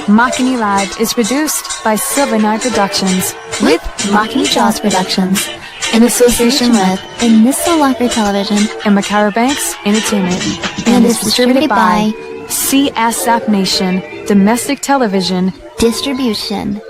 Makini Live is produced by Silver Knight Productions with Makini Jaws Productions in association with Inissa Locker Television and Makara Banks Entertainment, and is distributed by CSF Nation Domestic Television Distribution.